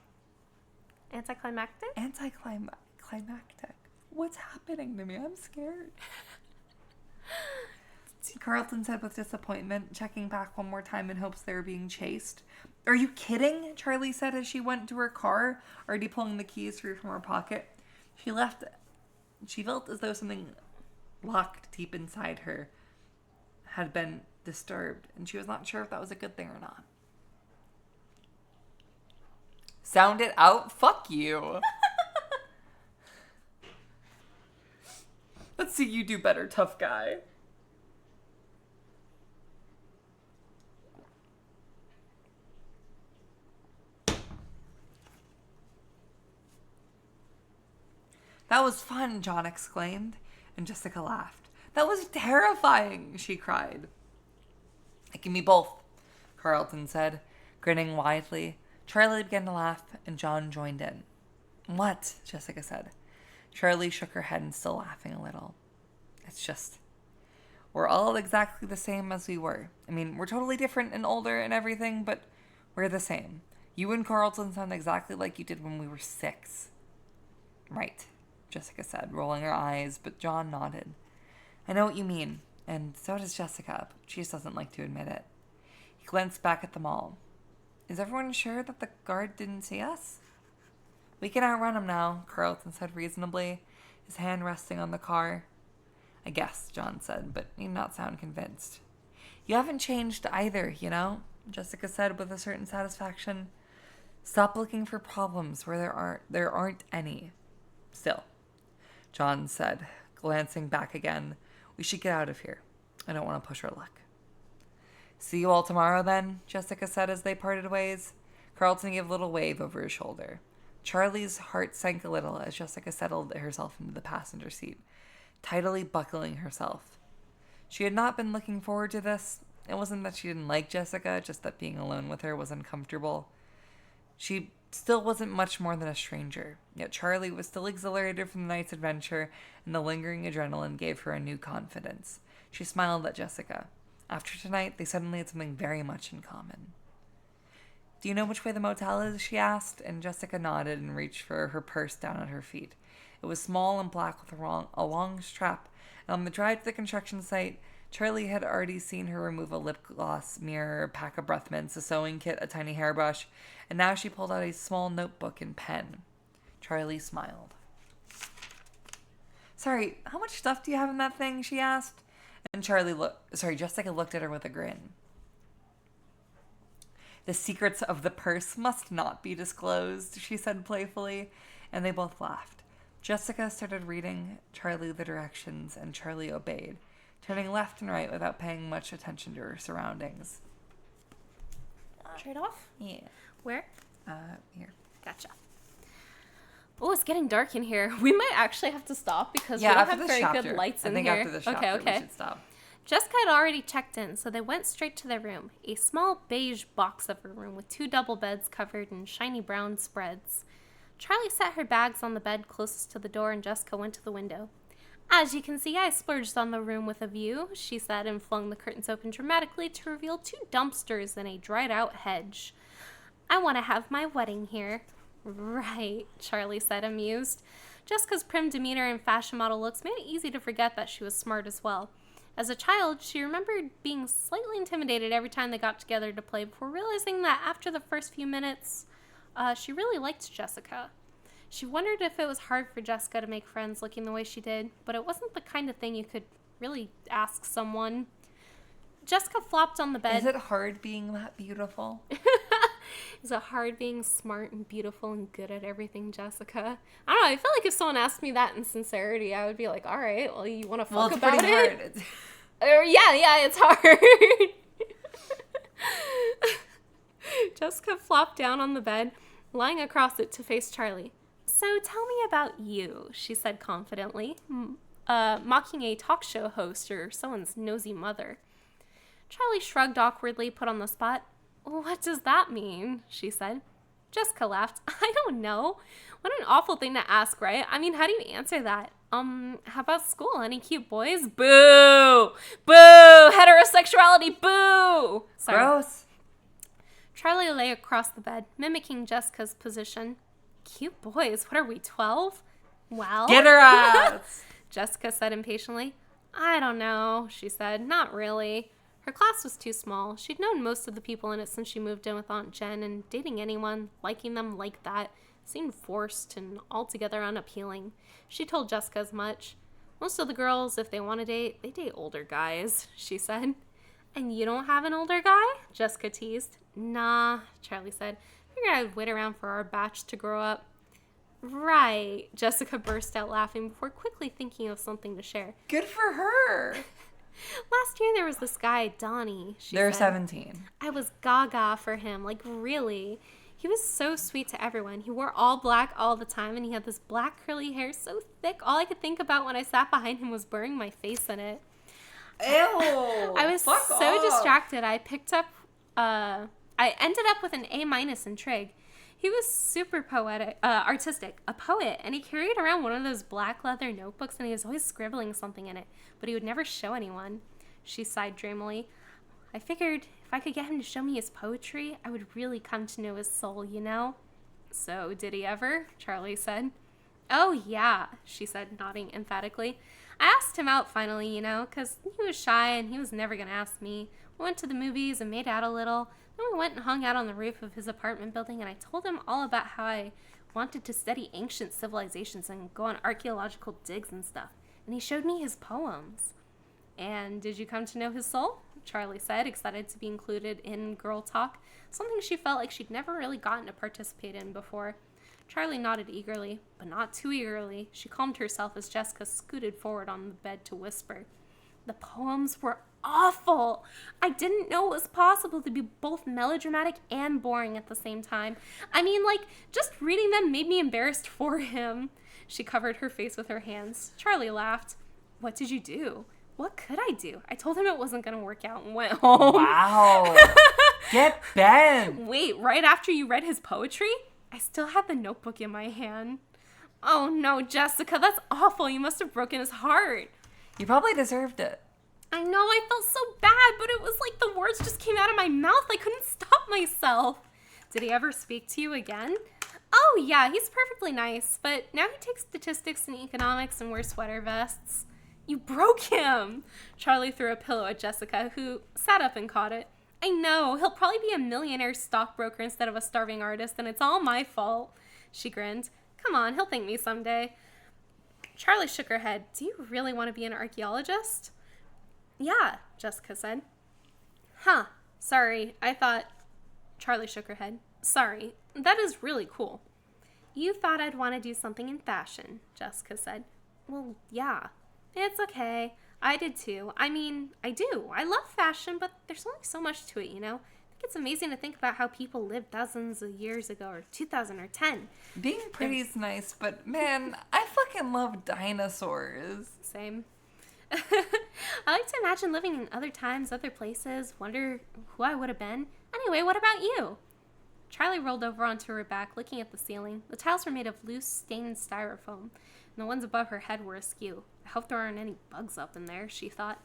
Anticlimactic. What's happening to me? I'm scared. Carlton said with disappointment, checking back one more time in hopes they were being chased. Are you kidding? Charlie said as she went to her car, already pulling the keys free from her pocket. She felt as though something locked deep inside her had been disturbed, and she was not sure if that was a good thing or not. Sound it out? Fuck you. Let's see you do better, tough guy. That was fun, John exclaimed, and Jessica laughed. That was terrifying, she cried. Give me both, Carlton said, grinning widely. Charlie began to laugh, and John joined in. What? Jessica said. Charlie shook her head and still laughing a little. It's just, we're all exactly the same as we were. I mean, we're totally different and older and everything, but we're the same. You and Carlton sound exactly like you did when we were 6. Right, Jessica said, rolling her eyes, but John nodded. I know what you mean, and so does Jessica, but she just doesn't like to admit it. He glanced back at them all. Is everyone sure that the guard didn't see us? We can outrun him now, Carlton said reasonably, his hand resting on the car. I guess, John said, but he did not sound convinced. You haven't changed either, you know, Jessica said with a certain satisfaction. Stop looking for problems where there aren't any. Still, John said, glancing back again, we should get out of here. I don't want to push our luck. See you all tomorrow then, Jessica said as they parted ways. Carlton gave a little wave over his shoulder. Charlie's heart sank a little as Jessica settled herself into the passenger seat, tidily buckling herself. She had not been looking forward to this. It wasn't that she didn't like Jessica, just that being alone with her was uncomfortable. She still wasn't much more than a stranger, yet Charlie was still exhilarated from the night's adventure, and the lingering adrenaline gave her a new confidence. She smiled at Jessica. After tonight, they suddenly had something very much in common. Do you know which way the motel is? She asked, and Jessica nodded and reached for her purse down at her feet. It was small and black with a long strap, and on the drive to the construction site, Charlie had already seen her remove a lip gloss, mirror, a pack of breath mints, a sewing kit, a tiny hairbrush, and now she pulled out a small notebook and pen. Charlie smiled. Sorry, how much stuff do you have in that thing? She asked. And Jessica looked at her with a grin. The secrets of the purse must not be disclosed, she said playfully, and they both laughed. Jessica started reading Charlie the directions, and Charlie obeyed, turning left and right without paying much attention to her surroundings. Trade off? Yeah. Where? Here. Gotcha. Oh, it's getting dark in here. We might actually have to stop because we don't have very good lights in here. I think after the chapter we should stop. Jessica had already checked in, so they went straight to their room. A small beige box of her room with 2 double beds covered in shiny brown spreads. Charlie set her bags on the bed closest to the door and Jessica went to the window. As you can see, I splurged on the room with a view, she said and flung the curtains open dramatically to reveal 2 dumpsters and a dried-out hedge. I want to have my wedding here. Right, Charlie said, amused. Jessica's prim demeanor and fashion model looks made it easy to forget that she was smart as well. As a child, she remembered being slightly intimidated every time they got together to play before realizing that after the first few minutes, she really liked Jessica. She wondered if it was hard for Jessica to make friends looking the way she did, but it wasn't the kind of thing you could really ask someone. Jessica flopped on the bed. Is it hard being that beautiful? Is it hard being smart and beautiful and good at everything, Jessica? I don't know. I feel like if someone asked me that in sincerity, I would be like, all right, well, you want to fuck about it? Hard. Yeah, it's hard. Jessica flopped down on the bed, lying across it to face Charlie. So tell me about you, she said confidently, mocking a talk show host or someone's nosy mother. Charlie shrugged awkwardly, put on the spot. What does that mean? She said. Jessica laughed. I don't know. What an awful thing to ask, right? I mean, how do you answer that? How about school? Any cute boys? Boo! Boo! Heterosexuality, boo! Sorry. Gross. Charlie lay across the bed, mimicking Jessica's position. Cute boys? What are we, 12? Well... Get her ass! Jessica said impatiently. I don't know, she said. Not really. Her class was too small. She'd known most of the people in it since she moved in with Aunt Jen, and dating anyone, liking them like that, seemed forced and altogether unappealing. She told Jessica as much. Most of the girls, if they want to date, they date older guys, she said. And you don't have an older guy? Jessica teased. Nah, Charlie said. Figured I'd wait around for our batch to grow up. Right, Jessica burst out laughing before quickly thinking of something to share. Good for her. Last year there was this guy, Donnie, she They're said. 17. I was gaga for him, like really. He was so sweet to everyone. He wore all black all the time, and he had this black curly hair so thick, all I could think about when I sat behind him was burying my face in it. Ew. I was Fuck so off. distracted. I ended up with an A- in trig. He was super artistic, a poet, and he carried around one of those black leather notebooks, and he was always scribbling something in it, but he would never show anyone. She sighed dreamily. I figured if I could get him to show me his poetry, I would really come to know his soul, you know? So, did he ever? Charlie said. Oh, yeah, she said, nodding emphatically. I asked him out finally, you know, because he was shy and he was never going to ask me. We went to the movies and made out a little. Then we went and hung out on the roof of his apartment building, and I told him all about how I wanted to study ancient civilizations and go on archaeological digs and stuff. And he showed me his poems. And did you come to know his soul? Charlie said, excited to be included in girl talk, something she felt like she'd never really gotten to participate in before. Charlie nodded eagerly, but not too eagerly. She calmed herself as Jessica scooted forward on the bed to whisper. The poems were awful. I didn't know it was possible to be both melodramatic and boring at the same time. I mean, like, just reading them made me embarrassed for him. She covered her face with her hands. Charlie laughed. What did you do? What could I do? I told him it wasn't going to work out and went home. Wow. Get Ben. Wait, right after you read his poetry? I still had the notebook in my hand. Oh no, Jessica, that's awful. You must have broken his heart. You probably deserved it. I know, I felt so bad, but it was like the words just came out of my mouth. I couldn't stop myself. Did he ever speak to you again? Oh yeah, he's perfectly nice, but now he takes statistics and economics and wears sweater vests. You broke him! Charlie threw a pillow at Jessica, who sat up and caught it. I know, he'll probably be a millionaire stockbroker instead of a starving artist, and it's all my fault. She grinned. Come on, he'll thank me someday. Charlie shook her head. Do you really want to be an archaeologist? Yeah, Jessica said. Huh, sorry, I thought... Charlie shook her head. Sorry, that is really cool. You thought I'd want to do something in fashion, Jessica said. Well, yeah. It's okay. I did too. I mean, I do. I love fashion, but there's only so much to it, you know? I think it's amazing to think about how people lived thousands of years ago, or 2,000 or 10. Being pretty is nice, but man, I fucking love dinosaurs. Same. I like to imagine living in other times, other places, wonder who I would have been. Anyway, what about you? Charlie rolled over onto her back, looking at the ceiling. The tiles were made of loose, stained styrofoam, and the ones above her head were askew. I hope there aren't any bugs up in there, she thought.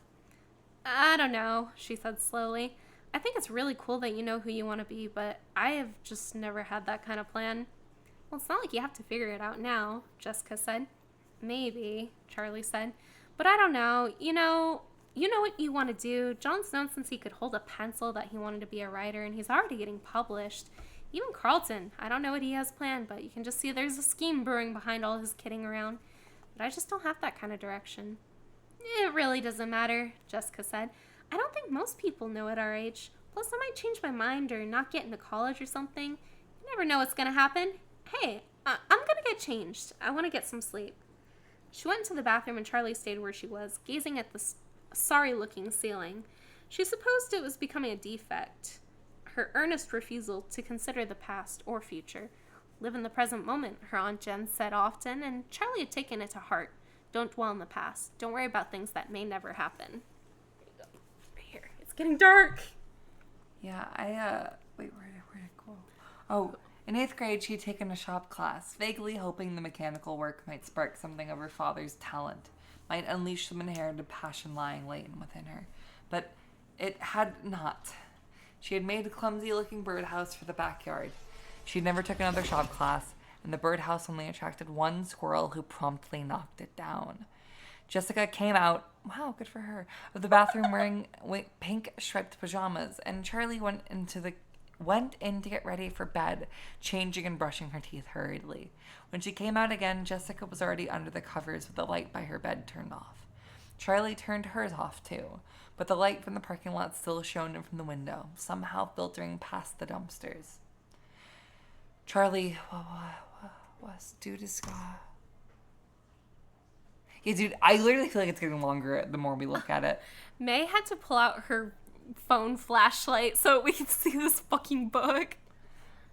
I don't know, she said slowly. I think it's really cool that you know who you want to be, but I have just never had that kind of plan. Well, it's not like you have to figure it out now, Jessica said. Maybe, Charlie said. But I don't know. You know what you want to do. John's known since he could hold a pencil that he wanted to be a writer, and he's already getting published. Even Carlton, I don't know what he has planned, but you can just see there's a scheme brewing behind all his kidding around. But I just don't have that kind of direction. It really doesn't matter, Jessica said. I don't think most people know at our age. Plus, I might change my mind or not get into college or something. You never know what's going to happen. Hey, I'm going to get changed. I want to get some sleep. She went into the bathroom and Charlie stayed where she was, gazing at the sorry-looking ceiling. She supposed it was becoming a defect. Her earnest refusal to consider the past or future. Live in the present moment, her Aunt Jen said often, and Charlie had taken it to heart. Don't dwell in the past. Don't worry about things that may never happen. There you go. Right here. It's getting dark. Yeah, wait, where did it go? Oh, in 8th grade, she'd taken a shop class, vaguely hoping the mechanical work might spark something of her father's talent, might unleash some inherited passion lying latent within her. But it had not. She had made a clumsy-looking birdhouse for the backyard. She never took another shop class, and the birdhouse only attracted one squirrel who promptly knocked it down. Jessica came out, wow, good for her, of the bathroom wearing pink striped pajamas, and Charlie went in to get ready for bed, changing and brushing her teeth hurriedly. When she came out again, Jessica was already under the covers with the light by her bed turned off. Charlie turned hers off too, but the light from the parking lot still shone in from the window, somehow filtering past the dumpsters. Charlie, was dude is Scott. Yeah, dude, I literally feel like it's getting longer the more we look at it. May had to pull out her phone flashlight so we could see this fucking book.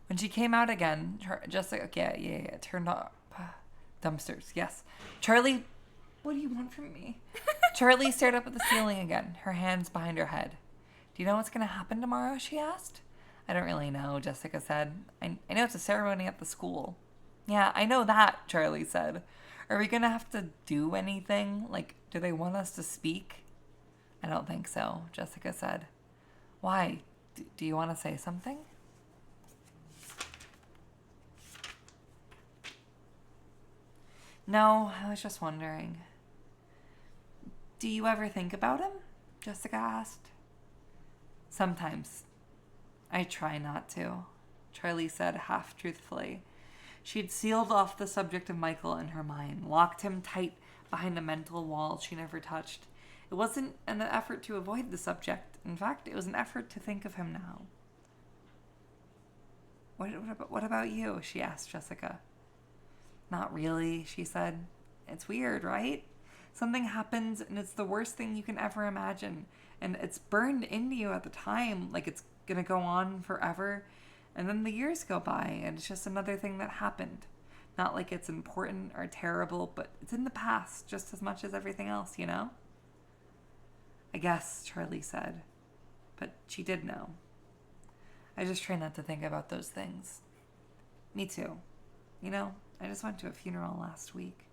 When she came out again, Jessica, yeah, turned off dumpsters, yes. Charlie, what do you want from me? Charlie stared up at the ceiling again, her hands behind her head. Do you know what's going to happen tomorrow, she asked. I don't really know, Jessica said. I know it's a ceremony at the school. Yeah, I know that, Charlie said. Are we going to have to do anything? Like, do they want us to speak? I don't think so, Jessica said. Why? Do you want to say something? No, I was just wondering. Do you ever think about him? Jessica asked. Sometimes. I try not to, Charlie said half-truthfully. She'd sealed off the subject of Michael in her mind, locked him tight behind a mental wall she never touched. It wasn't an effort to avoid the subject. In fact, it was an effort to think of him now. What about you? She asked Jessica. Not really, she said. It's weird, right? Something happens and it's the worst thing you can ever imagine. And it's burned into you at the time, like it's gonna go on forever. And then the years go by and it's just another thing that happened. Not like it's important or terrible, but it's in the past just as much as everything else, you know? I guess, Charlie said. But she did know. I just try not to think about those things. Me too. You know, I just went to a funeral last week.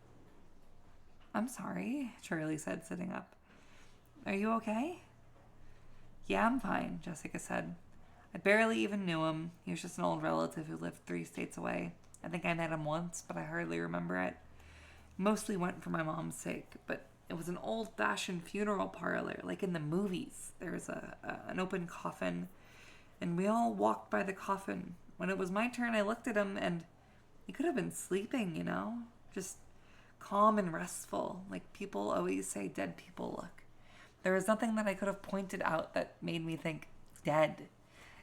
I'm sorry, Charlie said, sitting up. Are you okay? Yeah, I'm fine, Jessica said. I barely even knew him. He was just an old relative who lived 3 states away. I think I met him once, but I hardly remember it. Mostly went for my mom's sake, but it was an old-fashioned funeral parlor, like in the movies. There was an open coffin, and we all walked by the coffin. When it was my turn, I looked at him, and he could have been sleeping, you know? Just calm and restful, like people always say dead people look. There was nothing that I could have pointed out that made me think, dead.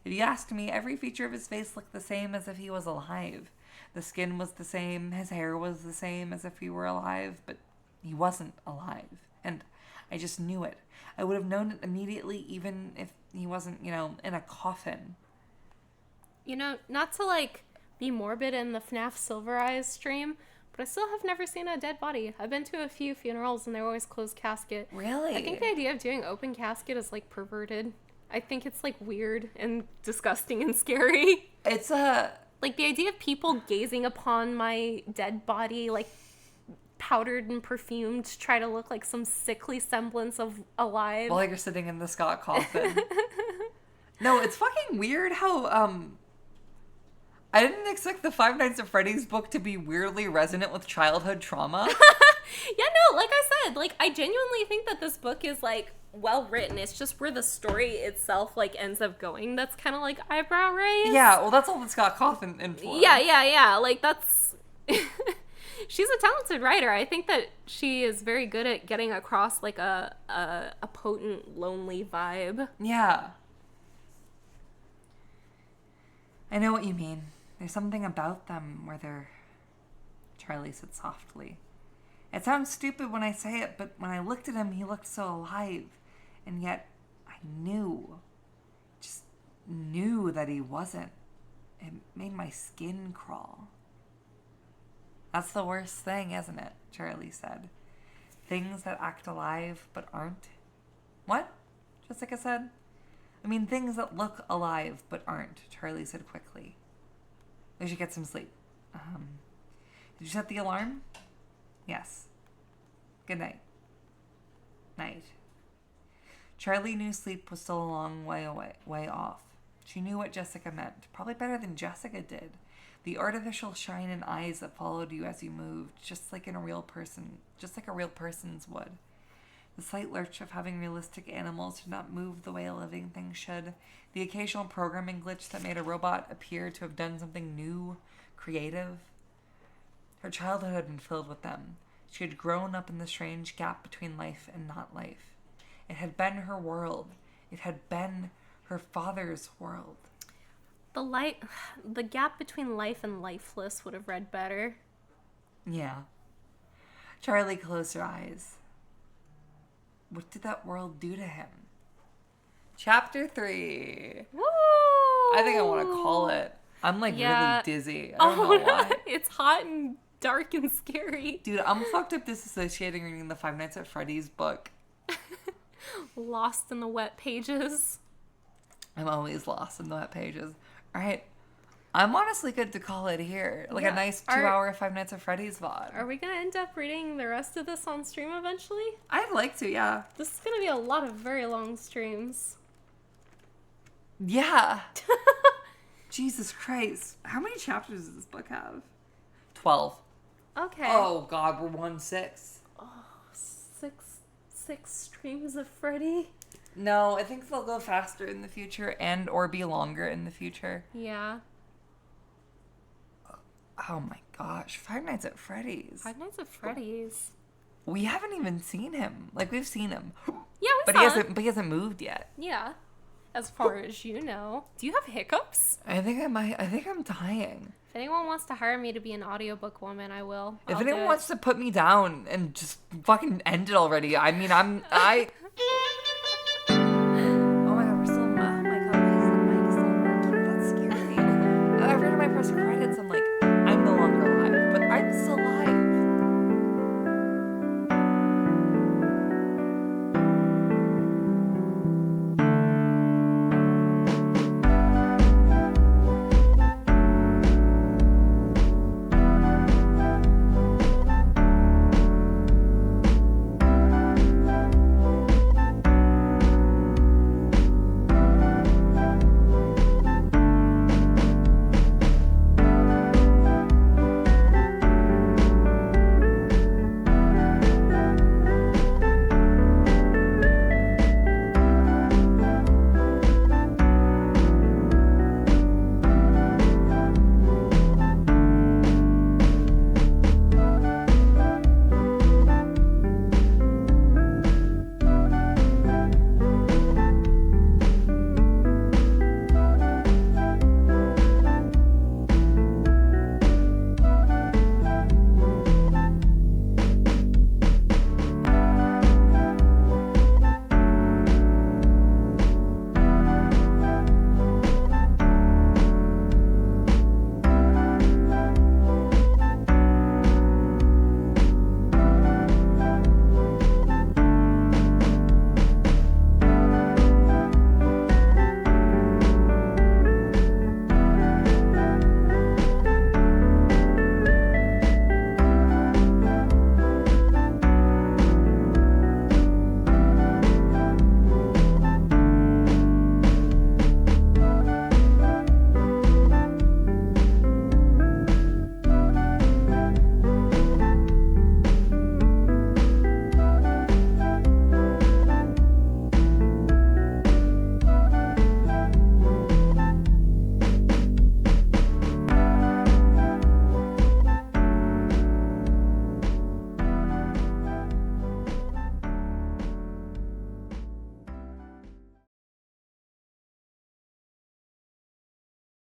If you asked me, every feature of his face looked the same as if he was alive. The skin was the same, his hair was the same as if he were alive, but He wasn't alive. And I just knew it. I would have known it immediately, even if he wasn't, in a coffin. Not to, like, be morbid in the FNAF Silver Eyes stream, but I still have never seen a dead body. I've been to a few funerals, and they're always closed casket. Really? I think the idea of doing open casket is, like, perverted. I think it's, like, weird and disgusting and scary. It's like, the idea of people gazing upon my dead body, like, powdered and perfumed to try to look like some sickly semblance of alive. While you're sitting in the Scott coffin. No, it's fucking weird how, I didn't expect the Five Nights at Freddy's book to be weirdly resonant with childhood trauma. Yeah, no, like I said, like, I genuinely think that this book is, like, well written. It's just where the story itself, like, ends up going that's kind of, like, eyebrow raised. Yeah, well, that's all the Scott Coffin influence. Yeah. Like, that's... She's a talented writer. I think that she is very good at getting across, like, a potent, lonely vibe. Yeah. I know what you mean. There's something about them where they're... Charlie said softly. It sounds stupid when I say it, but when I looked at him, he looked so alive. And yet, I just knew that he wasn't. It made my skin crawl. That's the worst thing, isn't it? Charlie said. Things that act alive but aren't. What? Jessica said. I mean, things that look alive but aren't, Charlie said quickly. We should get some sleep. Did you set the alarm? Yes. Good night. Night. Charlie knew sleep was still a long way off. She knew what Jessica meant, probably better than Jessica did. The artificial shine in eyes that followed you as you moved, just like a real person's would. The slight lurch of having realistic animals did not move the way a living thing should. The occasional programming glitch that made a robot appear to have done something new, creative. Her childhood had been filled with them. She had grown up in the strange gap between life and not life. It had been her world. It had been her father's world. The gap between life and lifeless would have read better. Yeah. Charlie closed her eyes. What did that world do to him? Chapter 3. Woo! I think I want to call it. I'm really dizzy. I don't know why. It's hot and dark and scary. Dude, I'm fucked up disassociating reading the Five Nights at Freddy's book. Lost in the wet pages. I'm always lost in the wet pages. All right. I'm honestly good to call it here. Like a nice 2-hour Five Nights at Freddy's VOD. Are we going to end up reading the rest of this on stream eventually? I'd like to, yeah. This is going to be a lot of very long streams. Yeah. Jesus Christ. How many chapters does this book have? 12. Okay. Oh, God, we're 1/6. Oh, six streams of Freddy. No, I think they'll go faster in the future or be longer in the future. Yeah. Oh my gosh, Five Nights at Freddy's. Five Nights at Freddy's. We haven't even seen him. Like, we've seen him. Yeah, but he hasn't moved yet. Yeah. As far as you know. Do you have hiccups? I think I'm dying. If anyone wants to hire me to be an audiobook woman, I will. If anyone wants to put me down and just fucking end it already, I mean, I